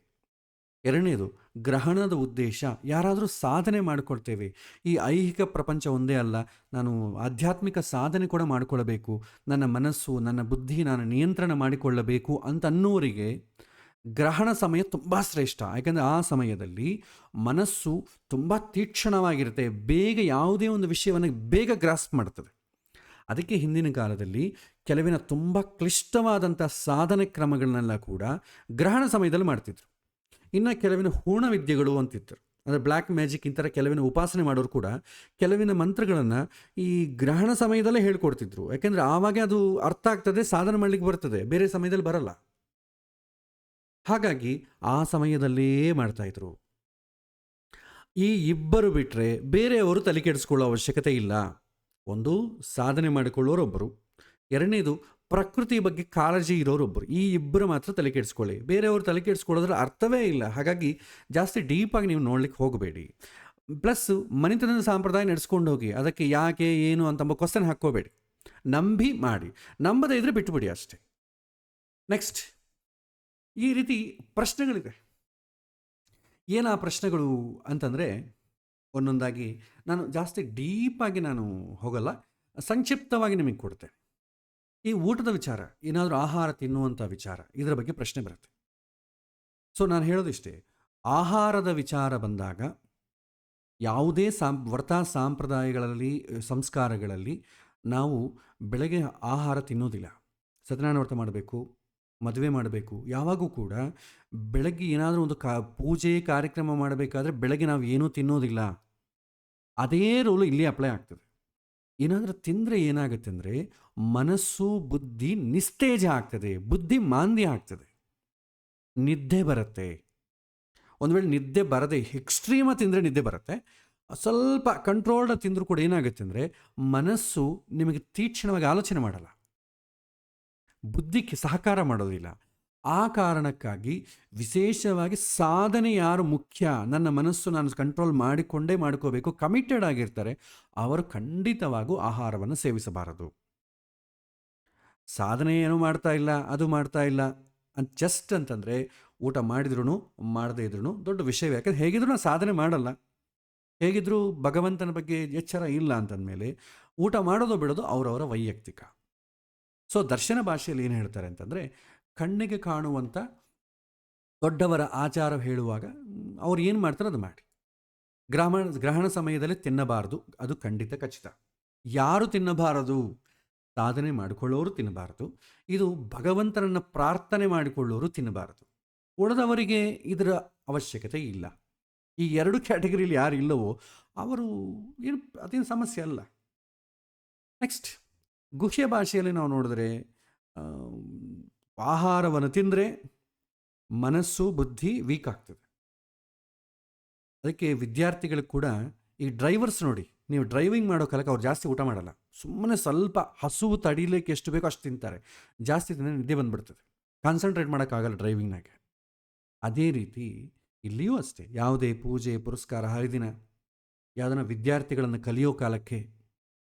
2ನೇದು, ಗ್ರಹಣದ ಉದ್ದೇಶ ಯಾರಾದರೂ ಸಾಧನೆ ಮಾಡಿಕೊಳ್ತೇವೆ. ಈ ಐಹಿಕ ಪ್ರಪಂಚ ಒಂದೇ ಅಲ್ಲ, ನಾನು ಆಧ್ಯಾತ್ಮಿಕ ಸಾಧನೆ ಕೂಡ ಮಾಡಿಕೊಳ್ಳಬೇಕು, ನನ್ನ ಮನಸ್ಸು ನನ್ನ ಬುದ್ಧಿ ನಾನು ನಿಯಂತ್ರಣ ಮಾಡಿಕೊಳ್ಳಬೇಕು ಅಂತ ಅನ್ನೋರಿಗೆ ಗ್ರಹಣ ಸಮಯ ತುಂಬ ಶ್ರೇಷ್ಠ. ಯಾಕೆಂದರೆ ಆ ಸಮಯದಲ್ಲಿ ಮನಸ್ಸು ತುಂಬ ತೀಕ್ಷ್ಣವಾಗಿರುತ್ತೆ, ಬೇಗ ಯಾವುದೇ ಒಂದು ವಿಷಯವನ್ನು ಬೇಗ ಗ್ರಾಸ್ಪ್ ಮಾಡ್ತದೆ. ಅದಕ್ಕೆ ಹಿಂದಿನ ಕಾಲದಲ್ಲಿ ಕೆಲವಿನ ತುಂಬ ಕ್ಲಿಷ್ಟವಾದಂಥ ಸಾಧನೆ ಕ್ರಮಗಳನ್ನೆಲ್ಲ ಕೂಡ ಗ್ರಹಣ ಸಮಯದಲ್ಲಿ ಮಾಡ್ತಿದ್ರು. ಇನ್ನು ಕೆಲವಿನ ಹೂಣ ವಿದ್ಯೆಗಳು ಅಂತಿದ್ರು, ಅಂದರೆ ಬ್ಲ್ಯಾಕ್ ಮ್ಯಾಜಿಕ್, ಇಂಥರ ಕೆಲವಿನ ಉಪಾಸನೆ ಮಾಡೋರು ಕೂಡ ಕೆಲವಿನ ಮಂತ್ರಗಳನ್ನು ಈ ಗ್ರಹಣ ಸಮಯದಲ್ಲೇ ಹೇಳ್ಕೊಡ್ತಿದ್ರು. ಯಾಕೆಂದರೆ ಆವಾಗ ಅದು ಅರ್ಥ ಆಗ್ತದೆ, ಸಾಧನೆ ಮಾಡಲಿಕ್ಕೆ ಬರ್ತದೆ, ಬೇರೆ ಸಮಯದಲ್ಲಿ ಬರಲ್ಲ. ಹಾಗಾಗಿ ಆ ಸಮಯದಲ್ಲೇ ಮಾಡ್ತಾಯಿದ್ರು. ಈ ಇಬ್ಬರು ಬಿಟ್ಟರೆ ಬೇರೆಯವರು ತಲೆ ಕೆಡಿಸ್ಕೊಳ್ಳೋ ಅವಶ್ಯಕತೆ ಇಲ್ಲ. ಒಂದು ಸಾಧನೆ ಮಾಡಿಕೊಳ್ಳೋರೊಬ್ಬರು, 2ನೇದು ಪ್ರಕೃತಿ ಬಗ್ಗೆ ಕಾಳಜಿ ಇರೋರೊಬ್ಬರು. ಈ ಇಬ್ಬರು ಮಾತ್ರ ತಲೆ ಕೆಡಿಸ್ಕೊಳ್ಳಿ, ಬೇರೆಯವರು ತಲೆ ಕೆಡಿಸ್ಕೊಳ್ಳೋದ್ರ ಅರ್ಥವೇ ಇಲ್ಲ. ಹಾಗಾಗಿ ಜಾಸ್ತಿ ಡೀಪಾಗಿ ನೀವು ನೋಡ್ಲಿಕ್ಕೆ ಹೋಗಬೇಡಿ. ಪ್ಲಸ್ ಮನೆತನದ ಸಂಪ್ರದಾಯ ನಡೆಸ್ಕೊಂಡು ಹೋಗಿ, ಅದಕ್ಕೆ ಯಾಕೆ ಏನು ಅಂತಂಬ ಕ್ವಶನ್ ಹಾಕ್ಕೋಬೇಡಿ. ನಂಬಿ ಮಾಡಿ, ನಂಬದೇ ಇದ್ದರೆ ಬಿಟ್ಟುಬಿಡಿ ಅಷ್ಟೇ. ನೆಕ್ಸ್ಟ್, ಈ ರೀತಿ ಪ್ರಶ್ನೆಗಳಿದೆ. ಏನು ಆ ಪ್ರಶ್ನೆಗಳು ಅಂತಂದರೆ ಒಂದೊಂದಾಗಿ ನಾನು ಜಾಸ್ತಿ ಡೀಪಾಗಿ ನಾನು ಹೋಗಲ್ಲ, ಸಂಕ್ಷಿಪ್ತವಾಗಿ ನಿಮಗೆ ಕೊಡ್ತೇನೆ. ಈ ಊಟದ ವಿಚಾರ, ಏನಾದರೂ ಆಹಾರ ತಿನ್ನುವಂಥ ವಿಚಾರ, ಇದರ ಬಗ್ಗೆ ಪ್ರಶ್ನೆ ಬರುತ್ತೆ. ಸೊ ನಾನು ಹೇಳೋದಿಷ್ಟೇ, ಆಹಾರದ ವಿಚಾರ ಬಂದಾಗ ಯಾವುದೇ ವ್ರತ ಸಂಪ್ರದಾಯಗಳಲ್ಲಿ ಸಂಸ್ಕಾರಗಳಲ್ಲಿ ನಾವು ಬೆಳಗ್ಗೆ ಆಹಾರ ತಿನ್ನೋದಿಲ್ಲ. ಸತ್ಯನಾರಾಯಣ ವ್ರತ ಮಾಡಬೇಕು, ಮದುವೆ ಮಾಡಬೇಕು, ಯಾವಾಗೂ ಕೂಡ ಬೆಳಗ್ಗೆ ಏನಾದರೂ ಒಂದು ಪೂಜೆ ಕಾರ್ಯಕ್ರಮ ಮಾಡಬೇಕಾದ್ರೆ ಬೆಳಗ್ಗೆ ನಾವು ಏನೂ ತಿನ್ನೋದಿಲ್ಲ. ಅದೇ ರೂಲು ಇಲ್ಲಿ ಅಪ್ಲೈ ಆಗ್ತದೆ. ಏನಾದರೂ ತಿಂದರೆ ಏನಾಗುತ್ತೆ ಅಂದರೆ ಮನಸ್ಸು ಬುದ್ಧಿ ನಿಸ್ತೇಜ ಆಗ್ತದೆ, ಬುದ್ಧಿ ಮಾಂದ್ಯ ಆಗ್ತದೆ, ನಿದ್ದೆ ಬರುತ್ತೆ. ಒಂದು ವೇಳೆ ನಿದ್ದೆ ಬರದೆ ಎಕ್ಸ್ಟ್ರೀಮ ತಿಂದರೆ ನಿದ್ದೆ ಬರುತ್ತೆ. ಸ್ವಲ್ಪ ಕಂಟ್ರೋಲ್ಡ್ ತಿಂದರೂ ಕೂಡ ಏನಾಗುತ್ತೆ ಅಂದರೆ ಮನಸ್ಸು ನಿಮಗೆ ತೀಕ್ಷ್ಣವಾಗಿ ಆಲೋಚನೆ ಮಾಡಲ್ಲ, ಬುದ್ಧಿಗೆ ಸಹಕಾರ ಮಾಡೋದಿಲ್ಲ. ಆ ಕಾರಣಕ್ಕಾಗಿ ವಿಶೇಷವಾಗಿ ಸಾಧನೆ ಯಾರು ಮುಖ್ಯ, ನನ್ನ ಮನಸ್ಸು ನಾನು ಕಂಟ್ರೋಲ್ ಮಾಡಿಕೊಂಡೇ ಮಾಡ್ಕೋಬೇಕು, ಕಮಿಟೆಡ್ ಆಗಿರ್ತಾರೆ, ಅವರು ಖಂಡಿತವಾಗೂ ಆಹಾರವನ್ನು ಸೇವಿಸಬಾರದು. ಸಾಧನೆ ಏನೂ ಮಾಡ್ತಾ ಇಲ್ಲ, ಅದು ಮಾಡ್ತಾ ಇಲ್ಲ ಅಂತ ಜಸ್ಟ್ ಅಂತಂದರೆ ಊಟ ಮಾಡಿದ್ರೂ ಮಾಡದೇ ಇದ್ರೂ ದೊಡ್ಡ ವಿಷಯವೇ. ಯಾಕಂದ್ರೆ ಹೇಗಿದ್ರು ನಾನು ಸಾಧನೆ ಮಾಡಲ್ಲ, ಹೇಗಿದ್ರೂ ಭಗವಂತನ ಬಗ್ಗೆ ಎಚ್ಚರ ಇಲ್ಲ ಅಂತಂದಮೇಲೆ ಊಟ ಮಾಡೋದು ಬಿಡೋದು ಅವರವರ ವೈಯಕ್ತಿಕ. ಸೊ ದರ್ಶನ ಭಾಷೆಯಲ್ಲಿ ಏನು ಹೇಳ್ತಾರೆ ಅಂತಂದರೆ, ಕಣ್ಣಿಗೆ ಕಾಣುವಂಥ ದೊಡ್ಡವರ ಆಚಾರ ಹೇಳುವಾಗ ಅವ್ರು ಏನು ಮಾಡ್ತಾರೆ ಅದು ಮಾಡಿ. ಗ್ರಹಣ ಸಮಯದಲ್ಲಿ ತಿನ್ನಬಾರದು, ಅದು ಖಂಡಿತ ಖಚಿತ. ಯಾರು ತಿನ್ನಬಾರದು? ಸಾಧನೆ ಮಾಡಿಕೊಳ್ಳೋರು ತಿನ್ನಬಾರದು. ಇದು ಭಗವಂತನನ್ನು ಪ್ರಾರ್ಥನೆ ಮಾಡಿಕೊಳ್ಳೋರು ತಿನ್ನಬಾರದು. ಉಳಿದವರಿಗೆ ಇದರ ಅವಶ್ಯಕತೆ ಇಲ್ಲ. ಈ ಎರಡು ಕ್ಯಾಟಗರಿಯಲ್ಲಿ ಯಾರು ಇಲ್ಲವೋ ಅವರು ಏನು ಅದೇನು ಸಮಸ್ಯೆ ಅಲ್ಲ. ನೆಕ್ಸ್ಟ್, ಗುಹ್ಯ ಭಾಷೆಯಲ್ಲಿ ನಾವು ನೋಡಿದ್ರೆ ಆಹಾರವನ್ನು ತಿಂದರೆ ಮನಸ್ಸು ಬುದ್ಧಿ ವೀಕ್ ಆಗ್ತದೆ. ಅದಕ್ಕೆ ವಿದ್ಯಾರ್ಥಿಗಳಿಗೆ ಕೂಡ, ಈ ಡ್ರೈವರ್ಸ್ ನೋಡಿ, ನೀವು ಡ್ರೈವಿಂಗ್ ಮಾಡೋ ಕಾಲಕ್ಕೆ ಅವ್ರು ಜಾಸ್ತಿ ಊಟ ಮಾಡಲ್ಲ, ಸುಮ್ಮನೆ ಸ್ವಲ್ಪ ಹಸುವು ತಡೀಲಿಕ್ಕೆ ಎಷ್ಟು ಬೇಕೋ ಅಷ್ಟು ತಿಂತಾರೆ. ಜಾಸ್ತಿ ತಿಂದರೆ ನಿದ್ದೆ ಬಂದುಬಿಡ್ತದೆ, ಕಾನ್ಸಂಟ್ರೇಟ್ ಮಾಡೋಕ್ಕಾಗಲ್ಲ ಡ್ರೈವಿಂಗ್ನಾಗೆ. ಅದೇ ರೀತಿ ಇಲ್ಲಿಯೂ ಅಷ್ಟೇ, ಯಾವುದೇ ಪೂಜೆ ಪುರಸ್ಕಾರ ಹರಿದಿನ ಯಾವುದನ್ನ ವಿದ್ಯಾರ್ಥಿಗಳನ್ನು ಕಲಿಯೋ ಕಾಲಕ್ಕೆ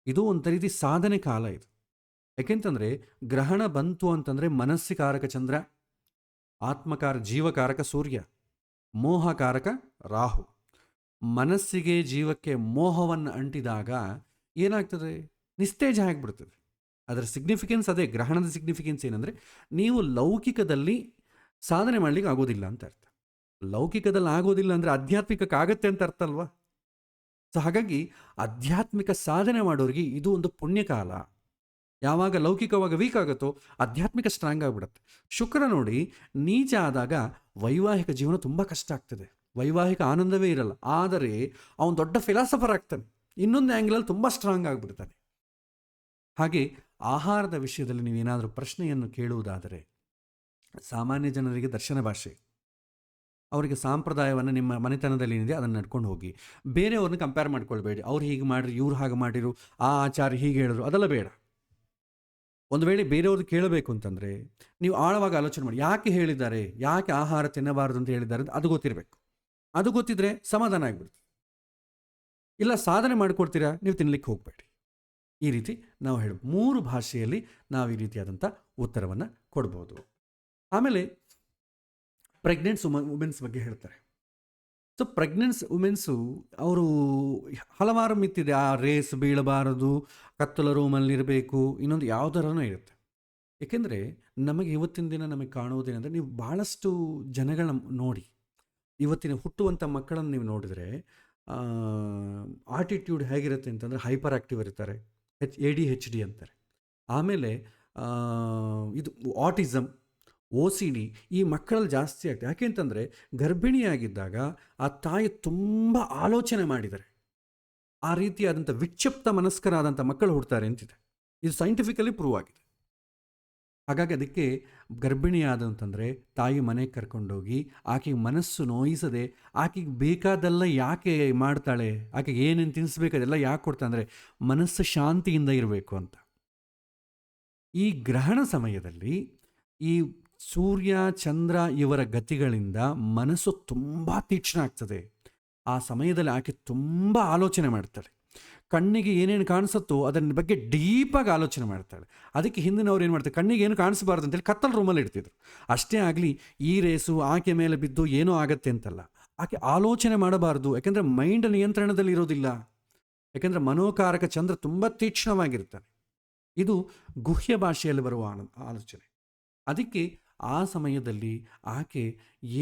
ಇದು ಒಂದು ರೀತಿ ಸಾಧನೆ ಕಾಲ ಇದು. ಯಾಕೆಂತಂದರೆ ಗ್ರಹಣ ಬಂತು ಅಂತಂದರೆ ಮನಸ್ಸಿಕಾರಕ ಚಂದ್ರ, ಆತ್ಮಕಾರ ಜೀವಕಾರಕ ಸೂರ್ಯ, ಮೋಹಕಾರಕ ರಾಹು. ಮನಸ್ಸಿಗೆ ಜೀವಕ್ಕೆ ಮೋಹವನ್ನು ಅಂಟಿದಾಗ ಏನಾಗ್ತದೆ? ನಿಸ್ತೇಜ ಆಗಿಬಿಡ್ತದೆ. ಅದರ ಸಿಗ್ನಿಫಿಕೆನ್ಸ್ ಅದೇ. ಗ್ರಹಣದ ಸಿಗ್ನಿಫಿಕೆನ್ಸ್ ಏನಂದರೆ ನೀವು ಲೌಕಿಕದಲ್ಲಿ ಸಾಧನೆ ಮಾಡಲಿಕ್ಕೆ ಆಗೋದಿಲ್ಲ ಅಂತ ಅರ್ಥ. ಲೌಕಿಕದಲ್ಲಿ ಆಗೋದಿಲ್ಲ ಅಂದರೆ ಆಧ್ಯಾತ್ಮಿಕಕ್ಕಾಗತ್ತೆ ಅಂತ ಅರ್ಥ ಅಲ್ವಾ? ಸೊ ಹಾಗಾಗಿ ಆಧ್ಯಾತ್ಮಿಕ ಸಾಧನೆ ಮಾಡೋರಿಗೆ ಇದು ಒಂದು ಪುಣ್ಯಕಾಲ. ಯಾವಾಗ ಲೌಕಿಕವಾಗಿ ವೀಕ್ ಆಗುತ್ತೋ ಆಧ್ಯಾತ್ಮಿಕ ಸ್ಟ್ರಾಂಗ್ ಆಗಿಬಿಡುತ್ತೆ. ಶುಕ್ರ ನೋಡಿ ನೀಚ ಆದಾಗ ವೈವಾಹಿಕ ಜೀವನ ತುಂಬ ಕಷ್ಟ ಆಗ್ತದೆ, ವೈವಾಹಿಕ ಆನಂದವೇ ಇರಲ್ಲ. ಆದರೆ ಅವನು ದೊಡ್ಡ ಫಿಲಾಸಫರ್ ಆಗ್ತಾನೆ, ಇನ್ನೊಂದು ಆ್ಯಂಗಲಲ್ಲಿ ತುಂಬ ಸ್ಟ್ರಾಂಗ್ ಆಗಿಬಿಡ್ತಾನೆ. ಹಾಗೆ ಆಹಾರದ ವಿಷಯದಲ್ಲಿ ನೀವೇನಾದರೂ ಪ್ರಶ್ನೆಯನ್ನು ಕೇಳುವುದಾದರೆ, ಸಾಮಾನ್ಯ ಜನರಿಗೆ ದರ್ಶನ ಭಾಷೆ, ಅವರಿಗೆ ಸಾಂಪ್ರದಾಯವನ್ನು ನಿಮ್ಮ ಮನೆತನದಲ್ಲಿ ಏನಿದೆ ಅದನ್ನು ನಡ್ಕೊಂಡು ಹೋಗಿ. ಬೇರೆಯವ್ರನ್ನ ಕಂಪೇರ್ ಮಾಡ್ಕೊಳ್ಬೇಡಿ, ಅವ್ರು ಹೀಗೆ ಮಾಡಿರಿ, ಇವ್ರು ಹಾಗೆ ಮಾಡಿರು, ಆ ಆಚಾರ್ಯ ಹೀಗೆ ಹೇಳಿದ್ರು, ಅದೆಲ್ಲ ಬೇಡ. ಒಂದು ವೇಳೆ ಬೇರೆಯವ್ರದ್ದು ಕೇಳಬೇಕು ಅಂತಂದರೆ ನೀವು ಆಳವಾಗಿ ಆಲೋಚನೆ ಮಾಡಿ, ಯಾಕೆ ಹೇಳಿದ್ದಾರೆ, ಯಾಕೆ ಆಹಾರ ತಿನ್ನಬಾರದು ಅಂತ ಹೇಳಿದ್ದಾರೆ ಅಂತ ಅದು ಗೊತ್ತಿರಬೇಕು. ಅದು ಗೊತ್ತಿದ್ರೆ ಸಮಾಧಾನ ಆಗಿಬಿಡುತ್ತೆ. ಇಲ್ಲ ಸಾಧನೆ ಮಾಡಿಕೊಡ್ತೀರಾ, ನೀವು ತಿನ್ನಲಿಕ್ಕೆ ಹೋಗಬೇಡಿ. ಈ ರೀತಿ ನಾವು ಹೇಳಿ 3 ಭಾಷೆಯಲ್ಲಿ ನಾವು ಈ ರೀತಿಯಾದಂಥ ಉತ್ತರವನ್ನು ಕೊಡ್ಬೋದು. ಆಮೇಲೆ ಪ್ರೆಗ್ನೆಂಟ್ಸ್ ವುಮೆನ್ಸ್ ಬಗ್ಗೆ ಹೇಳ್ತಾರೆ. ಸೊ ಪ್ರೆಗ್ನೆನ್ಸ್ ವುಮೆನ್ಸು ಅವರು ಹಲವಾರು ಮಿತ್ತಿದೆ. ಆ ರೇಸ್ ಬೀಳಬಾರದು, ಕತ್ತಲ ರೂಮಲ್ಲಿರಬೇಕು, ಇನ್ನೊಂದು ಯಾವ ಥರನೂ ಇರುತ್ತೆ. ಏಕೆಂದರೆ ನಮಗೆ ಇವತ್ತಿನ ದಿನ ನಮಗೆ ಕಾಣುವುದೇನೆಂದರೆ, ನೀವು ಭಾಳಷ್ಟು ಜನಗಳನ್ನ ನೋಡಿ, ಇವತ್ತಿನ ಹುಟ್ಟುವಂಥ ಮಕ್ಕಳನ್ನು ನೀವು ನೋಡಿದರೆ ಆಟಿಟ್ಯೂಡ್ ಹೇಗಿರುತ್ತೆ ಅಂತಂದರೆ ಹೈಪರ್ ಆ್ಯಕ್ಟಿವ್ ಇರ್ತಾರೆ, ADHD ಅಂತಾರೆ. ಆಮೇಲೆ ಇದು ಆಟಿಸಮ್, OCD ಈ ಮಕ್ಕಳಲ್ಲಿ ಜಾಸ್ತಿ ಆಗ್ತದೆ. ಯಾಕೆ ಅಂತಂದರೆ ಗರ್ಭಿಣಿಯಾಗಿದ್ದಾಗ ಆ ತಾಯಿ ತುಂಬ ಆಲೋಚನೆ ಮಾಡಿದ್ದಾರೆ, ಆ ರೀತಿಯಾದಂಥ ವಿಕ್ಷಿಪ್ತ ಮನಸ್ಕರಾದಂಥ ಮಕ್ಕಳು ಹುಡ್ತಾರೆ ಅಂತಿದೆ. ಇದು ಸೈಂಟಿಫಿಕಲಿ ಪ್ರೂವ್ ಆಗಿದೆ. ಹಾಗಾಗಿ ಅದಕ್ಕೆ ಗರ್ಭಿಣಿಯಾದಂತಂದರೆ ತಾಯಿ ಮನೆಗೆ ಕರ್ಕೊಂಡೋಗಿ ಆಕೆಗೆ ಮನಸ್ಸು ನೋಯಿಸದೆ ಆಕೆಗೆ ಬೇಕಾದೆಲ್ಲ ಯಾಕೆ ಮಾಡ್ತಾಳೆ, ಆಕೆಗೆ ಏನೇನು ತಿನ್ನಿಸ್ಬೇಕು ಅದೆಲ್ಲ ಯಾಕೆ ಕೊಡ್ತಾ ಅಂದರೆ ಮನಸ್ಸು ಶಾಂತಿಯಿಂದ ಇರಬೇಕು ಅಂತ. ಈ ಗ್ರಹಣ ಸಮಯದಲ್ಲಿ ಈ ಸೂರ್ಯ ಚಂದ್ರ ಇವರ ಗತಿಗಳಿಂದ ಮನಸ್ಸು ತುಂಬ ತೀಕ್ಷ್ಣ ಆಗ್ತದೆ. ಆ ಸಮಯದಲ್ಲಿ ಆಕೆ ತುಂಬ ಆಲೋಚನೆ ಮಾಡ್ತಾಳೆ, ಕಣ್ಣಿಗೆ ಏನೇನು ಕಾಣಿಸುತ್ತೋ ಅದನ್ನ ಬಗ್ಗೆ ಡೀಪಾಗಿ ಆಲೋಚನೆ ಮಾಡ್ತಾಳೆ. ಅದಕ್ಕೆ ಹಿಂದಿನವ್ರು ಏನು ಮಾಡ್ತಾರೆ, ಕಣ್ಣಿಗೆ ಏನು ಕಾಣಿಸಬಾರ್ದು ಅಂತೇಳಿ ಕತ್ತಲ ರೂಮಲ್ಲಿ ಇಡ್ತಿದ್ರು. ಅಷ್ಟೇ ಆಗಲಿ ಈ ರೇಸು ಆಕೆ ಮೇಲೆ ಬಿದ್ದು ಏನೋ ಆಗತ್ತೆ ಅಂತಲ್ಲ, ಆಕೆ ಆಲೋಚನೆ ಮಾಡಬಾರ್ದು. ಯಾಕೆಂದರೆ ಮೈಂಡ್ ನಿಯಂತ್ರಣದಲ್ಲಿ ಇರೋದಿಲ್ಲ. ಯಾಕೆಂದರೆ ಮನೋಕಾರಕ ಚಂದ್ರ ತುಂಬ ತೀಕ್ಷ್ಣವಾಗಿರ್ತಾನೆ. ಇದು ಗುಹ್ಯ ಭಾಷೆಯಲ್ಲಿ ಬರುವ ಆಲೋಚನೆ. ಅದಕ್ಕೆ ಆ ಸಮಯದಲ್ಲಿ ಆಕೆ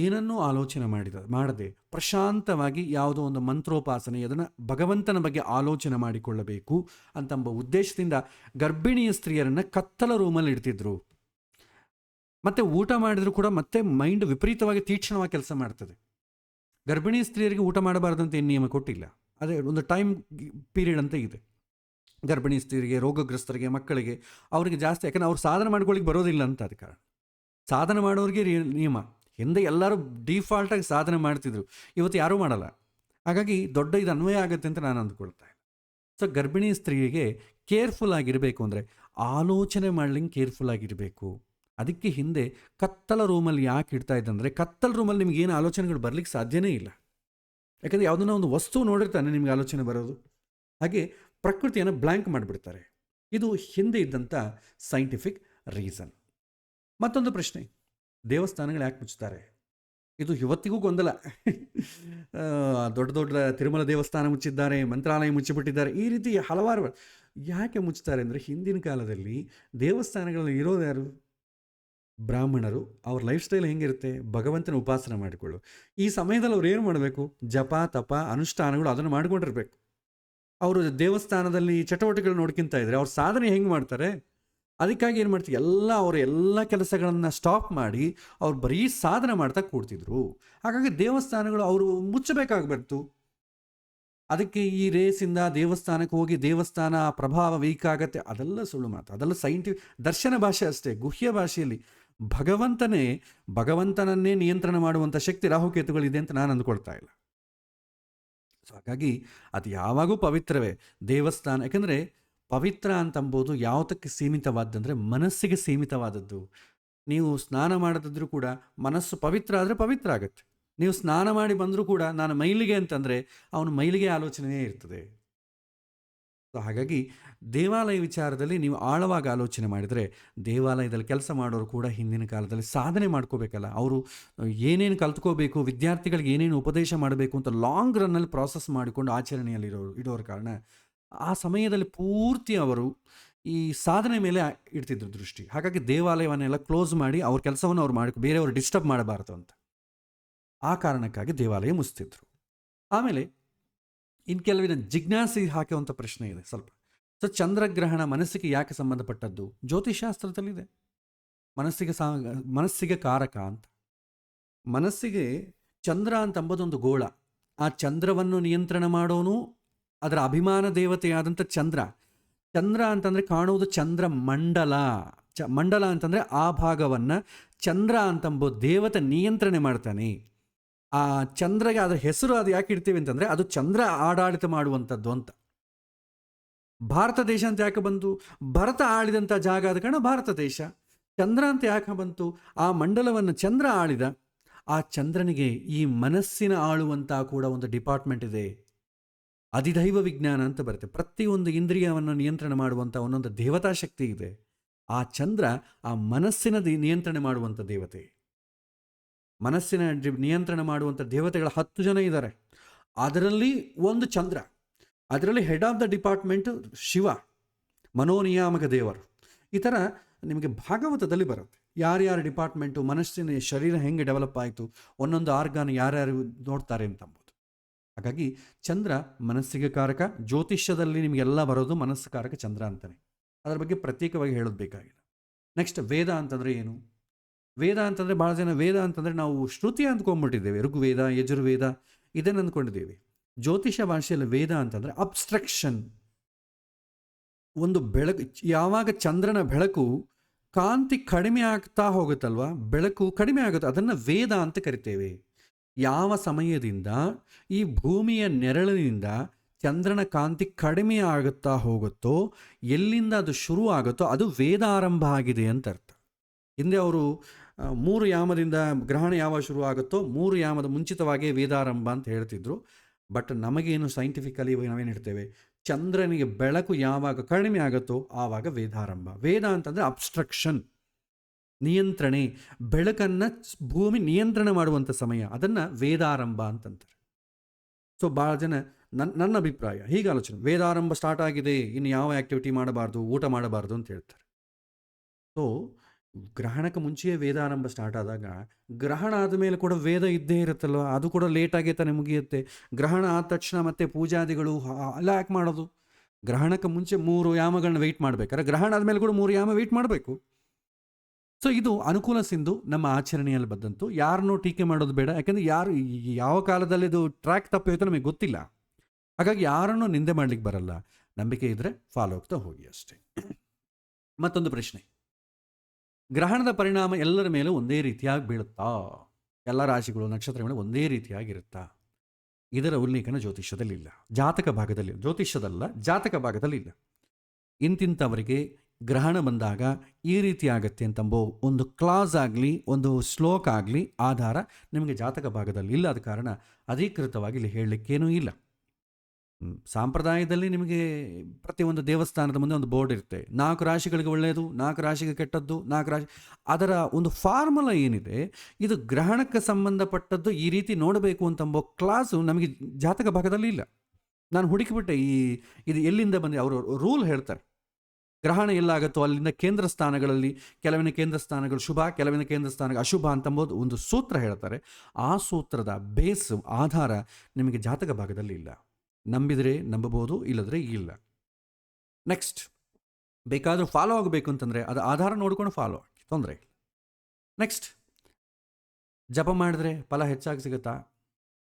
ಏನನ್ನೂ ಆಲೋಚನೆ ಮಾಡದೆ ಪ್ರಶಾಂತವಾಗಿ ಯಾವುದೋ ಒಂದು ಮಂತ್ರೋಪಾಸನೆ, ಅದನ್ನು ಭಗವಂತನ ಬಗ್ಗೆ ಆಲೋಚನೆ ಮಾಡಿಕೊಳ್ಳಬೇಕು ಅಂತಂಬ ಉದ್ದೇಶದಿಂದ ಗರ್ಭಿಣಿಯ ಸ್ತ್ರೀಯರನ್ನು ಕತ್ತಲ ರೂಮಲ್ಲಿ ಇಡ್ತಿದ್ರು. ಮತ್ತು ಊಟ ಮಾಡಿದ್ರು ಕೂಡ ಮತ್ತೆ ಮೈಂಡ್ ವಿಪರೀತವಾಗಿ ತೀಕ್ಷ್ಣವಾಗಿ ಕೆಲಸ ಮಾಡ್ತದೆ. ಗರ್ಭಿಣಿ ಸ್ತ್ರೀಯರಿಗೆ ಊಟ ಮಾಡಬಾರ್ದಂತ ಏನು ನಿಯಮ ಕೊಟ್ಟಿಲ್ಲ, ಅದೇ ಒಂದು ಟೈಮ್ ಪೀರಿಯಡ್ ಅಂತ ಇದೆ. ಗರ್ಭಿಣಿ ಸ್ತ್ರೀಯರಿಗೆ, ರೋಗಗ್ರಸ್ತರಿಗೆ, ಮಕ್ಕಳಿಗೆ, ಅವರಿಗೆ ಜಾಸ್ತಿ, ಯಾಕಂದರೆ ಅವ್ರು ಸಾಧನೆ ಮಾಡ್ಕೊಳ್ಳಿಕ್ಕೆ ಬರೋದಿಲ್ಲ ಅಂತ. ಅದ ಕಾರಣ ಸಾಧನೆ ಮಾಡೋರಿಗೆ ನಿಯಮ. ಹಿಂದೆ ಎಲ್ಲರೂ ಡಿಫಾಲ್ಟಾಗಿ ಸಾಧನೆ ಮಾಡ್ತಿದ್ರು, ಇವತ್ತು ಯಾರೂ ಮಾಡಲ್ಲ. ಹಾಗಾಗಿ ದೊಡ್ಡ ಇದು ಅನ್ವಯ ಆಗುತ್ತೆ ಅಂತ ನಾನು ಅಂದ್ಕೊಳ್ತಾ ಇಲ್ಲ. ಸೊ ಗರ್ಭಿಣಿ ಸ್ತ್ರೀಗೆ ಕೇರ್ಫುಲ್ ಆಗಿರಬೇಕು ಅಂದರೆ ಆಲೋಚನೆ ಮಾಡ್ಲಿಂಗೆ ಕೇರ್ಫುಲ್ ಆಗಿರಬೇಕು. ಅದಕ್ಕೆ ಹಿಂದೆ ಕತ್ತಲ ರೂಮಲ್ಲಿ ಯಾಕೆ ಇಡ್ತಾ ಇದ್ದಂದರೆ, ಕತ್ತಲ ರೂಮಲ್ಲಿ ನಿಮ್ಗೆ ಏನು ಆಲೋಚನೆಗಳು ಬರಲಿಕ್ಕೆ ಸಾಧ್ಯನೇ ಇಲ್ಲ. ಯಾಕಂದರೆ ಯಾವುದನ್ನ ಒಂದು ವಸ್ತು ನೋಡಿರ್ತಾನೆ ನಿಮಗೆ ಆಲೋಚನೆ ಬರೋದು. ಹಾಗೆ ಪ್ರಕೃತಿಯನ್ನು ಬ್ಲ್ಯಾಂಕ್ ಮಾಡಿಬಿಡ್ತಾರೆ. ಇದು ಹಿಂದೆ ಇದ್ದಂಥ ಸೈಂಟಿಫಿಕ್ ರೀಸನ್. ಮತ್ತೊಂದು ಪ್ರಶ್ನೆ, ದೇವಸ್ಥಾನಗಳು ಯಾಕೆ ಮುಚ್ಚುತ್ತಾರೆ? ಇದು ಇವತ್ತಿಗೂ ಗೊಂದಲ. ದೊಡ್ಡ ದೊಡ್ಡ ತಿರುಮಲ ದೇವಸ್ಥಾನ ಮುಚ್ಚಿದ್ದಾರೆ, ಮಂತ್ರಾಲಯ ಮುಚ್ಚಿಬಿಟ್ಟಿದ್ದಾರೆ, ಈ ರೀತಿ ಹಲವಾರು. ಯಾಕೆ ಮುಚ್ತಾರೆ ಅಂದರೆ, ಹಿಂದಿನ ಕಾಲದಲ್ಲಿ ದೇವಸ್ಥಾನಗಳಲ್ಲಿ ಇರೋದು ಯಾರು? ಬ್ರಾಹ್ಮಣರು. ಅವ್ರ ಲೈಫ್ ಸ್ಟೈಲ್ ಹೆಂಗಿರುತ್ತೆ? ಭಗವಂತನ ಉಪಾಸನೆ ಮಾಡಿಕೊಳ್ಳು. ಈ ಸಮಯದಲ್ಲಿ ಅವ್ರು ಏನು ಮಾಡಬೇಕು? ಜಪ, ತಪ, ಅನುಷ್ಠಾನಗಳು ಅದನ್ನು ಮಾಡ್ಕೊಂಡಿರ್ಬೇಕು. ಅವರು ದೇವಸ್ಥಾನದಲ್ಲಿ ಚಟುವಟಿಕೆಗಳು ನೋಡ್ಕೊಂತ ಇದ್ರೆ ಅವ್ರ ಸಾಧನೆ ಹೆಂಗೆ ಮಾಡ್ತಾರೆ? ಅದಕ್ಕಾಗಿ ಏನು ಮಾಡ್ತೀವಿ, ಅವರ ಎಲ್ಲ ಕೆಲಸಗಳನ್ನು ಸ್ಟಾಪ್ ಮಾಡಿ ಅವ್ರು ಬರೀ ಸಾಧನೆ ಮಾಡ್ತಾ ಕೂಡ್ತಿದ್ರು. ಹಾಗಾಗಿ ದೇವಸ್ಥಾನಗಳು ಅವರು ಮುಚ್ಚಬೇಕಾಗ್ಬರ್ತು. ಅದಕ್ಕೆ ಈ ರೇಸಿಂದ ದೇವಸ್ಥಾನಕ್ಕೆ ಹೋಗಿ ದೇವಸ್ಥಾನ ಪ್ರಭಾವ ವೀಕ್ ಆಗತ್ತೆ, ಅದೆಲ್ಲ ಸುಳ್ಳು ಮಾತು. ಅದೆಲ್ಲ ದರ್ಶನ ಭಾಷೆ ಅಷ್ಟೇ. ಗುಹ್ಯ ಭಾಷೆಯಲ್ಲಿ ಭಗವಂತನನ್ನೇ ನಿಯಂತ್ರಣ ಮಾಡುವಂಥ ಶಕ್ತಿ ರಾಹುಕೇತುಗಳಿದೆ ಅಂತ ನಾನು ಅಂದ್ಕೊಳ್ತಾ ಇಲ್ಲ. ಸೊ ಹಾಗಾಗಿ ಅದು ಯಾವಾಗೂ ಪವಿತ್ರವೇ ದೇವಸ್ಥಾನ. ಯಾಕಂದರೆ ಪವಿತ್ರ ಅಂತಂಬೋದು ಯಾವುದಕ್ಕೆ ಸೀಮಿತವಾದಂದರೆ ಮನಸ್ಸಿಗೆ ಸೀಮಿತವಾದದ್ದು. ನೀವು ಸ್ನಾನ ಮಾಡದಿದ್ರೂ ಕೂಡ ಮನಸ್ಸು ಪವಿತ್ರ ಆದರೆ ಪವಿತ್ರ ಆಗುತ್ತೆ. ನೀವು ಸ್ನಾನ ಮಾಡಿ ಬಂದರೂ ಕೂಡ ನಾನು ಮೈಲಿಗೆ ಅಂತಂದರೆ ಅವನು ಮೈಲಿಗೆ ಆಲೋಚನೆಯೇ ಇರ್ತದೆ. ಸೊ ಹಾಗಾಗಿ ದೇವಾಲಯ ವಿಚಾರದಲ್ಲಿ ನೀವು ಆಳವಾಗಿ ಆಲೋಚನೆ ಮಾಡಿದರೆ, ದೇವಾಲಯದಲ್ಲಿ ಕೆಲಸ ಮಾಡೋರು ಕೂಡ ಹಿಂದಿನ ಕಾಲದಲ್ಲಿ ಸಾಧನೆ ಮಾಡ್ಕೋಬೇಕಲ್ಲ, ಅವರು ಏನೇನು ಕಲ್ತ್ಕೋಬೇಕು, ವಿದ್ಯಾರ್ಥಿಗಳಿಗೆ ಏನೇನು ಉಪದೇಶ ಮಾಡಬೇಕು ಅಂತ ಲಾಂಗ್ ರನ್ನಲ್ಲಿ ಪ್ರಾಸೆಸ್ ಮಾಡಿಕೊಂಡು ಆಚರಣೆಯಲ್ಲಿ ಇಡೋರ ಕಾರಣ ಆ ಸಮಯದಲ್ಲಿ ಪೂರ್ತಿ ಅವರು ಈ ಸಾಧನೆ ಮೇಲೆ ಇಡ್ತಿದ್ರು ದೃಷ್ಟಿ. ಹಾಗಾಗಿ ದೇವಾಲಯವನ್ನೆಲ್ಲ ಕ್ಲೋಸ್ ಮಾಡಿ ಅವ್ರ ಕೆಲಸವನ್ನು ಅವ್ರು ಬೇರೆಯವರು ಡಿಸ್ಟರ್ಬ್ ಮಾಡಬಾರ್ದು ಅಂತ ಆ ಕಾರಣಕ್ಕಾಗಿ ದೇವಾಲಯ ಮುಚ್ತಿದ್ರು. ಆಮೇಲೆ ಇನ್ನು ಕೆಲವಿನ ಜಿಜ್ಞಾಸೆ ಹಾಕುವಂಥ ಪ್ರಶ್ನೆ ಇದೆ ಸ್ವಲ್ಪ. ಸೊ ಚಂದ್ರಗ್ರಹಣ ಮನಸ್ಸಿಗೆ ಯಾಕೆ ಸಂಬಂಧಪಟ್ಟದ್ದು? ಜ್ಯೋತಿಷಾಸ್ತ್ರದಲ್ಲಿದೆ. ಮನಸ್ಸಿಗೆ ಕಾರಕ ಅಂತ. ಮನಸ್ಸಿಗೆ ಚಂದ್ರ ಅಂತ ಅಂಬೋದೊಂದು ಗೋಳ. ಆ ಚಂದ್ರವನ್ನು ನಿಯಂತ್ರಣ ಮಾಡೋನು ಅದರ ಅಭಿಮಾನ ದೇವತೆಯಾದಂಥ ಚಂದ್ರ. ಚಂದ್ರ ಅಂತಂದರೆ ಕಾಣುವುದು ಚಂದ್ರ ಮಂಡಲ. ಮಂಡಲ ಅಂತಂದರೆ ಆ ಭಾಗವನ್ನು ಚಂದ್ರ ಅಂತಂಬೋ ದೇವತೆ ನಿಯಂತ್ರಣೆ ಮಾಡ್ತಾನೆ. ಆ ಚಂದ್ರಗೆ ಅದರ ಹೆಸರು ಅದು ಯಾಕೆ ಇಡ್ತೀವಿ ಅಂತಂದರೆ ಅದು ಚಂದ್ರ ಆಡಳಿತ ಮಾಡುವಂಥದ್ದು ಅಂತ. ಭಾರತ ದೇಶ ಅಂತ ಯಾಕೆ ಬಂತು? ಭರತ ಆಳಿದಂಥ ಜಾಗ ಆದ ಕಾರಣ ಭಾರತ ದೇಶ. ಚಂದ್ರ ಅಂತ ಯಾಕೆ ಬಂತು? ಆ ಮಂಡಲವನ್ನು ಚಂದ್ರ ಆಳಿದ. ಆ ಚಂದ್ರನಿಗೆ ಈ ಮನಸ್ಸಿನ ಆಳುವಂಥ ಕೂಡ ಒಂದು ಡಿಪಾರ್ಟ್ಮೆಂಟ್ ಇದೆ. ಅಧಿದೈವ ವಿಜ್ಞಾನ ಅಂತ ಬರುತ್ತೆ. ಪ್ರತಿಯೊಂದು ಇಂದ್ರಿಯವನ್ನು ನಿಯಂತ್ರಣ ಮಾಡುವಂಥ ಒಂದೊಂದು ದೇವತಾ ಶಕ್ತಿ ಇದೆ. ಆ ಚಂದ್ರ ಆ ಮನಸ್ಸಿನ ನಿಯಂತ್ರಣ ಮಾಡುವಂಥ ದೇವತೆ. ಮನಸ್ಸಿನ ನಿಯಂತ್ರಣ ಮಾಡುವಂಥ ದೇವತೆಗಳ 10 ಜನ ಇದ್ದಾರೆ. ಅದರಲ್ಲಿ ಒಂದು ಚಂದ್ರ. ಅದರಲ್ಲಿ head of the department Shiva, ಮನೋನಿಯಾಮಕ ದೇವರು. ಈ ಥರ ನಿಮಗೆ ಭಾಗವತದಲ್ಲಿ ಬರುತ್ತೆ ಯಾರ್ಯಾರ ಡಿಪಾರ್ಟ್ಮೆಂಟು, ಮನಸ್ಸಿನ ಶರೀರ ಹೆಂಗೆ ಡೆವಲಪ್ ಆಯಿತು, ಒಂದೊಂದು ಆರ್ಗಾನ್ ಯಾರ್ಯಾರು ನೋಡ್ತಾರೆ ಅಂತಂಬೋದು. ಹಾಗಾಗಿ ಚಂದ್ರ ಮನಸ್ಸಿಗೆ ಕಾರಕ. ಜ್ಯೋತಿಷ್ಯದಲ್ಲಿ ನಿಮಗೆಲ್ಲ ಬರೋದು ಮನಸ್ಸು ಕಾರಕ ಚಂದ್ರ ಅಂತಾನೆ. ಅದರ ಬಗ್ಗೆ ಪ್ರತ್ಯೇಕವಾಗಿ ಹೇಳೋದು ಬೇಕಾಗಿಲ್ಲ. ನೆಕ್ಸ್ಟ್ ವೇದ ಅಂತಂದರೆ ಏನು? ವೇದ ಅಂತಂದರೆ ಭಾಳ ಜನ ವೇದ ಅಂತಂದರೆ ನಾವು ಶ್ರುತಿ ಅಂದ್ಕೊಂಡ್ಬಿಟ್ಟಿದ್ದೇವೆ. ಋಗ್ವೇದ, ಯಜುರ್ವೇದ ಇದನ್ನು ಅಂದ್ಕೊಂಡಿದ್ದೇವೆ. ಜ್ಯೋತಿಷ ಭಾಷೆಯಲ್ಲಿ ವೇದ ಅಂತಂದರೆ ಅಬ್ಸ್ಟ್ರಕ್ಷನ್. ಒಂದು ಬೆಳಕು, ಯಾವಾಗ ಚಂದ್ರನ ಬೆಳಕು ಕಾಂತಿ ಕಡಿಮೆ ಆಗ್ತಾ ಹೋಗುತ್ತಲ್ವ, ಬೆಳಕು ಕಡಿಮೆ ಆಗುತ್ತೆ, ಅದನ್ನು ವೇದ ಅಂತ ಕರಿತೇವೆ. ಯಾವ ಸಮಯದಿಂದ ಈ ಭೂಮಿಯ ನೆರಳಿನಿಂದ ಚಂದ್ರನ ಕಾಂತಿ ಕಡಿಮೆ ಆಗುತ್ತಾ ಹೋಗುತ್ತೋ, ಎಲ್ಲಿಂದ ಅದು ಶುರು ಆಗುತ್ತೋ ಅದು ವೇದ ಆರಂಭ ಆಗಿದೆ ಅಂತ ಅರ್ಥ. ಹಿಂದೆ ಅವರು 3 ಯಾಮದಿಂದ ಗ್ರಹಣ ಯಾವಾಗ ಶುರು ಆಗುತ್ತೋ 3 ಯಾಮದ ಮುಂಚಿತವಾಗೇ ವೇದಾರಂಭ ಅಂತ ಹೇಳ್ತಿದ್ರು. ಬಟ್ ನಮಗೇನು ಸೈಂಟಿಫಿಕಲಿ ನಾವೇನು ಹೇಳ್ತೇವೆ, ಚಂದ್ರನಿಗೆ ಬೆಳಕು ಯಾವಾಗ ಕಡಿಮೆ ಆಗುತ್ತೋ ಆವಾಗ ವೇದಾರಂಭ. ವೇದ ಅಂತಂದರೆ ಅಬ್ಸ್ಟ್ರಕ್ಷನ್, ನಿಯಂತ್ರಣೆ, ಬೆಳಕನ್ನು ಭೂಮಿ ನಿಯಂತ್ರಣ ಮಾಡುವಂಥ ಸಮಯ, ಅದನ್ನು ವೇದಾರಂಭ ಅಂತಂತಾರೆ. ಸೊ ಭಾಳ ಜನ ನನ್ನ ಅಭಿಪ್ರಾಯ ಹೀಗೆ ಆಲೋಚನೆ, ವೇದಾರಂಭ ಸ್ಟಾರ್ಟ್ ಆಗಿದೆ, ಇನ್ನು ಯಾವ ಆ್ಯಕ್ಟಿವಿಟಿ ಮಾಡಬಾರ್ದು, ಊಟ ಮಾಡಬಾರ್ದು ಅಂತ ಹೇಳ್ತಾರೆ. ಸೊ ಗ್ರಹಣಕ್ಕೆ ಮುಂಚೆಯೇ ವೇದಾರಂಭ ಸ್ಟಾರ್ಟ್ ಆದಾಗ ಗ್ರಹಣ ಆದಮೇಲೆ ಕೂಡ ವೇದ ಇದ್ದೇ ಇರುತ್ತಲ್ವ, ಅದು ಕೂಡ ಲೇಟಾಗಿ ತಾನೆ ಮುಗಿಯುತ್ತೆ. ಗ್ರಹಣ ಆದ ತಕ್ಷಣ ಮತ್ತೆ ಪೂಜಾದಿಗಳು ಎಲ್ಲ ಯಾಕೆ ಮಾಡೋದು? ಗ್ರಹಣಕ್ಕೆ ಮುಂಚೆ 3 ಯಾಮಗಳನ್ನ ವೆಯ್ಟ್ ಮಾಡಬೇಕಾದ್ರೆ ಗ್ರಹಣ ಆದಮೇಲೆ ಕೂಡ 3 ಯಾಮ ವೆಯ್ಟ್ ಮಾಡಬೇಕು. ಸೊ ಇದು ಅನುಕೂಲ ಸಿಂಧು ನಮ್ಮ ಆಚರಣೆಯಲ್ಲಿ ಬಂದಂತು. ಯಾರನ್ನೂ ಟೀಕೆ ಮಾಡೋದು ಬೇಡ. ಯಾಕೆಂದರೆ ಯಾವ ಕಾಲದಲ್ಲಿ ಇದು ಟ್ರ್ಯಾಕ್ ತಪ್ಪೋಯ್ತು ನಮಗೆ ಗೊತ್ತಿಲ್ಲ. ಹಾಗಾಗಿ ಯಾರನ್ನೂ ನಿಂದೆ ಮಾಡ್ಲಿಕ್ಕೆ ಬರಲ್ಲ. ನಂಬಿಕೆ ಇದ್ದರೆ ಫಾಲೋ ಆಗ್ತಾ ಹೋಗಿ ಅಷ್ಟೇ. ಮತ್ತೊಂದು ಪ್ರಶ್ನೆ, ಗ್ರಹಣದ ಪರಿಣಾಮ ಎಲ್ಲರ ಮೇಲೂ ಒಂದೇ ರೀತಿಯಾಗಿ ಬೀಳುತ್ತಾ? ಎಲ್ಲ ರಾಶಿಗಳು ನಕ್ಷತ್ರಗಳು ಒಂದೇ ರೀತಿಯಾಗಿರುತ್ತಾ? ಇದರ ಉಲ್ಲೇಖನ ಜ್ಯೋತಿಷ್ಯದಲ್ಲಿಲ್ಲ, ಜಾತಕ ಭಾಗದಲ್ಲಿ, ಜ್ಯೋತಿಷ್ಯದಲ್ಲ ಜಾತಕ ಭಾಗದಲ್ಲಿಲ್ಲ. ಇಂತಿಂಥವರಿಗೆ ಗ್ರಹಣ ಬಂದಾಗ ಈ ರೀತಿ ಆಗತ್ತೆ ಅಂತಂಬೋ ಒಂದು ಕ್ಲಾಸ್ ಆಗಲಿ ಒಂದು ಶ್ಲೋಕ ಆಗಲಿ ಆಧಾರ ನಿಮಗೆ ಜಾತಕ ಭಾಗದಲ್ಲಿ ಇಲ್ಲ. ಆದ ಕಾರಣ ಅಧಿಕೃತವಾಗಿ ಇಲ್ಲಿ ಹೇಳಲಿಕ್ಕೇನೂ ಇಲ್ಲ. ಸಾಂಪ್ರದಾಯದಲ್ಲಿ ನಿಮಗೆ ಪ್ರತಿಯೊಂದು ದೇವಸ್ಥಾನದ ಮುಂದೆ ಒಂದು ಬೋರ್ಡ್ ಇರುತ್ತೆ, 4 ರಾಶಿಗಳಿಗೆ ಒಳ್ಳೆಯದು, 4 ರಾಶಿಗೆ ಕೆಟ್ಟದ್ದು, 4 ರಾಶಿ. ಅದರ ಒಂದು ಫಾರ್ಮುಲಾ ಏನಿದೆ, ಇದು ಗ್ರಹಣಕ್ಕೆ ಸಂಬಂಧಪಟ್ಟದ್ದು ಈ ರೀತಿ ನೋಡಬೇಕು ಅಂತಂಬೋ ಕ್ಲಾಸು ನಮಗೆ ಜಾತಕ ಭಾಗದಲ್ಲಿ ಇಲ್ಲ. ನಾನು ಹುಡುಕಿಬಿಟ್ಟೆ, ಇದು ಎಲ್ಲಿಂದ ಬಂದೆ. ಅವರು ರೂಲ್ ಹೇಳ್ತಾರೆ, ಗ್ರಹಣ ಎಲ್ಲಾಗುತ್ತೋ ಅಲ್ಲಿಂದ ಕೇಂದ್ರ ಸ್ಥಾನಗಳಲ್ಲಿ ಕೆಲವಿನ ಕೇಂದ್ರ ಸ್ಥಾನಗಳು ಶುಭ, ಕೆಲವಿನ ಕೇಂದ್ರ ಸ್ಥಾನಗಳು ಅಶುಭ ಅಂತಂಬೋದು ಒಂದು ಸೂತ್ರ ಹೇಳ್ತಾರೆ. ಆ ಸೂತ್ರದ ಬೇಸ್ ಆಧಾರ ನಿಮಗೆ ಜಾತಕ ಭಾಗದಲ್ಲಿ ಇಲ್ಲ. ನಂಬಿದರೆ ನಂಬಬಹುದು, ಇಲ್ಲದ್ರೆ ಇಲ್ಲ. ನೆಕ್ಸ್ಟ್, ಬೇಕಾದರೂ ಫಾಲೋ ಆಗಬೇಕು ಅಂತಂದರೆ ಅದು ಆಧಾರ ನೋಡ್ಕೊಂಡು ಫಾಲೋ ಆಗಿ, ತೊಂದರೆ ಇಲ್ಲ. ನೆಕ್ಸ್ಟ್, ಜಪ ಮಾಡಿದ್ರೆ ಫಲ ಹೆಚ್ಚಾಗಿ ಸಿಗುತ್ತಾ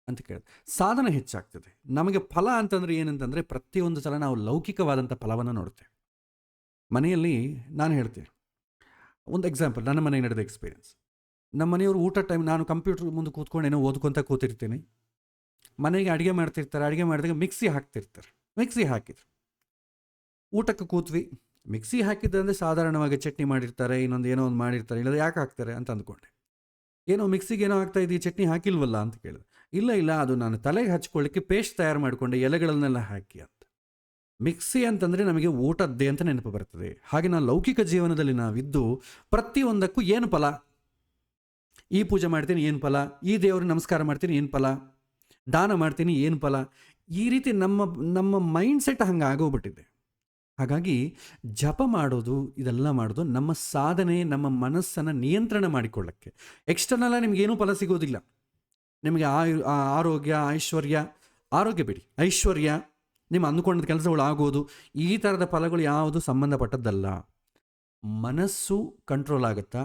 ಅಂತ ಕೇಳಿದ್ರೆ, ಸಾಧನೆ ಹೆಚ್ಚಾಗ್ತದೆ. ನಮಗೆ ಫಲ ಅಂತಂದರೆ ಏನಂತಂದರೆ, ಪ್ರತಿಯೊಂದು ಸಲ ನಾವು ಲೌಕಿಕವಾದಂಥ ಫಲವನ್ನು ನೋಡ್ತೇವೆ. ಮನೆಯಲ್ಲಿ ನಾನು ಹೇಳ್ತೀನಿ ಒಂದು ಎಕ್ಸಾಂಪಲ್, ನನ್ನ ಮನೆಗೆ ನಡೆದ ಎಕ್ಸ್ಪೀರಿಯನ್ಸ್. ನಮ್ಮ ಮನೆಯವರು ಊಟ ಟೈಮ್, ನಾನು ಕಂಪ್ಯೂಟರ್ ಮುಂದೆ ಕೂತ್ಕೊಂಡು ಏನೋ ಓದ್ಕೊತ ಕೂತಿರ್ತೀನಿ. ಮನೆಗೆ ಅಡುಗೆ ಮಾಡ್ತಿರ್ತಾರೆ, ಅಡುಗೆ ಮಾಡಿದಾಗ ಮಿಕ್ಸಿ ಹಾಕ್ತಿರ್ತಾರೆ. ಮಿಕ್ಸಿ ಹಾಕಿದ್ರು, ಊಟಕ್ಕೆ ಕೂತ್ವಿ. ಮಿಕ್ಸಿ ಹಾಕಿದ್ದಂದರೆ ಸಾಧಾರಣವಾಗಿ ಚಟ್ನಿ ಮಾಡಿರ್ತಾರೆ, ಇನ್ನೊಂದು ಏನೋ ಒಂದು ಮಾಡಿರ್ತಾರೆ, ಇಲ್ಲದ ಯಾಕೆ ಹಾಕ್ತಾರೆ ಅಂತ ಅಂದ್ಕೊಂಡೆ. ಏನೋ ಮಿಕ್ಸಿಗೆ ಏನೋ ಆಗ್ತಾ ಇದೀವಿ, ಚಟ್ನಿ ಹಾಕಿಲ್ವಲ್ಲ ಅಂತ ಕೇಳಿದೆ. ಇಲ್ಲ ಅದು ನಾನು ತಲೆಗೆ ಹಚ್ಕೊಳ್ಳಿಕ್ಕೆ ಪೇಸ್ಟ್ ತಯಾರು ಮಾಡಿಕೊಂಡೆ, ಎಲೆಗಳನ್ನೆಲ್ಲ ಹಾಕಿ ಅಂತ. ಮಿಕ್ಸಿ ಅಂತಂದರೆ ನಮಗೆ ಊಟದ್ದೇ ಅಂತ ನೆನಪು ಬರ್ತದೆ. ಹಾಗೆ ನಾವು ಲೌಕಿಕ ಜೀವನದಲ್ಲಿ ನಾವಿದ್ದು ಪ್ರತಿಯೊಂದಕ್ಕೂ ಏನು ಫಲ, ಈ ಪೂಜೆ ಮಾಡ್ತೀನಿ ಏನು ಫಲ, ಈ ದೇವ್ರಿಗೆ ನಮಸ್ಕಾರ ಮಾಡ್ತೀನಿ ಏನು ಫಲ, ದಾನ ಮಾಡ್ತೀನಿ ಏನು ಫಲ, ಈ ರೀತಿ ನಮ್ಮ ಮೈಂಡ್ ಸೆಟ್ ಹಂಗೆ ಆಗೋಗ್ಬಿಟ್ಟಿದೆ. ಹಾಗಾಗಿ ಜಪ ಮಾಡೋದು, ಇದೆಲ್ಲ ಮಾಡೋದು ನಮ್ಮ ಸಾಧನೆ, ನಮ್ಮ ಮನಸ್ಸನ್ನು ನಿಯಂತ್ರಣ ಮಾಡಿಕೊಳ್ಳಕ್ಕೆ. ಎಕ್ಸ್ಟರ್ನಲ್ಲ ನಿಮಗೇನೂ ಫಲ ಸಿಗೋದಿಲ್ಲ. ನಿಮಗೆ ಆರೋಗ್ಯ, ಆರೋಗ್ಯ ಬಿಡಿ, ಐಶ್ವರ್ಯ, ನಿಮ್ಮ ಅಂದುಕೊಂಡ ಕೆಲಸಗಳು ಆಗೋದು, ಈ ಥರದ ಫಲಗಳು ಯಾವುದು ಸಂಬಂಧಪಟ್ಟದ್ದಲ್ಲ. ಮನಸ್ಸು ಕಂಟ್ರೋಲ್ ಆಗುತ್ತಾ,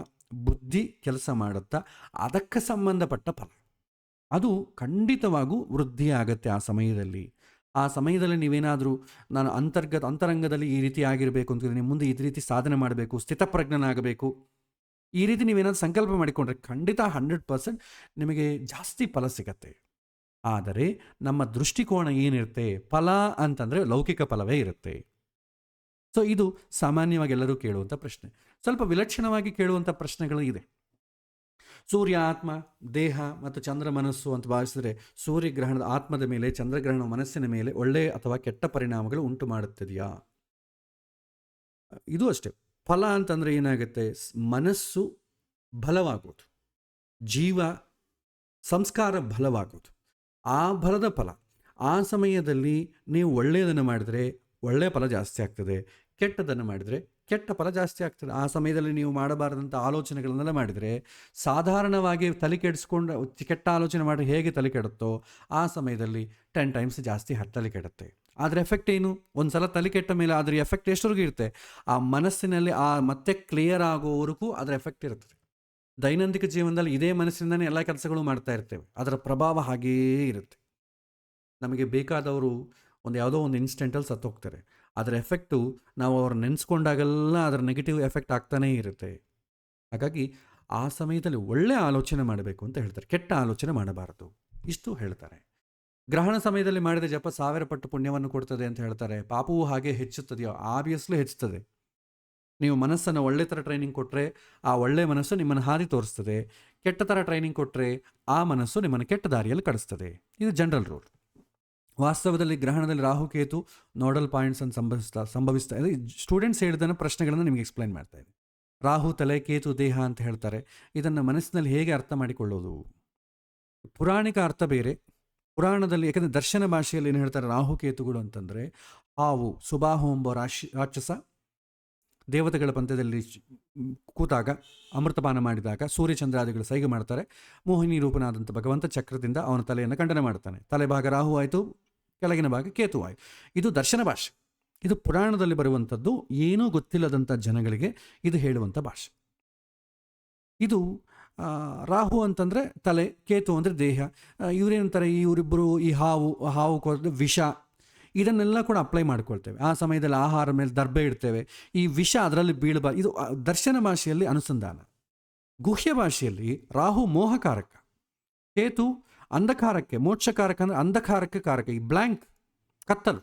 ಬುದ್ಧಿ ಕೆಲಸ ಮಾಡುತ್ತಾ, ಅದಕ್ಕೆ ಸಂಬಂಧಪಟ್ಟ ಫಲ ಅದು ಖಂಡಿತವಾಗೂ ವೃದ್ಧಿ ಆಗುತ್ತೆ. ಆ ಸಮಯದಲ್ಲಿ ನೀವೇನಾದರೂ ನಾನು ಅಂತರಂಗದಲ್ಲಿ ಈ ರೀತಿ ಆಗಿರಬೇಕು ಅಂತ, ನಿಮ್ಮ ಮುಂದೆ ಈ ರೀತಿ ಸಾಧನೆ ಮಾಡಬೇಕು, ಸ್ಥಿತಪ್ರಜ್ಞನಾಗಬೇಕು, ಈ ರೀತಿ ನೀವೇನಾದರೂ ಸಂಕಲ್ಪ ಮಾಡಿಕೊಂಡ್ರೆ ಖಂಡಿತ 100% ನಿಮಗೆ ಜಾಸ್ತಿ ಫಲ ಸಿಗತ್ತೆ. ಆದರೆ ನಮ್ಮ ದೃಷ್ಟಿಕೋನ ಏನಿರುತ್ತೆ, ಫಲ ಅಂತಂದರೆ ಲೌಕಿಕ ಫಲವೇ ಇರುತ್ತೆ. ಸೊ ಇದು ಸಾಮಾನ್ಯವಾಗಿ ಎಲ್ಲರೂ ಕೇಳುವಂಥ ಪ್ರಶ್ನೆ. ಸ್ವಲ್ಪ ವಿಲಕ್ಷಣವಾಗಿ ಕೇಳುವಂಥ ಪ್ರಶ್ನೆಗಳು ಇದೆ. ಸೂರ್ಯ ಆತ್ಮ, ದೇಹ ಮತ್ತು ಚಂದ್ರ ಮನಸ್ಸು ಅಂತ ಭಾವಿಸಿದರೆ, ಸೂರ್ಯಗ್ರಹಣದ ಆತ್ಮದ ಮೇಲೆ, ಚಂದ್ರಗ್ರಹಣ ಮನಸ್ಸಿನ ಮೇಲೆ ಒಳ್ಳೆಯ ಅಥವಾ ಕೆಟ್ಟ ಪರಿಣಾಮಗಳು ಉಂಟು ಮಾಡುತ್ತದೆಯಾ? ಇದು ಅಷ್ಟೇ. ಫಲ ಅಂತಂದರೆ ಏನಾಗುತ್ತೆ, ಮನಸ್ಸು ಬಲವಾಗೋದು, ಜೀವ ಸಂಸ್ಕಾರ ಬಲವಾಗೋದು, ಆ ಬಲದ ಫಲ. ಆ ಸಮಯದಲ್ಲಿ ನೀವು ಒಳ್ಳೆಯದನ್ನು ಮಾಡಿದರೆ ಒಳ್ಳೆಯ ಫಲ ಜಾಸ್ತಿ ಆಗ್ತದೆ, ಕೆಟ್ಟದನ್ನು ಮಾಡಿದರೆ ಕೆಟ್ಟ ಫಲ ಜಾಸ್ತಿ ಆಗ್ತದೆ. ಆ ಸಮಯದಲ್ಲಿ ನೀವು ಮಾಡಬಾರ್ದಂಥ ಆಲೋಚನೆಗಳನ್ನೆಲ್ಲ ಮಾಡಿದರೆ, ಸಾಧಾರಣವಾಗಿ ತಲೆ ಕೆಡಿಸ್ಕೊಂಡು ಕೆಟ್ಟ ಆಲೋಚನೆ ಮಾಡಿ ಹೇಗೆ ತಲೆ ಕೆಡುತ್ತೋ ಆ ಸಮಯದಲ್ಲಿ 10 ಟೈಮ್ಸ್ ಜಾಸ್ತಿ ತಲೆ ಕೆಡುತ್ತೆ. ಅದರ ಎಫೆಕ್ಟ್ ಏನು? ಒಂದು ಸಲ ತಲೆ ಕೆಟ್ಟ ಮೇಲೆ ಅದರ ಎಫೆಕ್ಟ್ ಎಷ್ಟವರೆಗೂ ಇರುತ್ತೆ, ಆ ಮನಸ್ಸಿನಲ್ಲಿ ಮತ್ತೆ ಕ್ಲಿಯರ್ ಆಗೋವರೆಗೂ ಅದರ ಎಫೆಕ್ಟ್ ಇರ್ತದೆ. ದೈನಂದಿನ ಜೀವನದಲ್ಲಿ ಇದೇ ಮನಸ್ಸಿಂದನೇ ಎಲ್ಲ ಕೆಲಸಗಳು ಮಾಡ್ತಾ ಇರ್ತೇವೆ, ಅದರ ಪ್ರಭಾವ ಹಾಗೇ ಇರುತ್ತೆ. ನಮಗೆ ಬೇಕಾದವರು ಯಾವುದೋ ಒಂದು ಇನ್ಸ್ಟೆಂಟಲ್ಲಿ ಸತ್ತೋಗ್ತಾರೆ, ಅದರ ಎಫೆಕ್ಟು ನಾವು ಅವ್ರು ನೆನೆಸ್ಕೊಂಡಾಗೆಲ್ಲ ಅದರ ನೆಗೆಟಿವ್ ಎಫೆಕ್ಟ್ ಆಗ್ತಾನೇ ಇರುತ್ತೆ. ಹಾಗಾಗಿ ಆ ಸಮಯದಲ್ಲಿ ಒಳ್ಳೆಯ ಆಲೋಚನೆ ಮಾಡಬೇಕು ಅಂತ ಹೇಳ್ತಾರೆ, ಕೆಟ್ಟ ಆಲೋಚನೆ ಮಾಡಬಾರದು, ಇಷ್ಟು ಹೇಳ್ತಾರೆ. ಗ್ರಹಣ ಸಮಯದಲ್ಲಿ ಮಾಡಿದ ಜಪ 1000 ಪಟ್ಟು ಪುಣ್ಯವನ್ನು ಕೊಡ್ತದೆ ಅಂತ ಹೇಳ್ತಾರೆ. ಪಾಪವೂ ಹಾಗೆ ಹೆಚ್ಚುತ್ತದೆಯೋ? ಆಬ್ವಿಯಸ್ಲಿ ಹೆಚ್ಚುತ್ತದೆ. ನೀವು ಮನಸ್ಸನ್ನು ಒಳ್ಳೆ ಥರ ಟ್ರೈನಿಂಗ್ ಕೊಟ್ಟರೆ ಆ ಒಳ್ಳೆಯ ಮನಸ್ಸು ನಿಮ್ಮನ್ನು ಹಾದಿ ತೋರಿಸ್ತದೆ. ಕೆಟ್ಟ ಥರ ಟ್ರೈನಿಂಗ್ ಕೊಟ್ಟರೆ ಆ ಮನಸ್ಸು ನಿಮ್ಮನ್ನು ಕೆಟ್ಟ ದಾರಿಯಲ್ಲಿ ಕಳಿಸ್ತದೆ. ಇದು ಜನರಲ್ ರೂಲ್. ವಾಸ್ತವದಲ್ಲಿ ಗ್ರಹಣದಲ್ಲಿ ರಾಹುಕೇತು ನೋಡಲ್ ಪಾಯಿಂಟ್ಸ್ ಅನ್ನು ಸಂಭವಿಸ್ತಾ ಇದೆ. ಸ್ಟೂಡೆಂಟ್ಸ್ ಹೇಳಿದ ಪ್ರಶ್ನೆಗಳನ್ನು ನಿಮಗೆ ಎಕ್ಸ್ಪ್ಲೈನ್ ಮಾಡ್ತಾ ಇದೆ. ರಾಹು ತಲೆ, ಕೇತು ದೇಹ ಅಂತ ಹೇಳ್ತಾರೆ. ಇದನ್ನು ಮನಸ್ಸಿನಲ್ಲಿ ಹೇಗೆ ಅರ್ಥ ಮಾಡಿಕೊಳ್ಳೋದು? ಪುರಾಣಿಕ ಅರ್ಥ ಬೇರೆ, ಪುರಾಣದಲ್ಲಿ, ಯಾಕಂದರೆ ದರ್ಶನ ಭಾಷೆಯಲ್ಲಿ ಏನು ಹೇಳ್ತಾರೆ, ರಾಹುಕೇತುಗಳು ಅಂತಂದರೆ ಹಾವು, ಸುಬಾಹು ಎಂಬ ರಾಕ್ಷಸ ದೇವತೆಗಳ ಪಂಥದಲ್ಲಿ ಕೂತಾಗ, ಅಮೃತಪಾನ ಮಾಡಿದಾಗ ಸೂರ್ಯಚಂದ್ರಾದಿಗಳು ಸೈಗೆ ಮಾಡ್ತಾರೆ. ಮೋಹಿನಿ ರೂಪನಾದಂಥ ಭಗವಂತ ಚಕ್ರದಿಂದ ಅವನ ತಲೆಯನ್ನು ಖಂಡನೆ ಮಾಡ್ತಾನೆ. ತಲೆಭಾಗ ರಾಹು ಆಯಿತು, ಕೆಳಗಿನ ಭಾಗ ಕೇತು ಆಯಿತು. ಇದು ದರ್ಶನ ಭಾಷೆ. ಇದು ಪುರಾಣದಲ್ಲಿ ಬರುವಂಥದ್ದು. ಏನೂ ಗೊತ್ತಿಲ್ಲದಂಥ ಜನಗಳಿಗೆ ಇದು ಹೇಳುವಂಥ ಭಾಷೆ. ಇದು ರಾಹು ಅಂತಂದರೆ ತಲೆ, ಕೇತು ಅಂದರೆ ದೇಹ. ಇವರೇನಂತಾರೆ, ಇವರಿಬ್ಬರು ಈ ಹಾವು ಕೊಡೋದು ವಿಷ, ಇದನ್ನೆಲ್ಲ ಕೂಡ ಅಪ್ಲೈ ಮಾಡ್ಕೊಳ್ತೇವೆ. ಆ ಸಮಯದಲ್ಲಿ ಆಹಾರ ಮೇಲೆ ದರ್ಬೆ ಇಡ್ತೇವೆ. ಈ ವಿಷ ಅದರಲ್ಲಿ ಬೀಳಬಾರ್ದು. ಇದು ದರ್ಶನ ಭಾಷೆಯಲ್ಲಿ ಅನುಸಂಧಾನ. ಗುಹ್ಯ ಭಾಷೆಯಲ್ಲಿ ರಾಹು ಮೋಹಕಾರಕ, ಕೇತು ಅಂಧಕಾರಕ್ಕೆ, ಮೋಕ್ಷಕಾರಕ ಅಂದರೆ ಅಂಧಕಾರಕ್ಕೆ ಕಾರಕ, ಈ ಬ್ಲ್ಯಾಂಕ್, ಕತ್ತಲು.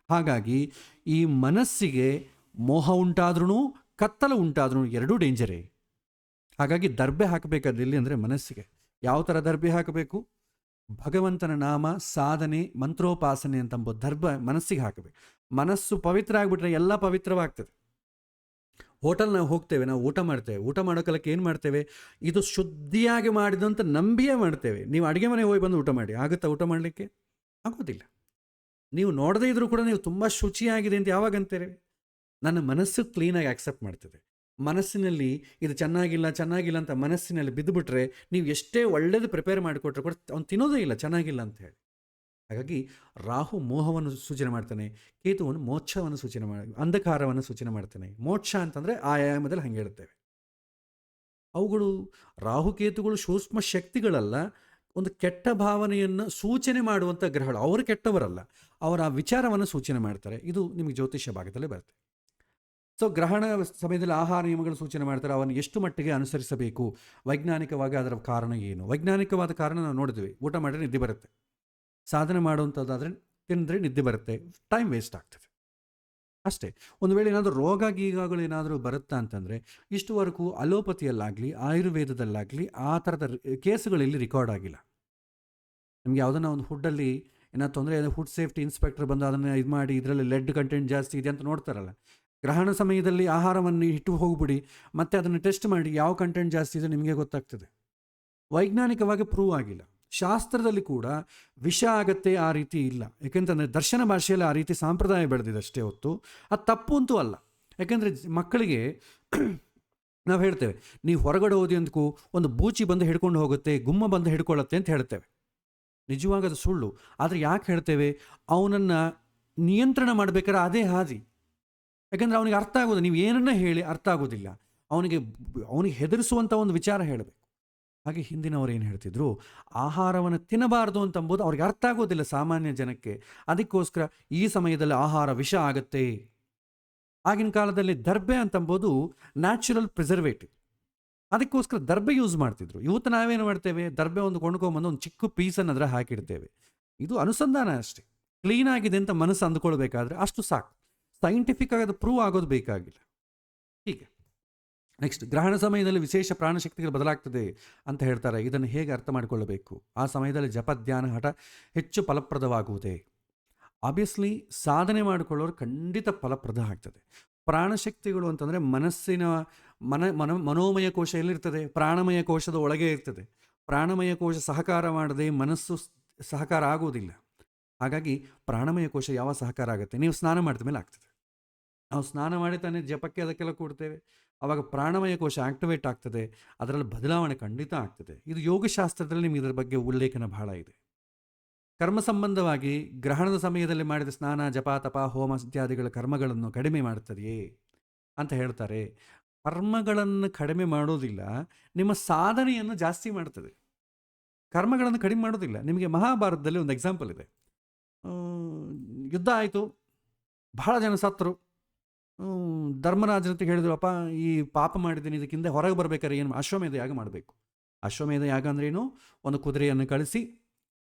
ಹಾಗಾಗಿ ಈ ಮನಸ್ಸಿಗೆ ಮೋಹ ಉಂಟಾದ್ರೂ ಕತ್ತಲು ಉಂಟಾದ್ರೂ ಎರಡೂ ಡೇಂಜರೇ. ಹಾಗಾಗಿ ದರ್ಬೆ ಹಾಕಬೇಕಾದ್ರೆ ಎಲ್ಲಿ ಅಂದರೆ ಮನಸ್ಸಿಗೆ. ಯಾವ ಥರ ದರ್ಬೆ ಹಾಕಬೇಕು? ಭಗವಂತನ ನಾಮ, ಸಾಧನೆ, ಮಂತ್ರೋಪಾಸನೆ ಅಂತಂಬ ದರ್ಬ ಮನಸ್ಸಿಗೆ ಹಾಕಬೇಕು. ಮನಸ್ಸು ಪವಿತ್ರ ಆಗಿಬಿಟ್ರೆ ಎಲ್ಲ ಪವಿತ್ರವಾಗ್ತದೆ. ಹೋಟೆಲ್ ನಾವು ಹೋಗ್ತೇವೆ, ನಾವು ಊಟ ಮಾಡ್ತೇವೆ. ಊಟ ಮಾಡೋ ಕಾಲಕ್ಕೆ ಏನು ಮಾಡ್ತೇವೆ? ಇದು ಶುದ್ಧಿಯಾಗಿ ಮಾಡಿದಂತ ನಂಬಿಯೇ ಮಾಡ್ತೇವೆ. ನೀವು ಅಡುಗೆ ಮನೆಗೆ ಹೋಗಿ ಬಂದು ಊಟ ಮಾಡಿ, ಆಗುತ್ತಾ ಊಟ ಮಾಡಲಿಕ್ಕೆ? ಆಗೋದಿಲ್ಲ. ನೀವು ನೋಡದೇ ಇದ್ರೂ ಕೂಡ ನೀವು ತುಂಬ ಶುಚಿಯಾಗಿದೆ ಅಂತ ಯಾವಾಗ ಅಂತೀರಿ? ನನ್ನ ಮನಸ್ಸು ಕ್ಲೀನಾಗಿ ಆಕ್ಸೆಪ್ಟ್ ಮಾಡ್ತದೆ. ಮನಸ್ಸಿನಲ್ಲಿ ಇದು ಚೆನ್ನಾಗಿಲ್ಲ ಅಂತ ಮನಸ್ಸಿನಲ್ಲಿ ಬಿದ್ದುಬಿಟ್ರೆ ನೀವು ಎಷ್ಟೇ ಒಳ್ಳೇದು ಪ್ರಿಪೇರ್ ಮಾಡಿಕೊಟ್ರೆ ಕೂಡ ಅವ್ನು ತಿನ್ನೋದೇ ಇಲ್ಲ, ಚೆನ್ನಾಗಿಲ್ಲ ಅಂತ ಹೇಳಿ. ಹಾಗಾಗಿ ರಾಹು ಮೋಹವನ್ನು ಸೂಚನೆ ಮಾಡ್ತಾನೆ, ಕೇತುವನ್ನು ಮೋಕ್ಷವನ್ನು ಸೂಚನೆ ಅಂಧಕಾರವನ್ನು ಸೂಚನೆ ಮಾಡ್ತಾನೆ. ಮೋಕ್ಷ ಅಂತಂದರೆ ಆಯಾಮದಲ್ಲಿ ಹಂಗೆ ಹೇಳ್ತೇವೆ. ಅವುಗಳು ರಾಹುಕೇತುಗಳು ಸೂಕ್ಷ್ಮ ಶಕ್ತಿಗಳಲ್ಲ, ಒಂದು ಕೆಟ್ಟ ಭಾವನೆಯನ್ನು ಸೂಚನೆ ಮಾಡುವಂಥ ಗ್ರಹಗಳು. ಅವರು ಕೆಟ್ಟವರಲ್ಲ, ಅವರ ಆ ವಿಚಾರವನ್ನು ಸೂಚನೆ ಮಾಡ್ತಾರೆ. ಇದು ನಿಮಗೆ ಜ್ಯೋತಿಷ್ಯ ಭಾಗದಲ್ಲೇ ಬರುತ್ತೆ. ಸೊ ಗ್ರಹಣ ಸಮಯದಲ್ಲಿ ಆಹಾರ ನಿಯಮಗಳು ಸೂಚನೆ ಮಾಡ್ತಾರೆ, ಅವನ್ನು ಎಷ್ಟು ಮಟ್ಟಿಗೆ ಅನುಸರಿಸಬೇಕು, ವೈಜ್ಞಾನಿಕವಾಗಿ ಅದರ ಕಾರಣ ಏನು. ವೈಜ್ಞಾನಿಕವಾದ ಕಾರಣ ನಾವು ನೋಡಿದ್ವಿ. ಊಟ ಮಾಡಿದ್ರೆ ನಿದ್ದೆ ಬರುತ್ತೆ, ಸಾಧನೆ ಮಾಡುವಂಥದ್ದಾದರೆ ತಿಂದರೆ ನಿದ್ದೆ ಬರುತ್ತೆ, ಟೈಮ್ ವೇಸ್ಟ್ ಆಗ್ತದೆ ಅಷ್ಟೇ. ಒಂದು ವೇಳೆ ಏನಾದರೂ ರೋಗ ಗೀಗಗಳು ಏನಾದರೂ ಬರುತ್ತಾ ಅಂತಂದರೆ ಇಷ್ಟುವರೆಗೂ ಅಲೋಪತಿಯಲ್ಲಾಗಲಿ ಆಯುರ್ವೇದದಲ್ಲಾಗಲಿ ಆ ಥರದ ಕೇಸುಗಳಲ್ಲಿ ರೆಕಾರ್ಡ್ ಆಗಿಲ್ಲ. ನಿಮಗೆ ಯಾವುದನ್ನ ಒಂದು ಫುಡ್ಡಲ್ಲಿ ಏನಾದ್ರು ತೊಂದರೆ, ಫುಡ್ ಸೇಫ್ಟಿ ಇನ್ಸ್ಪೆಕ್ಟರ್ ಬಂದು ಅದನ್ನು ಇದು ಮಾಡಿ ಇದರಲ್ಲಿ ಲೆಡ್ ಕಂಟೆಂಟ್ ಜಾಸ್ತಿ ಇದೆ ಅಂತ ನೋಡ್ತಾರಲ್ಲ. ಗ್ರಹಣ ಸಮಯದಲ್ಲಿ ಆಹಾರವನ್ನು ಇಟ್ಟು ಹೋಗ್ಬಿಡಿ, ಮತ್ತು ಅದನ್ನು ಟೆಸ್ಟ್ ಮಾಡಿ ಯಾವ ಕಂಟೆಂಟ್ ಜಾಸ್ತಿ ಇದೆ ನಿಮಗೆ ಗೊತ್ತಾಗ್ತದೆ. ವೈಜ್ಞಾನಿಕವಾಗಿ ಪ್ರೂವ್ ಆಗಿಲ್ಲ. ಶಾಸ್ತ್ರದಲ್ಲಿ ಕೂಡ ವಿಷ ಆಗತ್ತೆ ಆ ರೀತಿ ಇಲ್ಲ. ಯಾಕೆಂತಂದರೆ ದರ್ಶನ ಭಾಷೆಯಲ್ಲಿ ಆ ರೀತಿ ಸಂಪ್ರದಾಯ ಬೆಳೆದಿದೆ ಅಷ್ಟೇ ಹೊತ್ತು ಅದು ತಪ್ಪು ಅಂತೂ ಅಲ್ಲ. ಯಾಕೆಂದರೆ ಮಕ್ಕಳಿಗೆ ನಾವು ಹೇಳ್ತೇವೆ, ನೀವು ಹೊರಗಡೆ ಹೋದಿ ಅಂದಕ್ಕೂ ಒಂದು ಬೂಚಿ ಬಂದು ಹಿಡ್ಕೊಂಡು ಹೋಗುತ್ತೆ, ಗುಮ್ಮ ಬಂದು ಹಿಡ್ಕೊಳ್ಳುತ್ತೆ ಅಂತ ಹೇಳ್ತೇವೆ. ನಿಜವಾಗ ಅದು ಸುಳ್ಳು. ಆದರೆ ಯಾಕೆ ಹೇಳ್ತೇವೆ? ಅವನನ್ನು ನಿಯಂತ್ರಣ ಮಾಡಬೇಕಾದ್ರೆ ಅದೇ ಹಾದಿ. ಯಾಕೆಂದರೆ ಅವನಿಗೆ ಅರ್ಥ ಆಗೋದು, ನೀವು ಏನನ್ನ ಹೇಳಿ ಅರ್ಥ ಆಗೋದಿಲ್ಲ. ಅವನಿಗೆ ಹೆದರಿಸುವಂಥ ಒಂದು ವಿಚಾರ ಹೇಳಬೇಕು. ಹಾಗೆ ಹಿಂದಿನವರು ಏನು ಹೇಳ್ತಿದ್ರು, ಆಹಾರವನ್ನು ತಿನ್ನಬಾರ್ದು ಅಂತಂಬುದು ಅವ್ರಿಗೆ ಅರ್ಥ ಆಗೋದಿಲ್ಲ ಸಾಮಾನ್ಯ ಜನಕ್ಕೆ. ಅದಕ್ಕೋಸ್ಕರ ಈ ಸಮಯದಲ್ಲಿ ಆಹಾರ ವಿಷ ಆಗುತ್ತೆ. ಆಗಿನ ಕಾಲದಲ್ಲಿ ದರ್ಬೆ ಅಂತಂಬೋದು ನ್ಯಾಚುರಲ್ ಪ್ರಿಸರ್ವೇಟಿವ್, ಅದಕ್ಕೋಸ್ಕರ ದರ್ಬೆ ಯೂಸ್ ಮಾಡ್ತಿದ್ರು. ಇವತ್ತು ನಾವೇನು ಮಾಡ್ತೇವೆ? ದರ್ಬೆ ಒಂದು ಕೊಂಡ್ಕೊಂಬಂದು ಒಂದು ಚಿಕ್ಕ ಪೀಸನ್ನು ಅದರ ಹಾಕಿಡ್ತೇವೆ. ಇದು ಅನುಸಂಧಾನ ಅಷ್ಟೇ. ಕ್ಲೀನ್ ಆಗಿದೆ ಅಂತ ಮನಸ್ಸು ಅಂದ್ಕೊಳ್ಬೇಕಾದ್ರೆ ಅಷ್ಟು ಸಾಕು. ಸೈಂಟಿಫಿಕ್ ಆಗಿ ಅದು ಪ್ರೂವ್ ಆಗೋದು ಬೇಕಾಗಿಲ್ಲ. ಹೀಗೆ ನೆಕ್ಸ್ಟ್, ಗ್ರಹಣ ಸಮಯದಲ್ಲಿ ವಿಶೇಷ ಪ್ರಾಣಶಕ್ತಿಗಳು ಬದಲಾಗ್ತದೆ ಅಂತ ಹೇಳ್ತಾರೆ. ಇದನ್ನು ಹೇಗೆ ಅರ್ಥ ಮಾಡಿಕೊಳ್ಳಬೇಕು? ಆ ಸಮಯದಲ್ಲಿ ಜಪ, ಧ್ಯಾನ, ಹಠ ಹೆಚ್ಚು ಫಲಪ್ರದವಾಗುವುದೇ? ಆಬ್ವಿಯಸ್ಲಿ ಸಾಧನೆ ಮಾಡಿಕೊಳ್ಳೋರು ಖಂಡಿತ ಫಲಪ್ರದ ಆಗ್ತದೆ. ಪ್ರಾಣಶಕ್ತಿಗಳು ಅಂತಂದರೆ ಮನಸ್ಸಿನ ಮನೋಮಯ ಕೋಶ ಎಲ್ಲಿರ್ತದೆ? ಪ್ರಾಣಮಯ ಕೋಶದ ಒಳಗೆ ಇರ್ತದೆ. ಪ್ರಾಣಮಯ ಕೋಶ ಸಹಕಾರ ಮಾಡದೆ ಮನಸ್ಸು ಸಹಕಾರ ಆಗುವುದಿಲ್ಲ. ಹಾಗಾಗಿ ಪ್ರಾಣಮಯ ಕೋಶ ಯಾವ ಸಹಕಾರ ಆಗುತ್ತೆ? ನೀವು ಸ್ನಾನ ಮಾಡಿದ ಮೇಲೆ ಆಗ್ತದೆ. ನಾವು ಸ್ನಾನ ಮಾಡಿ ತಾನೇ ಜಪಕ್ಕೆ ಅದಕ್ಕೆಲ್ಲ ಕೊಡ್ತೇವೆ. ಆವಾಗ ಪ್ರಾಣಮಯ ಕೋಶ ಆಕ್ಟಿವೇಟ್ ಆಗ್ತದೆ, ಅದರಲ್ಲಿ ಬದಲಾವಣೆ ಖಂಡಿತ ಆಗ್ತದೆ. ಇದು ಯೋಗಶಾಸ್ತ್ರದಲ್ಲಿ ನಿಮಗೆ ಇದರ ಬಗ್ಗೆ ಉಲ್ಲೇಖನ ಬಹಳ ಇದೆ. ಕರ್ಮ ಸಂಬಂಧವಾಗಿ ಗ್ರಹಣದ ಸಮಯದಲ್ಲಿ ಮಾಡಿದ ಸ್ನಾನ, ಜಪ, ತಪ, ಹೋಮ ಇತ್ಯಾದಿಗಳ ಕರ್ಮಗಳನ್ನು ಕಡಿಮೆ ಮಾಡುತ್ತದೆಯೇ ಅಂತ ಹೇಳ್ತಾರೆ. ಕರ್ಮಗಳನ್ನು ಕಡಿಮೆ ಮಾಡೋದಿಲ್ಲ, ನಿಮ್ಮ ಸಾಧನೆಯನ್ನು ಜಾಸ್ತಿ ಮಾಡ್ತದೆ. ಕರ್ಮಗಳನ್ನು ಕಡಿಮೆ ಮಾಡೋದಿಲ್ಲ. ನಿಮಗೆ ಮಹಾಭಾರತದಲ್ಲಿ ಒಂದು ಎಕ್ಸಾಂಪಲ್ ಇದೆ. ಯುದ್ಧ ಆಯಿತು, ಬಹಳ ಜನ ಸತ್ತರು. ಧರ್ಮರಾಜನಂತ ಹೇಳಿದ್ರು, ಅಪ್ಪ ಈ ಪಾಪ ಮಾಡಿದ್ದೀನಿ, ಇದಕ್ಕಿಂತ ಹೊರಗೆ ಬರ್ಬೇಕಾದ್ರೆ ಏನು? ಅಶ್ವಮೇಧ ಯಾಗ ಮಾಡಬೇಕು. ಅಶ್ವಮೇಧ ಯಾಗ ಅಂದ್ರೆ ಏನು? ಒಂದು ಕುದುರೆಯನ್ನು ಕಳಿಸಿ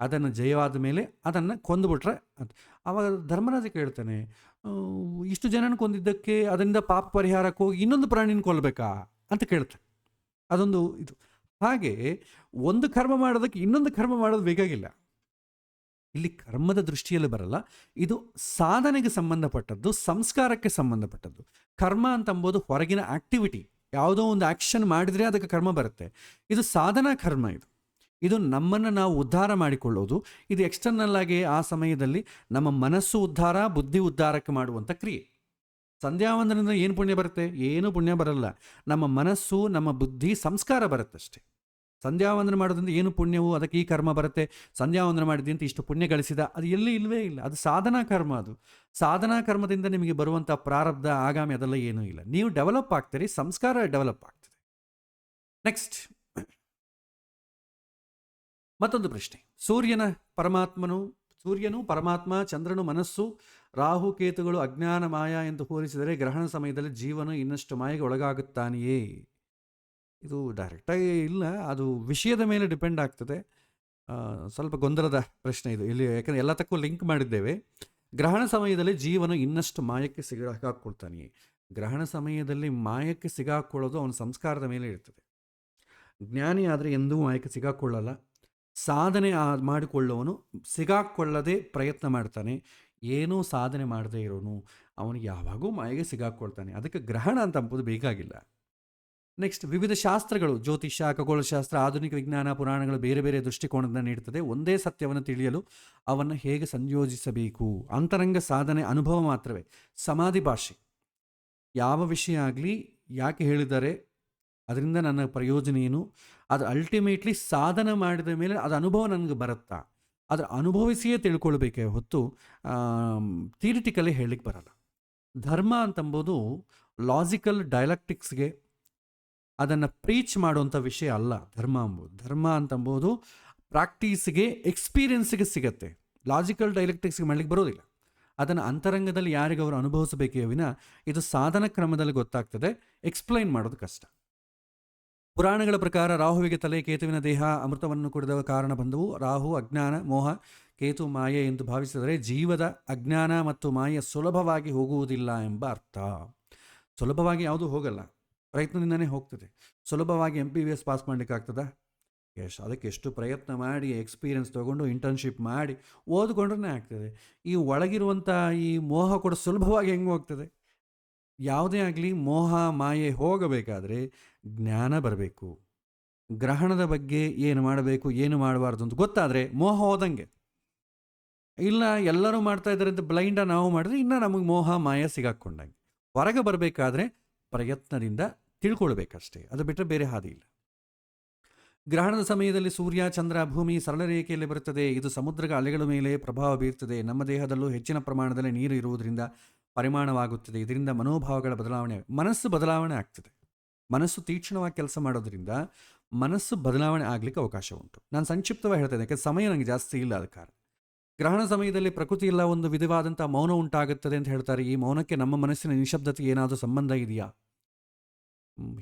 ಅದನ್ನು ಜಯವಾದ ಮೇಲೆ ಅದನ್ನು ಕೊಂದುಬಿಟ್ರೆ ಅಂತ. ಆವಾಗ ಧರ್ಮರಾಜ ಕೇಳ್ತಾನೆ, ಇಷ್ಟು ಜನನ ಕೊಂದಿದ್ದಕ್ಕೆ ಅದರಿಂದ ಪಾಪ ಪರಿಹಾರಕ್ಕೆ ಹೋಗಿ ಇನ್ನೊಂದು ಪ್ರಾಣಿನ ಕೊಲ್ಲಬೇಕಾ ಅಂತ ಕೇಳ್ತಾನೆ. ಅದೊಂದು ಇದು. ಹಾಗೆ ಒಂದು ಕರ್ಮ ಮಾಡೋದಕ್ಕೆ ಇನ್ನೊಂದು ಕರ್ಮ ಮಾಡೋದು ಬೇಕಾಗಿಲ್ಲ. ಇಲ್ಲಿ ಕರ್ಮದ ದೃಷ್ಟಿಯಲ್ಲಿ ಬರಲ್ಲ, ಇದು ಸಾಧನೆಗೆ ಸಂಬಂಧಪಟ್ಟದ್ದು, ಸಂಸ್ಕಾರಕ್ಕೆ ಸಂಬಂಧಪಟ್ಟದ್ದು. ಕರ್ಮ ಅಂತಂಬೋದು ಹೊರಗಿನ ಆಕ್ಟಿವಿಟಿ, ಯಾವುದೋ ಒಂದು ಆ್ಯಕ್ಷನ್ ಮಾಡಿದರೆ ಅದಕ್ಕೆ ಕರ್ಮ ಬರುತ್ತೆ. ಇದು ಸಾಧನಾ ಕರ್ಮ. ಇದು ನಮ್ಮನ್ನು ನಾವು ಉದ್ಧಾರ ಮಾಡಿಕೊಳ್ಳೋದು. ಇದು ಎಕ್ಸ್ಟರ್ನಲ್ ಆಗಿ ಆ ಸಮಯದಲ್ಲಿ ನಮ್ಮ ಮನಸ್ಸು ಉದ್ಧಾರ, ಬುದ್ಧಿ ಉದ್ಧಾರಕ್ಕೆ ಮಾಡುವಂಥ ಕ್ರಿಯೆ. ಸಂಧ್ಯಾವಂದನದಿಂದ ಏನು ಪುಣ್ಯ ಬರುತ್ತೆ? ಏನೂ ಪುಣ್ಯ ಬರಲ್ಲ. ನಮ್ಮ ಮನಸ್ಸು, ನಮ್ಮ ಬುದ್ಧಿ, ಸಂಸ್ಕಾರ ಬರುತ್ತಷ್ಟೆ. ಸಂಧ್ಯಾವಂದನ ಮಾಡೋದ್ರಿಂದ ಏನು ಪುಣ್ಯವು? ಅದಕ್ಕೆ ಈ ಕರ್ಮ ಬರುತ್ತೆ. ಸಂಧ್ಯಾವಂದನ ಮಾಡಿದ್ದೆ ಅಂತ ಇಷ್ಟು ಪುಣ್ಯ ಗಳಿಸಿದ, ಅದು ಎಲ್ಲಿ ಇಲ್ಲವೇ ಇಲ್ಲ. ಅದು ಸಾಧನಾ ಕರ್ಮ. ಅದು ಸಾಧನಾ ಕರ್ಮದಿಂದ ನಿಮಗೆ ಬರುವಂಥ ಪ್ರಾರಬ್ಧ, ಆಗಾಮಿ ಅದೆಲ್ಲ ಏನೂ ಇಲ್ಲ. ನೀವು ಡೆವಲಪ್ ಆಗ್ತೀರಿ, ಸಂಸ್ಕಾರ ಡೆವಲಪ್ ಆಗ್ತದೆ. ನೆಕ್ಸ್ಟ್, ಮತ್ತೊಂದು ಪ್ರಶ್ನೆ. ಸೂರ್ಯನ ಪರಮಾತ್ಮನು ಸೂರ್ಯನು ಪರಮಾತ್ಮ, ಚಂದ್ರನು ಮನಸ್ಸು, ರಾಹು ಕೇತುಗಳು ಅಜ್ಞಾನ ಮಾಯ ಎಂದು ಹೋಲಿಸಿದರೆ ಗ್ರಹಣ ಸಮಯದಲ್ಲಿ ಜೀವನು ಇನ್ನಷ್ಟು ಮಾಯೆಗೆ ಒಳಗಾಗುತ್ತಾನೆಯೇ? ಇದು ಡೈರೆಕ್ಟಾಗಿ ಇಲ್ಲ, ಅದು ವಿಷಯದ ಮೇಲೆ ಡಿಪೆಂಡ್ ಆಗ್ತದೆ. ಸ್ವಲ್ಪ ಗೊಂದಲದ ಪ್ರಶ್ನೆ ಇದು ಇಲ್ಲಿ, ಯಾಕಂದರೆ ಎಲ್ಲದಕ್ಕೂ ಲಿಂಕ್ ಮಾಡಿದ್ದೇವೆ. ಗ್ರಹಣ ಸಮಯದಲ್ಲಿ ಜೀವನು ಇನ್ನಷ್ಟು ಮಾಯಕ್ಕೆ ಸಿಗಾಕೊಳ್ತಾನೆಯೇ? ಗ್ರಹಣ ಸಮಯದಲ್ಲಿ ಮಾಯಕ್ಕೆ ಸಿಗಾಕೊಳ್ಳೋದು ಅವನ ಸಂಸ್ಕಾರದ ಮೇಲೆ ಇರ್ತದೆ. ಜ್ಞಾನಿ ಆದರೆ ಎಂದೂ ಮಾಯಕ್ಕೆ ಸಿಗಾಕೊಳ್ಳಲ್ಲ. ಸಾಧನೆ ಮಾಡಿಕೊಳ್ಳುವವನು ಸಿಗಾಕೊಳ್ಳದೆ ಪ್ರಯತ್ನ ಮಾಡ್ತಾನೆ. ಏನೂ ಸಾಧನೆ ಮಾಡದೇ ಇರೋನು ಅವನಿಗೆ ಯಾವಾಗೂ ಮಾಯೆಗೆ ಸಿಗಾಕೊಳ್ತಾನೆ. ಅದಕ್ಕೆ ಗ್ರಹಣ ಅಂತ ಅಂಬುದು ಬೇಕಾಗಿಲ್ಲ. ನೆಕ್ಸ್ಟ್, ವಿವಿಧ ಶಾಸ್ತ್ರಗಳು, ಜ್ಯೋತಿಷ್ಯ, ಖಗೋಳಶಾಸ್ತ್ರ, ಆಧುನಿಕ ವಿಜ್ಞಾನ, ಪುರಾಣಗಳು ಬೇರೆ ಬೇರೆ ದೃಷ್ಟಿಕೋನದಿಂದ ನೀಡುತ್ತದೆ. ಒಂದೇ ಸತ್ಯವನ್ನು ತಿಳಿಯಲು ಅವನ್ನು ಹೇಗೆ ಸಂಯೋಜಿಸಬೇಕು? ಅಂತರಂಗ ಸಾಧನೆ ಅನುಭವ ಮಾತ್ರವೇ. ಸಮಾಧಿ ಭಾಷೆ, ಯಾವ ವಿಷಯ ಆಗಲಿ ಯಾಕೆ ಹೇಳಿದ್ದಾರೆ, ಅದರಿಂದ ನನ್ನ ಪ್ರಯೋಜನ ಏನು, ಅದು ಅಲ್ಟಿಮೇಟ್ಲಿ ಸಾಧನೆ ಮಾಡಿದ ಮೇಲೆ ಅದು ಅನುಭವ ನನಗೆ ಬರುತ್ತಾ, ಅದರ ಅನುಭವಿಸಿಯೇ ತಿಳ್ಕೊಳ್ಬೇಕೇ ಹೊತ್ತು ಥಿಯರಿಟಿಕಲಿ ಹೇಳಲಿಕ್ಕೆ ಬರಲ್ಲ. ಧರ್ಮ ಅಂತಂಬೋದು ಲಾಜಿಕಲ್ ಡೈಲೆಕ್ಟಿಕ್ಸ್ಗೆ ಅದನ್ನು ಪ್ರೀಚ್ ಮಾಡುವಂಥ ವಿಷಯ ಅಲ್ಲ ಧರ್ಮ ಅಂಬೋದು. ಧರ್ಮ ಅಂತಂಬೋದು ಪ್ರಾಕ್ಟೀಸ್ಗೆ, ಎಕ್ಸ್ಪೀರಿಯನ್ಸ್ಗೆ ಸಿಗತ್ತೆ. ಲಾಜಿಕಲ್ ಡೈಲೆಕ್ಟಿಕ್ಸ್ಗೆ ಮಾಡಲಿಕ್ಕೆ ಬರೋದಿಲ್ಲ. ಅದನ್ನು ಅಂತರಂಗದಲ್ಲಿ ಯಾರಿಗೆ ಅವರು ಅನುಭವಿಸಬೇಕೇ ವಿನ ಇದು ಸಾಧನ ಕ್ರಮದಲ್ಲಿ ಗೊತ್ತಾಗ್ತದೆ, ಎಕ್ಸ್ಪ್ಲೈನ್ ಮಾಡೋದು ಕಷ್ಟ. ಪುರಾಣಗಳ ಪ್ರಕಾರ ರಾಹುವಿಗೆ ತಲೆ, ಕೇತುವಿನ ದೇಹ, ಅಮೃತವನ್ನು ಕುಡಿದ ಕಾರಣ ಬಂದವು. ರಾಹು ಅಜ್ಞಾನ, ಮೋಹ, ಕೇತು ಮಾಯೆ ಎಂದು ಭಾವಿಸಿದರೆ ಜೀವದ ಅಜ್ಞಾನ ಮತ್ತು ಮಾಯೆ ಸುಲಭವಾಗಿ ಹೋಗುವುದಿಲ್ಲ ಎಂಬ ಅರ್ಥ. ಸುಲಭವಾಗಿ ಯಾವುದೂ ಹೋಗಲ್ಲ, ಪ್ರಯತ್ನದಿಂದನೇ ಹೋಗ್ತದೆ. ಸುಲಭವಾಗಿ MPBS ಪಾಸ್ ಮಾಡಲಿಕ್ಕಾಗ್ತದ? ಅದಕ್ಕೆ ಎಷ್ಟು ಪ್ರಯತ್ನ ಮಾಡಿ, ಎಕ್ಸ್ಪೀರಿಯನ್ಸ್ ತೊಗೊಂಡು, ಇಂಟರ್ನ್ಶಿಪ್ ಮಾಡಿ ಓದ್ಕೊಂಡ್ರೆ ಆಗ್ತದೆ. ಈ ಒಳಗಿರುವಂಥ ಈ ಮೋಹ ಕೂಡ ಸುಲಭವಾಗಿ ಹೆಂಗೆ ಹೋಗ್ತದೆ? ಯಾವುದೇ ಆಗಲಿ ಮೋಹ ಮಾಯೆ ಹೋಗಬೇಕಾದ್ರೆ ಜ್ಞಾನ ಬರಬೇಕು. ಗ್ರಹಣದ ಬಗ್ಗೆ ಏನು ಮಾಡಬೇಕು, ಏನು ಮಾಡಬಾರ್ದು ಅಂತ ಗೊತ್ತಾದರೆ ಮೋಹ ಹೋದಂಗೆ. ಇಲ್ಲ ಎಲ್ಲರೂ ಮಾಡ್ತಾ ಇದ್ದಾರೆ ಅಂತ ಬ್ಲೈಂಡ ನಾವು ಮಾಡಿದ್ರೆ ಇನ್ನು ನಮಗೆ ಮೋಹ ಮಾಯ ಸಿಗಾಕೊಂಡಂಗೆ. ಹೊರಗೆ ಬರಬೇಕಾದ್ರೆ ಪ್ರಯತ್ನದಿಂದ ತಿಳ್ಕೊಳ್ಬೇಕಷ್ಟೇ, ಅದು ಬಿಟ್ಟರೆ ಬೇರೆ ಹಾದಿ ಇಲ್ಲ. ಗ್ರಹಣದ ಸಮಯದಲ್ಲಿ ಸೂರ್ಯ, ಚಂದ್ರ, ಭೂಮಿ ಸರಳ ರೇಖೆಯಲ್ಲಿ ಬರುತ್ತದೆ. ಇದು ಸಮುದ್ರದ ಅಲೆಗಳ ಮೇಲೆ ಪ್ರಭಾವ ಬೀರುತ್ತದೆ. ನಮ್ಮ ದೇಹದಲ್ಲೂ ಹೆಚ್ಚಿನ ಪ್ರಮಾಣದಲ್ಲಿ ನೀರು ಇರುವುದರಿಂದ ಪರಿಮಾಣವಾಗುತ್ತದೆ. ಇದರಿಂದ ಮನೋಭಾವಗಳ ಬದಲಾವಣೆ, ಮನಸ್ಸು ಬದಲಾವಣೆ ಆಗ್ತದೆ. ಮನಸ್ಸು ತೀಕ್ಷ್ಣವಾಗಿ ಕೆಲಸ ಮಾಡೋದ್ರಿಂದ ಮನಸ್ಸು ಬದಲಾವಣೆ ಆಗಲಿಕ್ಕೆ ಅವಕಾಶ ಉಂಟು. ನಾನು ಸಂಕ್ಷಿಪ್ತವಾಗಿ ಹೇಳ್ತೇನೆ, ಯಾಕೆ ಸಮಯ ನನಗೆ ಜಾಸ್ತಿ ಇಲ್ಲ. ಅದ ಕಾರಣ ಗ್ರಹಣ ಸಮಯದಲ್ಲಿ ಪ್ರಕೃತಿಯೆಲ್ಲ ಒಂದು ವಿಧವಾದಂಥ ಮೌನ ಉಂಟಾಗುತ್ತದೆ ಅಂತ ಹೇಳ್ತಾರೆ. ಈ ಮೌನಕ್ಕೆ ನಮ್ಮ ಮನಸ್ಸಿನ ನಿಶಬ್ದತೆ ಏನಾದರೂ ಸಂಬಂಧ ಇದೆಯಾ?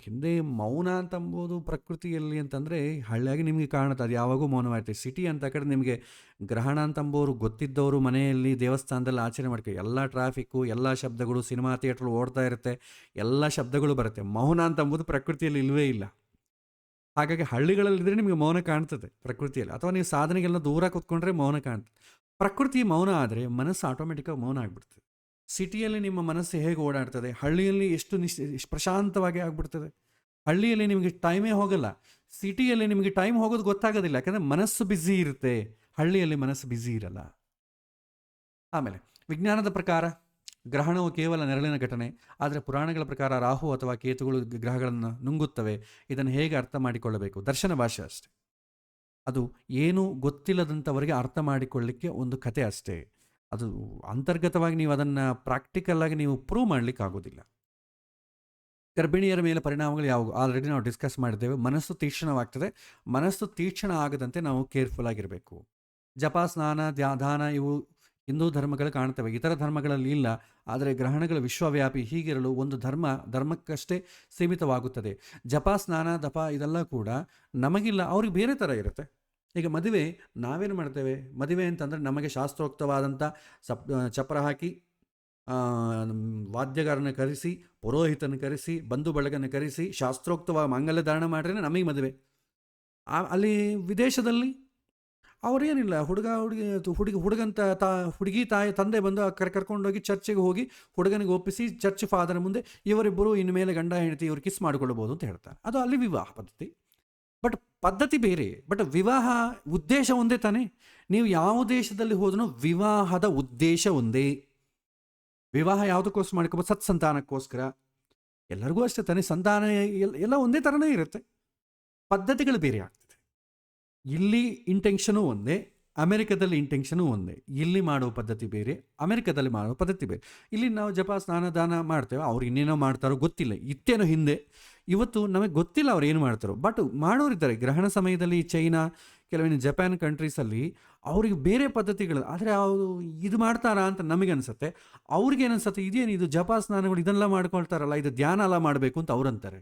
ಹಿಂದೆ ಮೌನ ಅಂತಂಬೋದು ಪ್ರಕೃತಿಯಲ್ಲಿ ಅಂತಂದರೆ ಹಳ್ಳಿಯಾಗಿ ನಿಮಗೆ ಕಾಣುತ್ತೆ, ಅದು ಯಾವಾಗೂ ಮೌನವಾಗ್ತದೆ. ಸಿಟಿ ಅಂತ ಕಡೆ ನಿಮಗೆ ಗ್ರಹಣ ಅಂತಂಬೋರು ಗೊತ್ತಿದ್ದವರು ಮನೆಯಲ್ಲಿ ದೇವಸ್ಥಾನದಲ್ಲಿ ಆಚರಣೆ ಮಾಡ್ತೀವಿ. ಎಲ್ಲ ಟ್ರಾಫಿಕ್ಕು, ಎಲ್ಲ ಶಬ್ದಗಳು, ಸಿನಿಮಾ ಥಿಯೇಟ್ರು ಓಡ್ತಾ ಇರುತ್ತೆ, ಎಲ್ಲ ಶಬ್ದಗಳು ಬರುತ್ತೆ. ಮೌನ ಅಂತಂಬೋದು ಪ್ರಕೃತಿಯಲ್ಲಿ ಇಲ್ಲವೇ ಇಲ್ಲ. ಹಾಗಾಗಿ ಹಳ್ಳಿಗಳಲ್ಲಿದ್ದರೆ ನಿಮಗೆ ಮೌನ ಕಾಣ್ತದೆ ಪ್ರಕೃತಿಯಲ್ಲಿ, ಅಥವಾ ನೀವು ಸಾಧನೆಗೆಲ್ಲ ದೂರ ಕೂತ್ಕೊಂಡ್ರೆ ಮೌನ ಕಾಣ್ತದೆ. ಪ್ರಕೃತಿ ಮೌನ ಆದರೆ ಮನಸ್ಸು ಆಟೋಮೆಟಿಕ್ಕಾಗಿ ಮೌನ ಆಗಿಬಿಡ್ತದೆ. ಸಿಟಿಯಲ್ಲಿ ನಿಮ್ಮ ಮನಸ್ಸು ಹೇಗೆ ಓಡಾಡ್ತದೆ, ಹಳ್ಳಿಯಲ್ಲಿ ಎಷ್ಟು ಪ್ರಶಾಂತವಾಗಿ ಆಗಿಬಿಡ್ತದೆ. ಹಳ್ಳಿಯಲ್ಲಿ ನಿಮಗೆ ಟೈಮೇ ಹೋಗಲ್ಲ, ಸಿಟಿಯಲ್ಲಿ ನಿಮಗೆ ಟೈಮ್ ಹೋಗೋದು ಗೊತ್ತಾಗೋದಿಲ್ಲ, ಯಾಕಂದರೆ ಮನಸ್ಸು ಬ್ಯುಸಿ ಇರುತ್ತೆ. ಹಳ್ಳಿಯಲ್ಲಿ ಮನಸ್ಸು ಬ್ಯುಸಿ ಇರಲ್ಲ. ಆಮೇಲೆ ವಿಜ್ಞಾನದ ಪ್ರಕಾರ ಗ್ರಹಣವು ಕೇವಲ ನೆರಳಿನ ಘಟನೆ, ಆದರೆ ಪುರಾಣಗಳ ಪ್ರಕಾರ ರಾಹು ಅಥವಾ ಕೇತುಗಳು ಗ್ರಹಗಳನ್ನು ನುಂಗುತ್ತವೆ. ಇದನ್ನು ಹೇಗೆ ಅರ್ಥ ಮಾಡಿಕೊಳ್ಳಬೇಕು? ದರ್ಶನ ಭಾಷೆ ಅಷ್ಟೆ, ಅದು ಏನು ಗೊತ್ತಿಲ್ಲದಂಥವರಿಗೆ ಅರ್ಥ ಮಾಡಿಕೊಳ್ಳಿಕ್ಕೆ ಒಂದು ಕತೆ ಅಷ್ಟೇ. ಅದು ಅಂತರ್ಗತವಾಗಿ ನೀವು ಅದನ್ನು ಪ್ರಾಕ್ಟಿಕಲ್ಲಾಗಿ ನೀವು ಪ್ರೂವ್ ಮಾಡಲಿಕ್ಕೆ ಆಗೋದಿಲ್ಲ. ಗರ್ಭಿಣಿಯರ ಮೇಲೆ ಪರಿಣಾಮಗಳು ಯಾವುವು ಆಲ್ರೆಡಿ ನಾವು ಡಿಸ್ಕಸ್ ಮಾಡಿದ್ದೇವೆ. ಮನಸ್ಸು ತೀಕ್ಷ್ಣವಾಗ್ತದೆ. ಮನಸ್ಸು ತೀಕ್ಷ್ಣ ಆಗದಂತೆ ನಾವು ಕೇರ್ಫುಲ್ ಆಗಿರಬೇಕು. ಜಪ, ಸ್ನಾನ, ದಾನ ಇವು ಹಿಂದೂ ಧರ್ಮಗಳು ಕಾಣ್ತವೆ, ಇತರ ಧರ್ಮಗಳಲ್ಲಿ ಇಲ್ಲ. ಆದರೆ ಗ್ರಹಣಗಳು ವಿಶ್ವವ್ಯಾಪಿ. ಹೀಗಿರಲು ಒಂದು ಧರ್ಮಕ್ಕಷ್ಟೇ ಸೀಮಿತವಾಗುತ್ತದೆ. ಜಪ, ಸ್ನಾನ, ದಪ ಇದೆಲ್ಲ ಕೂಡ ನಮಗಿಲ್ಲ, ಅವ್ರಿಗೆ ಬೇರೆ ಥರ ಇರುತ್ತೆ. ಈಗ ಮದುವೆ ನಾವೇನು ಮಾಡ್ತೇವೆ? ಮದುವೆ ಅಂತಂದರೆ ನಮಗೆ ಶಾಸ್ತ್ರೋಕ್ತವಾದಂಥ ಚಪ್ರ ಹಾಕಿ, ವಾದ್ಯಗಾರನ ಕರೆಸಿ, ಪುರೋಹಿತನ ಕರೆಸಿ, ಬಂಧು ಬಳಗನ ಕರೆಸಿ ಶಾಸ್ತ್ರೋಕ್ತವಾಗಿ ಮಾಂಗಲ್ಯ ಧಾರಣ ಮಾಡ್ರೆ ನಮಗೆ ಮದುವೆ. ಅಲ್ಲಿ ವಿದೇಶದಲ್ಲಿ ಅವರೇನಿಲ್ಲ, ಹುಡುಗಿ ತಾಯಿ ತಂದೆ ಬಂದು ಕರ್ಕೊಂಡೋಗಿ ಚರ್ಚಿಗೆ ಹೋಗಿ ಹುಡುಗನಿಗೆ ಒಪ್ಪಿಸಿ ಚರ್ಚ್ ಫಾದರ್ ಮುಂದೆ ಇವರಿಬ್ಬರು ಇನ್ನು ಮೇಲೆ ಗಂಡ ಹೆಂಡತಿ ಇವರು ಕಿಸ್ ಮಾಡಿಕೊಳ್ಳಬಹುದು ಅಂತ ಹೇಳ್ತಾರೆ. ಅದು ಅಲ್ಲಿ ವಿವಾಹ ಪದ್ಧತಿ. ಬಟ್ ಪದ್ಧತಿ ಬೇರೆ, ಬಟ್ ವಿವಾಹ ಉದ್ದೇಶ ಒಂದೇ ತಾನೇ. ನೀವು ಯಾವ ದೇಶದಲ್ಲಿ ಹೋದ್ರೂ ವಿವಾಹದ ಉದ್ದೇಶ ಒಂದೇ. ವಿವಾಹ ಯಾವುದಕ್ಕೋಸ್ಕರ ಮಾಡ್ಕೋಬೋದು? ಸತ್ಸಂತಾನಕ್ಕೋಸ್ಕರ. ಎಲ್ಲರಿಗೂ ಅಷ್ಟೇ ತಾನೇ, ಸಂತಾನ ಎಲ್ಲ ಒಂದೇ ಥರನೇ ಇರುತ್ತೆ, ಪದ್ಧತಿಗಳು ಬೇರೆ ಆಗ್ತದೆ. ಇಲ್ಲಿ ಇಂಟೆನ್ಷನು ಒಂದೇ, ಅಮೆರಿಕದಲ್ಲಿ ಇಂಟೆನ್ಷನು ಒಂದೇ. ಇಲ್ಲಿ ಮಾಡುವ ಪದ್ಧತಿ ಬೇರೆ, ಅಮೆರಿಕದಲ್ಲಿ ಮಾಡುವ ಪದ್ಧತಿ ಬೇರೆ. ಇಲ್ಲಿ ನಾವು ಜಪ, ಸ್ನಾನ, ದಾನ ಮಾಡ್ತೇವೆ, ಅವ್ರು ಇನ್ನೇನೋ ಮಾಡ್ತಾರೋ ಗೊತ್ತಿಲ್ಲ. ಇತ್ತೇನೋ ಹಿಂದೆ, ಇವತ್ತು ನಮಗೆ ಗೊತ್ತಿಲ್ಲ ಅವ್ರು ಏನು ಮಾಡ್ತಾರೋ. ಬಟ್ ಮಾಡೋರಿದ್ದಾರೆ. ಗ್ರಹಣ ಸಮಯದಲ್ಲಿ ಚೈನಾ, ಕೆಲವಿನ ಜಪಾನ್ ಕಂಟ್ರೀಸಲ್ಲಿ ಅವ್ರಿಗೆ ಬೇರೆ ಪದ್ಧತಿಗಳು, ಆದರೆ ಅವರು ಇದು ಮಾಡ್ತಾರಾ ಅಂತ ನಮಗೆ ಅನಿಸುತ್ತೆ. ಅವ್ರಿಗೆ ಏನನ್ಸುತ್ತೆ, ಇದೇನು ಇದು ಜಪ ಸ್ನಾನಗಳು ಇದೆಲ್ಲ ಮಾಡ್ಕೊಳ್ತಾರಲ್ಲ, ಇದು ಧ್ಯಾನ ಎಲ್ಲ ಮಾಡಬೇಕು ಅಂತ ಅವ್ರಂತಾರೆ.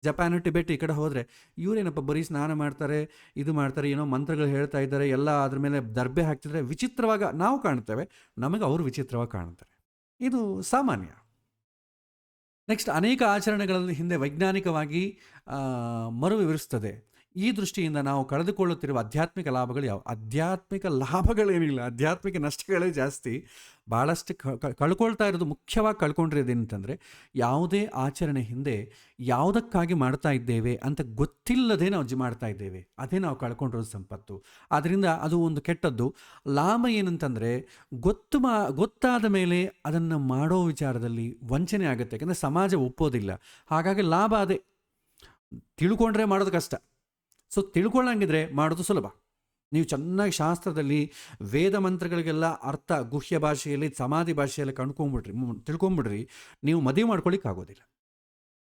ಜಪಾನ್, ಟಿಬೆಟ್ ಈ ಕಡೆ ಹೋದರೆ ಇವರೇನಪ್ಪ ಬರೀ ಸ್ನಾನ ಮಾಡ್ತಾರೆ, ಇದು ಮಾಡ್ತಾರೆ, ಏನೋ ಮಂತ್ರಗಳು ಹೇಳ್ತಾ ಇದ್ದಾರೆ, ಎಲ್ಲ ಅದ್ರ ಮೇಲೆ ದರ್ಬೆ ಹಾಕ್ತಿದ್ರೆ ವಿಚಿತ್ರವಾಗಿ ನಾವು ಕಾಣ್ತೇವೆ, ನಮಗೆ ಅವರು ವಿಚಿತ್ರವಾಗಿ ಕಾಣ್ತಾರೆ. ಇದು ಸಾಮಾನ್ಯ. ನೆಕ್ಸ್ಟ್, ಅನೇಕ ಆಚರಣೆಗಳಲ್ಲಿ ಹಿಂದೆ ವೈಜ್ಞಾನಿಕವಾಗಿ ಮರುವಿವರಿಸ್ತದೆ. ಈ ದೃಷ್ಟಿಯಿಂದ ನಾವು ಕಳೆದುಕೊಳ್ಳುತ್ತಿರುವ ಆಧ್ಯಾತ್ಮಿಕ ಲಾಭಗಳು ಯಾವುವು? ಆಧ್ಯಾತ್ಮಿಕ ಲಾಭಗಳೇನಿಲ್ಲ, ಆಧ್ಯಾತ್ಮಿಕ ನಷ್ಟಗಳೇ ಜಾಸ್ತಿ. ಭಾಳಷ್ಟು ಕಳ್ಕೊಳ್ತಾ ಇರೋದು, ಮುಖ್ಯವಾಗಿ ಕಳ್ಕೊಂಡಿರೋದೇನಂತಂದರೆ, ಯಾವುದೇ ಆಚರಣೆ ಹಿಂದೆ ಯಾವುದಕ್ಕಾಗಿ ಮಾಡ್ತಾ ಇದ್ದೇವೆ ಅಂತ ಗೊತ್ತಿಲ್ಲದೆ ನಾವು ಮಾಡ್ತಾ ಇದ್ದೇವೆ, ಅದೇ ನಾವು ಕಳ್ಕೊಂಡಿರೋದು ಸಂಪತ್ತು. ಆದ್ದರಿಂದ ಅದು ಒಂದು ಕೆಟ್ಟದ್ದು. ಲಾಭ ಏನಂತಂದರೆ, ಗೊತ್ತಾದ ಮೇಲೆ ಅದನ್ನು ಮಾಡೋ ವಿಚಾರದಲ್ಲಿ ವಂಚನೆ ಆಗುತ್ತೆ, ಯಾಕಂದರೆ ಸಮಾಜ ಒಪ್ಪೋದಿಲ್ಲ. ಹಾಗಾಗಿ ಲಾಭ ಅದೇ, ತಿಳ್ಕೊಂಡ್ರೆ ಮಾಡೋದು ಕಷ್ಟ. ಸೊ ತಿಳ್ಕೊಳ್ಳಂಗಿದ್ರೆ ಮಾಡೋದು ಸುಲಭ. ನೀವು ಚೆನ್ನಾಗಿ ಶಾಸ್ತ್ರದಲ್ಲಿ ವೇದ ಮಂತ್ರಗಳಿಗೆಲ್ಲ ಅರ್ಥ ಗುಹ್ಯ ಭಾಷೆಯಲ್ಲಿ, ಸಮಾಧಿ ಭಾಷೆಯಲ್ಲಿ ತಿಳ್ಕೊಂಬಿಡ್ರಿ, ನೀವು ಮದುವೆ ಮಾಡ್ಕೊಳ್ಳಿಕ್ಕೆ ಆಗೋದಿಲ್ಲ.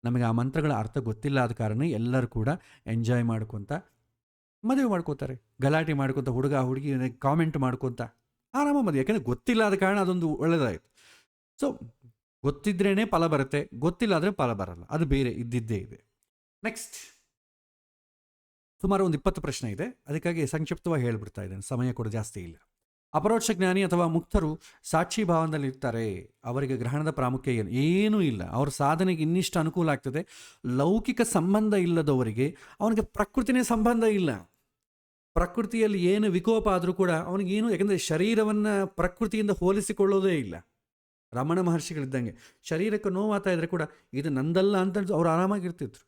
ನಮಗೆ ಆ ಮಂತ್ರಗಳ ಅರ್ಥ ಗೊತ್ತಿಲ್ಲ, ಆದ ಕಾರಣ ಎಲ್ಲರೂ ಕೂಡ ಎಂಜಾಯ್ ಮಾಡ್ಕೊತ ಮದುವೆ ಮಾಡ್ಕೋತಾರೆ, ಗಲಾಟೆ ಮಾಡ್ಕೊತ, ಹುಡುಗ ಹುಡುಗಿ ಕಾಮೆಂಟ್ ಮಾಡ್ಕೊತ ಆರಾಮ ಮದುವೆ. ಯಾಕೆಂದರೆ ಗೊತ್ತಿಲ್ಲ, ಆದ ಕಾರಣ ಅದೊಂದು ಒಳ್ಳೆಯದಾಯಿತು. ಸೊ ಗೊತ್ತಿದ್ರೇ ಫಲ ಬರುತ್ತೆ, ಗೊತ್ತಿಲ್ಲ ಆದರೆ ಫಲ ಬರಲ್ಲ, ಅದು ಬೇರೆ ಇದ್ದಿದ್ದೇ ಇದೆ. ನೆಕ್ಸ್ಟ್, ಸುಮಾರು ಒಂದು 20 ಪ್ರಶ್ನೆ ಇದೆ, ಅದಕ್ಕಾಗಿ ಸಂಕ್ಷಿಪ್ತವಾಗಿ ಹೇಳ್ಬಿಡ್ತಾ ಇದ್ದೇನೆ, ಸಮಯ ಕೂಡ ಜಾಸ್ತಿ ಇಲ್ಲ. ಅಪರೋಕ್ಷ ಜ್ಞಾನಿ ಅಥವಾ ಮುಕ್ತರು ಸಾಕ್ಷಿ ಭಾವನದಲ್ಲಿರ್ತಾರೆ, ಅವರಿಗೆ ಗ್ರಹಣದ ಪ್ರಾಮುಖ್ಯ ಏನೂ ಇಲ್ಲ. ಅವ್ರ ಸಾಧನೆಗೆ ಇನ್ನಿಷ್ಟು ಅನುಕೂಲ ಆಗ್ತದೆ. ಲೌಕಿಕ ಸಂಬಂಧ ಇಲ್ಲದವರಿಗೆ ಅವನಿಗೆ ಪ್ರಕೃತಿನೇ ಸಂಬಂಧ ಇಲ್ಲ. ಪ್ರಕೃತಿಯಲ್ಲಿ ಏನು ವಿಕೋಪ ಆದರೂ ಕೂಡ ಅವನಿಗೇನು, ಯಾಕೆಂದರೆ ಶರೀರವನ್ನು ಪ್ರಕೃತಿಯಿಂದ ಹೋಲಿಸಿಕೊಳ್ಳೋದೇ ಇಲ್ಲ. ರಮಣ ಮಹರ್ಷಿಗಳಿದ್ದಂಗೆ ಶರೀರಕ್ಕೆ ನೋವಾಗ್ತಾ ಇದ್ರೆ ಕೂಡ ಇದು ನಂದಲ್ಲ ಅಂತ ಅವ್ರು ಆರಾಮಾಗಿರ್ತಿದ್ರು.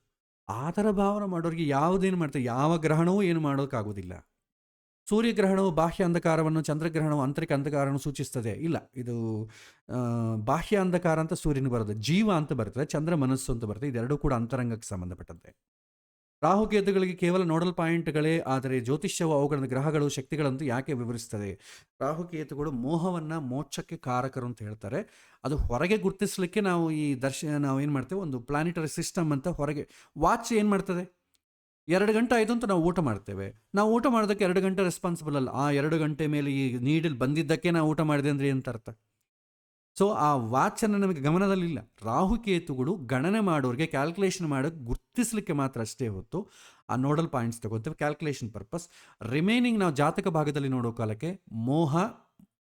ಆ ಥರ ಭಾವನೆ ಮಾಡೋರಿಗೆ ಯಾವುದೇನು ಮಾಡ್ತಾರೆ, ಯಾವ ಗ್ರಹಣವೂ ಏನು ಮಾಡೋಕ್ಕಾಗೋದಿಲ್ಲ. ಸೂರ್ಯಗ್ರಹಣವು ಬಾಹ್ಯ ಅಂಧಕಾರವನ್ನು, ಚಂದ್ರಗ್ರಹಣವು ಆಂತರಿಕ ಅಂಧಕಾರವನ್ನು ಸೂಚಿಸ್ತದೆ. ಇಲ್ಲ, ಇದು ಬಾಹ್ಯ ಅಂಧಕಾರ ಅಂತ ಸೂರ್ಯನ ಬರೋದು, ಜೀವ ಅಂತ ಬರ್ತದೆ, ಚಂದ್ರ ಮನಸ್ಸು ಅಂತ ಬರ್ತದೆ. ಇದೆರಡೂ ಕೂಡ ಅಂತರಂಗಕ್ಕೆ ಸಂಬಂಧಪಟ್ಟಂತೆ. ರಾಹುಕೇತುಗಳಿಗೆ ಕೇವಲ ನೋಡಲ್ ಪಾಯಿಂಟ್ಗಳೇ, ಆದರೆ ಜ್ಯೋತಿಷ್ಯವು ಅವುಗಳನ್ನು ಗ್ರಹಗಳು, ಶಕ್ತಿಗಳಂತೂ ಯಾಕೆ ವಿವರಿಸ್ತದೆ? ರಾಹುಕೇತುಗಳು ಮೋಹವನ್ನು, ಮೋಕ್ಷಕ್ಕೆ ಕಾರಕರು ಅಂತ ಹೇಳ್ತಾರೆ. ಅದು ಹೊರಗೆ ಗುರುತಿಸಲಿಕ್ಕೆ ನಾವು ಈ ನಾವು ಏನು ಮಾಡ್ತೇವೆ, ಒಂದು ಪ್ಲಾನಿಟರಿ ಸಿಸ್ಟಮ್ ಅಂತ ಹೊರಗೆ. ವಾಚ್ ಏನು ಮಾಡ್ತದೆ, 2 ಗಂಟೆ ಆಯಿತು ಅಂತ ನಾವು ಊಟ ಮಾಡ್ತೇವೆ. ನಾವು ಊಟ ಮಾಡೋದಕ್ಕೆ 2 ಗಂಟೆ ರೆಸ್ಪಾನ್ಸಿಬಲ್ ಅಲ್ಲ. ಆ 2 ಗಂಟೆ ಮೇಲೆ ಈ ನೀಡಲ್ ಬಂದಿದ್ದಕ್ಕೆ ನಾವು ಊಟ ಮಾಡಿದೆ ಅಂದರೆ ಎಂತ ಅರ್ಥ? ಸೊ ಆ ವಾಚನ್ನು ನಮಗೆ ಗಮನದಲ್ಲಿಲ್ಲ. ರಾಹುಕೇತುಗಳು ಗಣನೆ ಮಾಡೋರಿಗೆ, ಕ್ಯಾಲ್ಕುಲೇಷನ್ ಮಾಡೋಕ್ಕೆ, ಗುರ್ತಿಸಲಿಕ್ಕೆ ಮಾತ್ರ ಅಷ್ಟೇ ಹೊತ್ತು ಆ ನೋಡಲ್ ಪಾಯಿಂಟ್ಸ್ ತಗೋತೇವೆ, ಕ್ಯಾಲ್ಕುಲೇಷನ್ ಪರ್ಪಸ್. ರಿಮೈನಿಂಗ್ ನಾವು ಜಾತಕ ಭಾಗದಲ್ಲಿ ನೋಡೋ ಕಾಲಕ್ಕೆ ಮೋಹ,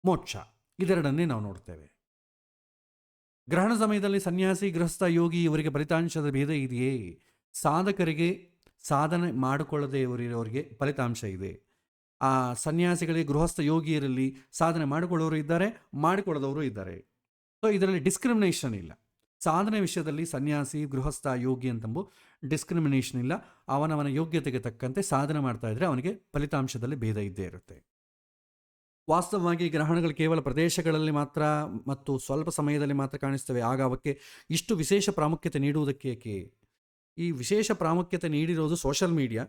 ಮೋಕ್ಷ ಇದೆರಡನ್ನೇ ನಾವು ನೋಡ್ತೇವೆ. ಗ್ರಹಣ ಸಮಯದಲ್ಲಿ ಸನ್ಯಾಸಿ, ಗೃಹಸ್ಥ, ಯೋಗಿ ಇವರಿಗೆ ಫಲಿತಾಂಶದ ಭೇದ ಇದೆಯೇ? ಸಾಧಕರಿಗೆ, ಸಾಧನೆ ಮಾಡಿಕೊಳ್ಳದೆ ಇವರಿಗೆ ಫಲಿತಾಂಶ ಇದೆ. ಆ ಸನ್ಯಾಸಿಗಳಿಗೆ, ಗೃಹಸ್ಥ ಯೋಗಿಯರಲ್ಲಿ ಸಾಧನೆ ಮಾಡಿಕೊಳ್ಳೋರು ಇದ್ದಾರೆ, ಮಾಡಿಕೊಳ್ಳದವರು ಇದ್ದಾರೆ. ಸೊ ಇದರಲ್ಲಿ ಡಿಸ್ಕ್ರಿಮಿನೇಷನ್ ಇಲ್ಲ. ಸಾಧನೆ ವಿಷಯದಲ್ಲಿ ಸನ್ಯಾಸಿ, ಗೃಹಸ್ಥ, ಯೋಗಿ ಅಂತಂಬು ಡಿಸ್ಕ್ರಿಮಿನೇಷನ್ ಇಲ್ಲ. ಅವನವನ ಯೋಗ್ಯತೆಗೆ ತಕ್ಕಂತೆ ಸಾಧನೆ ಮಾಡ್ತಾ ಇದ್ರೆ ಅವನಿಗೆ ಫಲಿತಾಂಶದಲ್ಲಿ ಭೇದ ಇದ್ದೇ ಇರುತ್ತೆ. ವಾಸ್ತವವಾಗಿ ಗ್ರಹಣಗಳು ಕೇವಲ ಪ್ರದೇಶಗಳಲ್ಲಿ ಮಾತ್ರ ಮತ್ತು ಸ್ವಲ್ಪ ಸಮಯದಲ್ಲಿ ಮಾತ್ರ ಕಾಣಿಸ್ತವೆ. ಆಗ ಅವಕ್ಕೆ ಇಷ್ಟು ವಿಶೇಷ ಪ್ರಾಮುಖ್ಯತೆ ನೀಡುವುದಕ್ಕೆ ಈ ವಿಶೇಷ ಪ್ರಾಮುಖ್ಯತೆ ನೀಡಿರೋದು ಸೋಷಲ್ ಮೀಡಿಯಾ.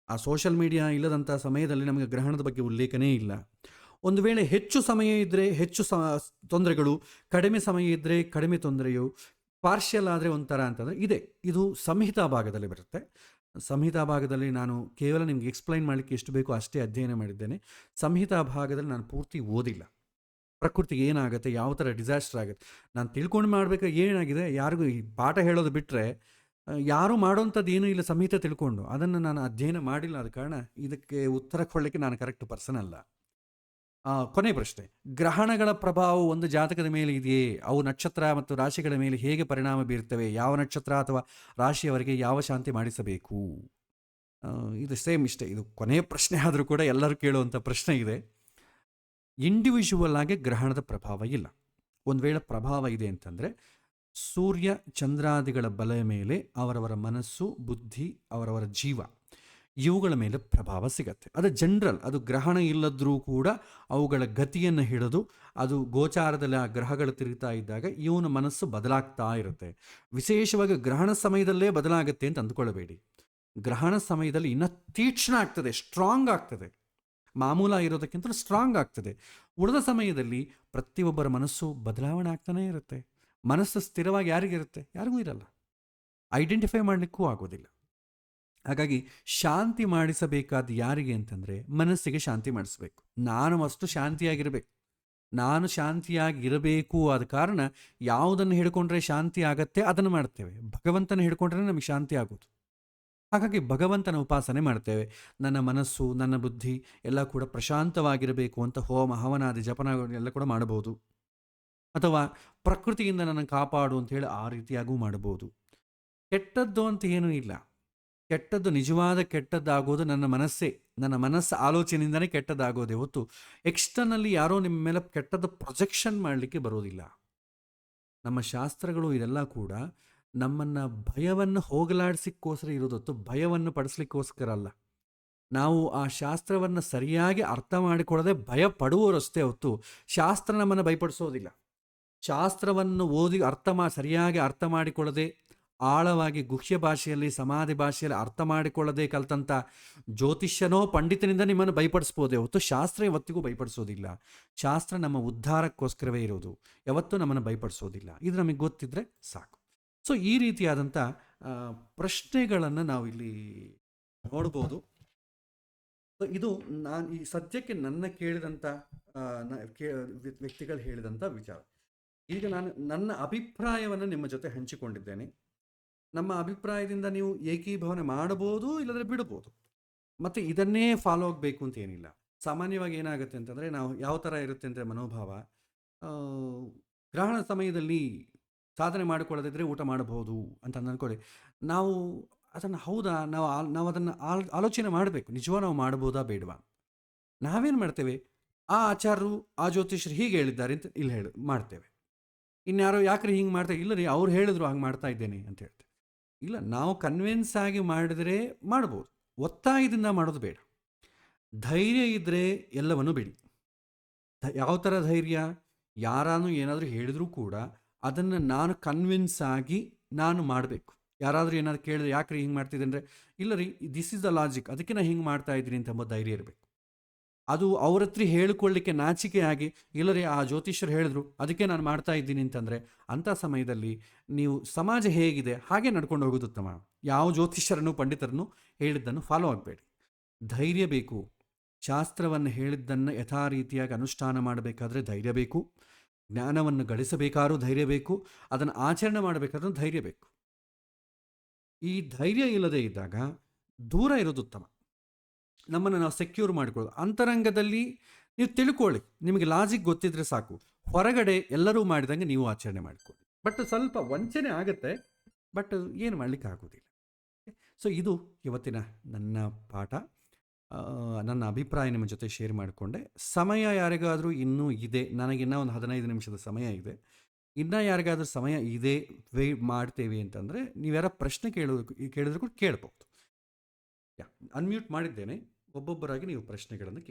ಆ ಸೋಷಲ್ ಮೀಡಿಯಾ ಇಲ್ಲದಂಥ ಸಮಯದಲ್ಲಿ ನಮಗೆ ಗ್ರಹಣದ ಬಗ್ಗೆ ಉಲ್ಲೇಖನೇ ಇಲ್ಲ. ಒಂದು ವೇಳೆ ಹೆಚ್ಚು ಸಮಯ ಇದ್ದರೆ ಹೆಚ್ಚು ತೊಂದರೆಗಳು, ಕಡಿಮೆ ಸಮಯ ಇದ್ದರೆ ಕಡಿಮೆ ತೊಂದರೆಯು, ಪಾರ್ಷಿಯಲ್ ಆದರೆ ಒಂಥರ ಅಂತಂದರೆ ಇದೆ. ಇದು ಸಂಹಿತಾ ಭಾಗದಲ್ಲಿ ಬರುತ್ತೆ. ಸಂಹಿತಾ ಭಾಗದಲ್ಲಿ ನಾನು ಕೇವಲ ನಿಮ್ಗೆ ಎಕ್ಸ್ಪ್ಲೈನ್ ಮಾಡಲಿಕ್ಕೆ ಎಷ್ಟು ಬೇಕೋ ಅಷ್ಟೇ ಅಧ್ಯಯನ ಮಾಡಿದ್ದೇನೆ. ಸಂಹಿತಾ ಭಾಗದಲ್ಲಿ ನಾನು ಪೂರ್ತಿ ಓದಿಲ್ಲ. ಪ್ರಕೃತಿಗೆ ಏನಾಗುತ್ತೆ, ಯಾವ ಥರ ಡಿಸಾಸ್ಟರ್ ಆಗುತ್ತೆ ನಾನು ತಿಳ್ಕೊಂಡು ಮಾಡಬೇಕು. ಏನಾಗಿದೆ ಯಾರಿಗೂ ಈ ಪಾಠ ಹೇಳೋದು ಬಿಟ್ಟರೆ ಯಾರೂ ಮಾಡೋಂಥದ್ದು ಏನೂ ಇಲ್ಲ. ಸಂಹಿತೆ ತಿಳ್ಕೊಂಡು ಅದನ್ನು ನಾನು ಅಧ್ಯಯನ ಮಾಡಿಲ್ಲ. ಆದ ಕಾರಣ ಇದಕ್ಕೆ ಉತ್ತರ ಕೊಡಲಿಕ್ಕೆ ನಾನು ಕರೆಕ್ಟ್ ಪರ್ಸನ್ ಅಲ್ಲ. ಕೊನೆ ಪ್ರಶ್ನೆ, ಗ್ರಹಣಗಳ ಪ್ರಭಾವ ಒಂದು ಜಾತಕದ ಮೇಲೆ ಇದೆಯೇ? ಅವು ನಕ್ಷತ್ರ ಮತ್ತು ರಾಶಿಗಳ ಮೇಲೆ ಹೇಗೆ ಪರಿಣಾಮ ಬೀರ್ತವೆ? ಯಾವ ನಕ್ಷತ್ರ ಅಥವಾ ರಾಶಿಯವರಿಗೆ ಯಾವ ಶಾಂತಿ ಮಾಡಿಸಬೇಕು? ಇದು ಸೇಮ್ ಇಷ್ಟೇ. ಇದು ಕೊನೆಯ ಪ್ರಶ್ನೆ ಆದರೂ ಕೂಡ ಎಲ್ಲರೂ ಕೇಳುವಂಥ ಪ್ರಶ್ನೆ ಇದೆ. ಇಂಡಿವಿಜುವಲ್ ಆಗಿ ಗ್ರಹಣದ ಪ್ರಭಾವ ಇಲ್ಲ. ಒಂದು ವೇಳೆ ಪ್ರಭಾವ ಇದೆ ಅಂತಂದರೆ ಸೂರ್ಯ ಚಂದ್ರಾದಿಗಳ ಬಲ ಮೇಲೆ ಅವರವರ ಮನಸ್ಸು, ಬುದ್ಧಿ, ಅವರವರ ಜೀವ ಇವುಗಳ ಮೇಲೆ ಪ್ರಭಾವ ಸಿಗತ್ತೆ. ಅದು ಜನರಲ್. ಅದು ಗ್ರಹಣ ಇಲ್ಲದ್ರೂ ಕೂಡ ಅವುಗಳ ಗತಿಯನ್ನು ಹಿಡಿದು ಅದು ಗೋಚಾರದಲ್ಲಿ ಆ ಗ್ರಹಗಳು ತಿರುಗ್ತಾ ಇದ್ದಾಗ ಇವನ ಮನಸ್ಸು ಬದಲಾಗ್ತಾ ಇರುತ್ತೆ. ವಿಶೇಷವಾಗಿ ಗ್ರಹಣ ಸಮಯದಲ್ಲೇ ಬದಲಾಗುತ್ತೆ ಅಂತ ಅಂದ್ಕೊಳ್ಳಬೇಡಿ. ಗ್ರಹಣ ಸಮಯದಲ್ಲಿ ಇನ್ನೂ ತೀಕ್ಷ್ಣ ಆಗ್ತದೆ, ಸ್ಟ್ರಾಂಗ್ ಆಗ್ತದೆ. ಮಾಮೂಲ ಇರೋದಕ್ಕಿಂತ ಸ್ಟ್ರಾಂಗ್ ಆಗ್ತದೆ. ಉಳಿದ ಸಮಯದಲ್ಲಿ ಪ್ರತಿಯೊಬ್ಬರ ಮನಸ್ಸು ಬದಲಾವಣೆ ಆಗ್ತಾನೇ ಇರುತ್ತೆ. ಮನಸ್ಸು ಸ್ಥಿರವಾಗಿ ಯಾರಿಗಿರುತ್ತೆ? ಯಾರಿಗೂ ಇರಲ್ಲ. ಐಡೆಂಟಿಫೈ ಮಾಡಲಿಕ್ಕೂ ಆಗೋದಿಲ್ಲ. ಹಾಗಾಗಿ ಶಾಂತಿ ಮಾಡಿಸಬೇಕಾದ ಯಾರಿಗೆ ಅಂತಂದರೆ ಮನಸ್ಸಿಗೆ ಶಾಂತಿ ಮಾಡಿಸ್ಬೇಕು. ನಾನು ಅಷ್ಟು ಶಾಂತಿಯಾಗಿರಬೇಕು, ನಾನು ಶಾಂತಿಯಾಗಿರಬೇಕು. ಆದ ಕಾರಣ ಯಾವುದನ್ನು ಹಿಡ್ಕೊಂಡ್ರೆ ಶಾಂತಿ ಆಗತ್ತೆ ಅದನ್ನು ಮಾಡ್ತೇವೆ. ಭಗವಂತನ ಹಿಡ್ಕೊಂಡ್ರೆ ನಮಗೆ ಶಾಂತಿ ಆಗೋದು. ಹಾಗಾಗಿ ಭಗವಂತನ ಉಪಾಸನೆ ಮಾಡ್ತೇವೆ. ನನ್ನ ಮನಸ್ಸು, ನನ್ನ ಬುದ್ಧಿ ಎಲ್ಲ ಕೂಡ ಪ್ರಶಾಂತವಾಗಿರಬೇಕು ಅಂತ ಹೋಮ ಹವನಾದಿ ಜಪನ ಎಲ್ಲ ಕೂಡ ಮಾಡಬಹುದು. ಅಥವಾ ಪ್ರಕೃತಿಯಿಂದ ನನ್ನನ್ನು ಕಾಪಾಡು ಅಂತ ಹೇಳಿ ಆ ರೀತಿಯಾಗೂ ಮಾಡಬಹುದು. ಕೆಟ್ಟದ್ದು ಅಂತ ಏನೂ ಇಲ್ಲ. ಕೆಟ್ಟದ್ದು, ನಿಜವಾದ ಕೆಟ್ಟದ್ದಾಗೋದು ನನ್ನ ಮನಸ್ಸೇ, ನನ್ನ ಮನಸ್ಸು ಆಲೋಚನೆಯಿಂದನೇ ಕೆಟ್ಟದ್ದಾಗೋದೇ ಹೊತ್ತು ಎಕ್ಸ್ಟರ್ನಲ್ಲಿ ಯಾರೋ ನಿಮ್ಮ ಮೇಲೆ ಕೆಟ್ಟದ್ದು ಪ್ರೊಜೆಕ್ಷನ್ ಮಾಡಲಿಕ್ಕೆ ಬರೋದಿಲ್ಲ. ನಮ್ಮ ಶಾಸ್ತ್ರಗಳು ಇದೆಲ್ಲ ಕೂಡ ನಮ್ಮನ್ನು ಭಯವನ್ನು ಹೋಗಲಾಡಿಸಿಕ್ಕೋಸ್ಕರ ಇರೋದೊತ್ತು ಭಯವನ್ನು ಪಡಿಸ್ಲಿಕ್ಕೋಸ್ಕರ ಅಲ್ಲ. ನಾವು ಆ ಶಾಸ್ತ್ರವನ್ನು ಸರಿಯಾಗಿ ಅರ್ಥ ಮಾಡಿಕೊಳ್ಳದೆ ಭಯ ಪಡುವವರಷ್ಟೇ ಹೊತ್ತು ಶಾಸ್ತ್ರ ನಮ್ಮನ್ನು ಭಯಪಡಿಸೋದಿಲ್ಲ. ಶಾಸ್ತ್ರವನ್ನು ಓದಿ ಸರಿಯಾಗಿ ಅರ್ಥ ಮಾಡಿಕೊಳ್ಳದೆ, ಆಳವಾಗಿ ಗುಹ್ಯ ಭಾಷೆಯಲ್ಲಿ, ಸಮಾಧಿ ಭಾಷೆಯಲ್ಲಿ ಅರ್ಥ ಮಾಡಿಕೊಳ್ಳದೆ ಕಲ್ತಂಥ ಜ್ಯೋತಿಷ್ಯನೋ ಪಂಡಿತನಿಂದ ನಿಮ್ಮನ್ನು ಭಯಪಡಿಸ್ಬೋದೇ ಹೊತ್ತು ಶಾಸ್ತ್ರ ಯಾವತ್ತಿಗೂ ಭಯಪಡಿಸೋದಿಲ್ಲ. ಶಾಸ್ತ್ರ ನಮ್ಮ ಉದ್ಧಾರಕ್ಕೋಸ್ಕರವೇ ಇರೋದು, ಯಾವತ್ತೂ ನಮ್ಮನ್ನು ಭಯಪಡಿಸೋದಿಲ್ಲ. ಇದು ನಮಗೆ ಗೊತ್ತಿದ್ದರೆ ಸಾಕು. ಸೊ ಈ ರೀತಿಯಾದಂಥ ಪ್ರಶ್ನೆಗಳನ್ನು ನಾವು ಇಲ್ಲಿ ನೋಡ್ಬೋದು. ಸೊ ಇದು ನಾನು ಈ ಸದ್ಯಕ್ಕೆ ನನ್ನ ಕೇಳಿದಂಥ ವ್ಯಕ್ತಿಗಳು ಹೇಳಿದಂಥ ವಿಚಾರ. ಈಗ ನಾನು ನನ್ನ ಅಭಿಪ್ರಾಯವನ್ನು ನಿಮ್ಮ ಜೊತೆ ಹಂಚಿಕೊಂಡಿದ್ದೇನೆ. ನಮ್ಮ ಅಭಿಪ್ರಾಯದಿಂದ ನೀವು ಏಕೀಭವನೆ ಮಾಡಬಹುದು, ಇಲ್ಲದ್ರೆ ಬಿಡ್ಬೋದು. ಮತ್ತು ಇದನ್ನೇ ಫಾಲೋ ಆಗಬೇಕು ಅಂತ ಏನಿಲ್ಲ. ಸಾಮಾನ್ಯವಾಗಿ ಏನಾಗುತ್ತೆ ಅಂತಂದರೆ, ನಾವು ಯಾವ ಥರ ಇರುತ್ತೆ ಅಂದರೆ ಮನೋಭಾವ, ಗ್ರಹಣ ಸಮಯದಲ್ಲಿ ಸಾಧನೆ ಮಾಡಿಕೊಳ್ಳದಿದ್ದರೆ ಊಟ ಮಾಡಬಹುದು ಅಂತ ಅಂದ್ಕೊಳ್ಳಿ. ನಾವು ಅದನ್ನು ಹೌದಾ, ನಾವು ಅದನ್ನು ಆಲೋಚನೆ ಮಾಡಬೇಕು, ನಿಜವಾಗ ನಾವು ಮಾಡ್ಬೋದಾ ಬೇಡವಾ. ನಾವೇನು ಮಾಡ್ತೇವೆ, ಆ ಆಚಾರ್ಯರು ಆ ಜ್ಯೋತಿಷರು ಹೀಗೆ ಹೇಳಿದ್ದಾರೆ ಅಂತ ಇಲ್ಲಿ ಮಾಡ್ತೇವೆ. ಇನ್ಯಾರೋ ಯಾಕ್ರಿ ಹಿಂಗೆ ಮಾಡ್ತೇವೆ, ಇಲ್ಲ ರೀ ಅವ್ರು ಹೇಳಿದ್ರು ಹಂಗೆ ಮಾಡ್ತಾ ಇದ್ದೇನೆ ಅಂತ ಹೇಳ್ತೇವೆ. ಇಲ್ಲ, ನಾವು ಕನ್ವಿನ್ಸ್ ಆಗಿ ಮಾಡಿದರೆ ಮಾಡ್ಬೋದು, ಒತ್ತಾಯದಿಂದ ಮಾಡೋದು ಬೇಡ. ಧೈರ್ಯ ಇದ್ದರೆ ಎಲ್ಲವನ್ನು ಬಿಡಿ. ಯಾವ ಥರ ಧೈರ್ಯ, ಯಾರಾನು ಏನಾದರೂ ಹೇಳಿದರೂ ಕೂಡ ಅದನ್ನು ನಾನು ಕನ್ವಿನ್ಸ್ ಆಗಿ ನಾನು ಮಾಡಬೇಕು. ಯಾರಾದರೂ ಏನಾದ್ರು ಕೇಳಿದ್ರೆ ಯಾಕ್ರಿ ಹಿಂಗೆ ಮಾಡ್ತಿದ್ದೆ ಅಂದರೆ, ಇಲ್ಲ ರೀ ದಿಸ್ ಇಸ್ ದ ಲಾಜಿಕ್, ಅದಕ್ಕೆ ನಾನು ಹಿಂಗೆ ಮಾಡ್ತಾ ಇದ್ದೀನಿ ಅಂತ ಎಂಬ ಧೈರ್ಯ ಇರಬೇಕು. ಅದು ಅವ್ರ ಹತ್ರ ಹೇಳಿಕೊಳ್ಳಿಕ್ಕೆ ನಾಚಿಕೆ ಆಗಿ, ಇಲ್ಲರಿ ಆ ಜ್ಯೋತಿಷ್ಯರು ಹೇಳಿದ್ರು ಅದಕ್ಕೆ ನಾನು ಮಾಡ್ತಾ ಇದ್ದೀನಿ ಅಂತಂದರೆ, ಅಂಥ ಸಮಯದಲ್ಲಿ ನೀವು ಸಮಾಜ ಹೇಗಿದೆ ಹಾಗೆ ನಡ್ಕೊಂಡು ಹೋಗೋದು ಉತ್ತಮ. ಯಾವ ಜ್ಯೋತಿಷ್ಯರನ್ನು ಪಂಡಿತರನ್ನು ಹೇಳಿದ್ದನ್ನು ಫಾಲೋ ಆಗಬೇಡಿ. ಧೈರ್ಯ ಬೇಕು. ಶಾಸ್ತ್ರವನ್ನು ಹೇಳಿದ್ದನ್ನು ಯಥಾ ರೀತಿಯಾಗಿ ಅನುಷ್ಠಾನ ಮಾಡಬೇಕಾದ್ರೆ ಧೈರ್ಯ ಬೇಕು. ಜ್ಞಾನವನ್ನು ಗಳಿಸಬೇಕಾದ್ರೂ ಧೈರ್ಯ ಬೇಕು. ಅದನ್ನು ಆಚರಣೆ ಮಾಡಬೇಕಾದ್ರೂ ಧೈರ್ಯ ಬೇಕು. ಈ ಧೈರ್ಯ ಇಲ್ಲದೆ ಇದ್ದಾಗ ದೂರ ಇರೋದು ಉತ್ತಮ. ನಮ್ಮನ್ನು ನಾವು ಸೆಕ್ಯೂರ್ ಮಾಡಿಕೊಳ್ಳೋದು. ಅಂತರಂಗದಲ್ಲಿ ನೀವು ತಿಳ್ಕೊಳ್ಳಿ, ನಿಮಗೆ ಲಾಜಿಕ್ ಗೊತ್ತಿದ್ರೆ ಸಾಕು. ಹೊರಗಡೆ ಎಲ್ಲರೂ ಮಾಡಿದಂಗೆ ನೀವು ಆಚರಣೆ ಮಾಡಿಕೊಳ್ಳಿ. ಬಟ್ ಸ್ವಲ್ಪ ವಂಚನೆ ಆಗುತ್ತೆ, ಬಟ್ ಏನು ಮಾಡಲಿಕ್ಕೆ ಆಗೋದಿಲ್ಲ. ಸೊ ಇದು ಇವತ್ತಿನ ನನ್ನ ಪಾಠ. ನನ್ನ ಅಭಿಪ್ರಾಯ ನಿಮ್ಮ ಜೊತೆ ಶೇರ್ ಮಾಡಿಕೊಂಡೆ. ಸಮಯ ಯಾರಿಗಾದರೂ ಇನ್ನೂ ಇದೆ, ನನಗಿನ್ನೂ ಒಂದು 15 ನಿಮಿಷದ ಸಮಯ ಇದೆ. ಇನ್ನೂ ಯಾರಿಗಾದ್ರೂ ಸಮಯ ಇದೆ, ಮಾಡ್ತೇವೆ ಅಂತಂದರೆ ನೀವ್ಯಾರ ಪ್ರಶ್ನೆ ಕೇಳಿದ್ರು ಕೂಡ ಕೇಳ್ಬೋದು. ಅನ್ಮ್ಯೂಟ್ ಮಾಡಿದ್ದೇನೆ. ಒಬ್ಬೊಬ್ಬರಾಗಿ ನೀವು ಪ್ರಶ್ನೆಗಳನ್ನು ಕೇಳಿ.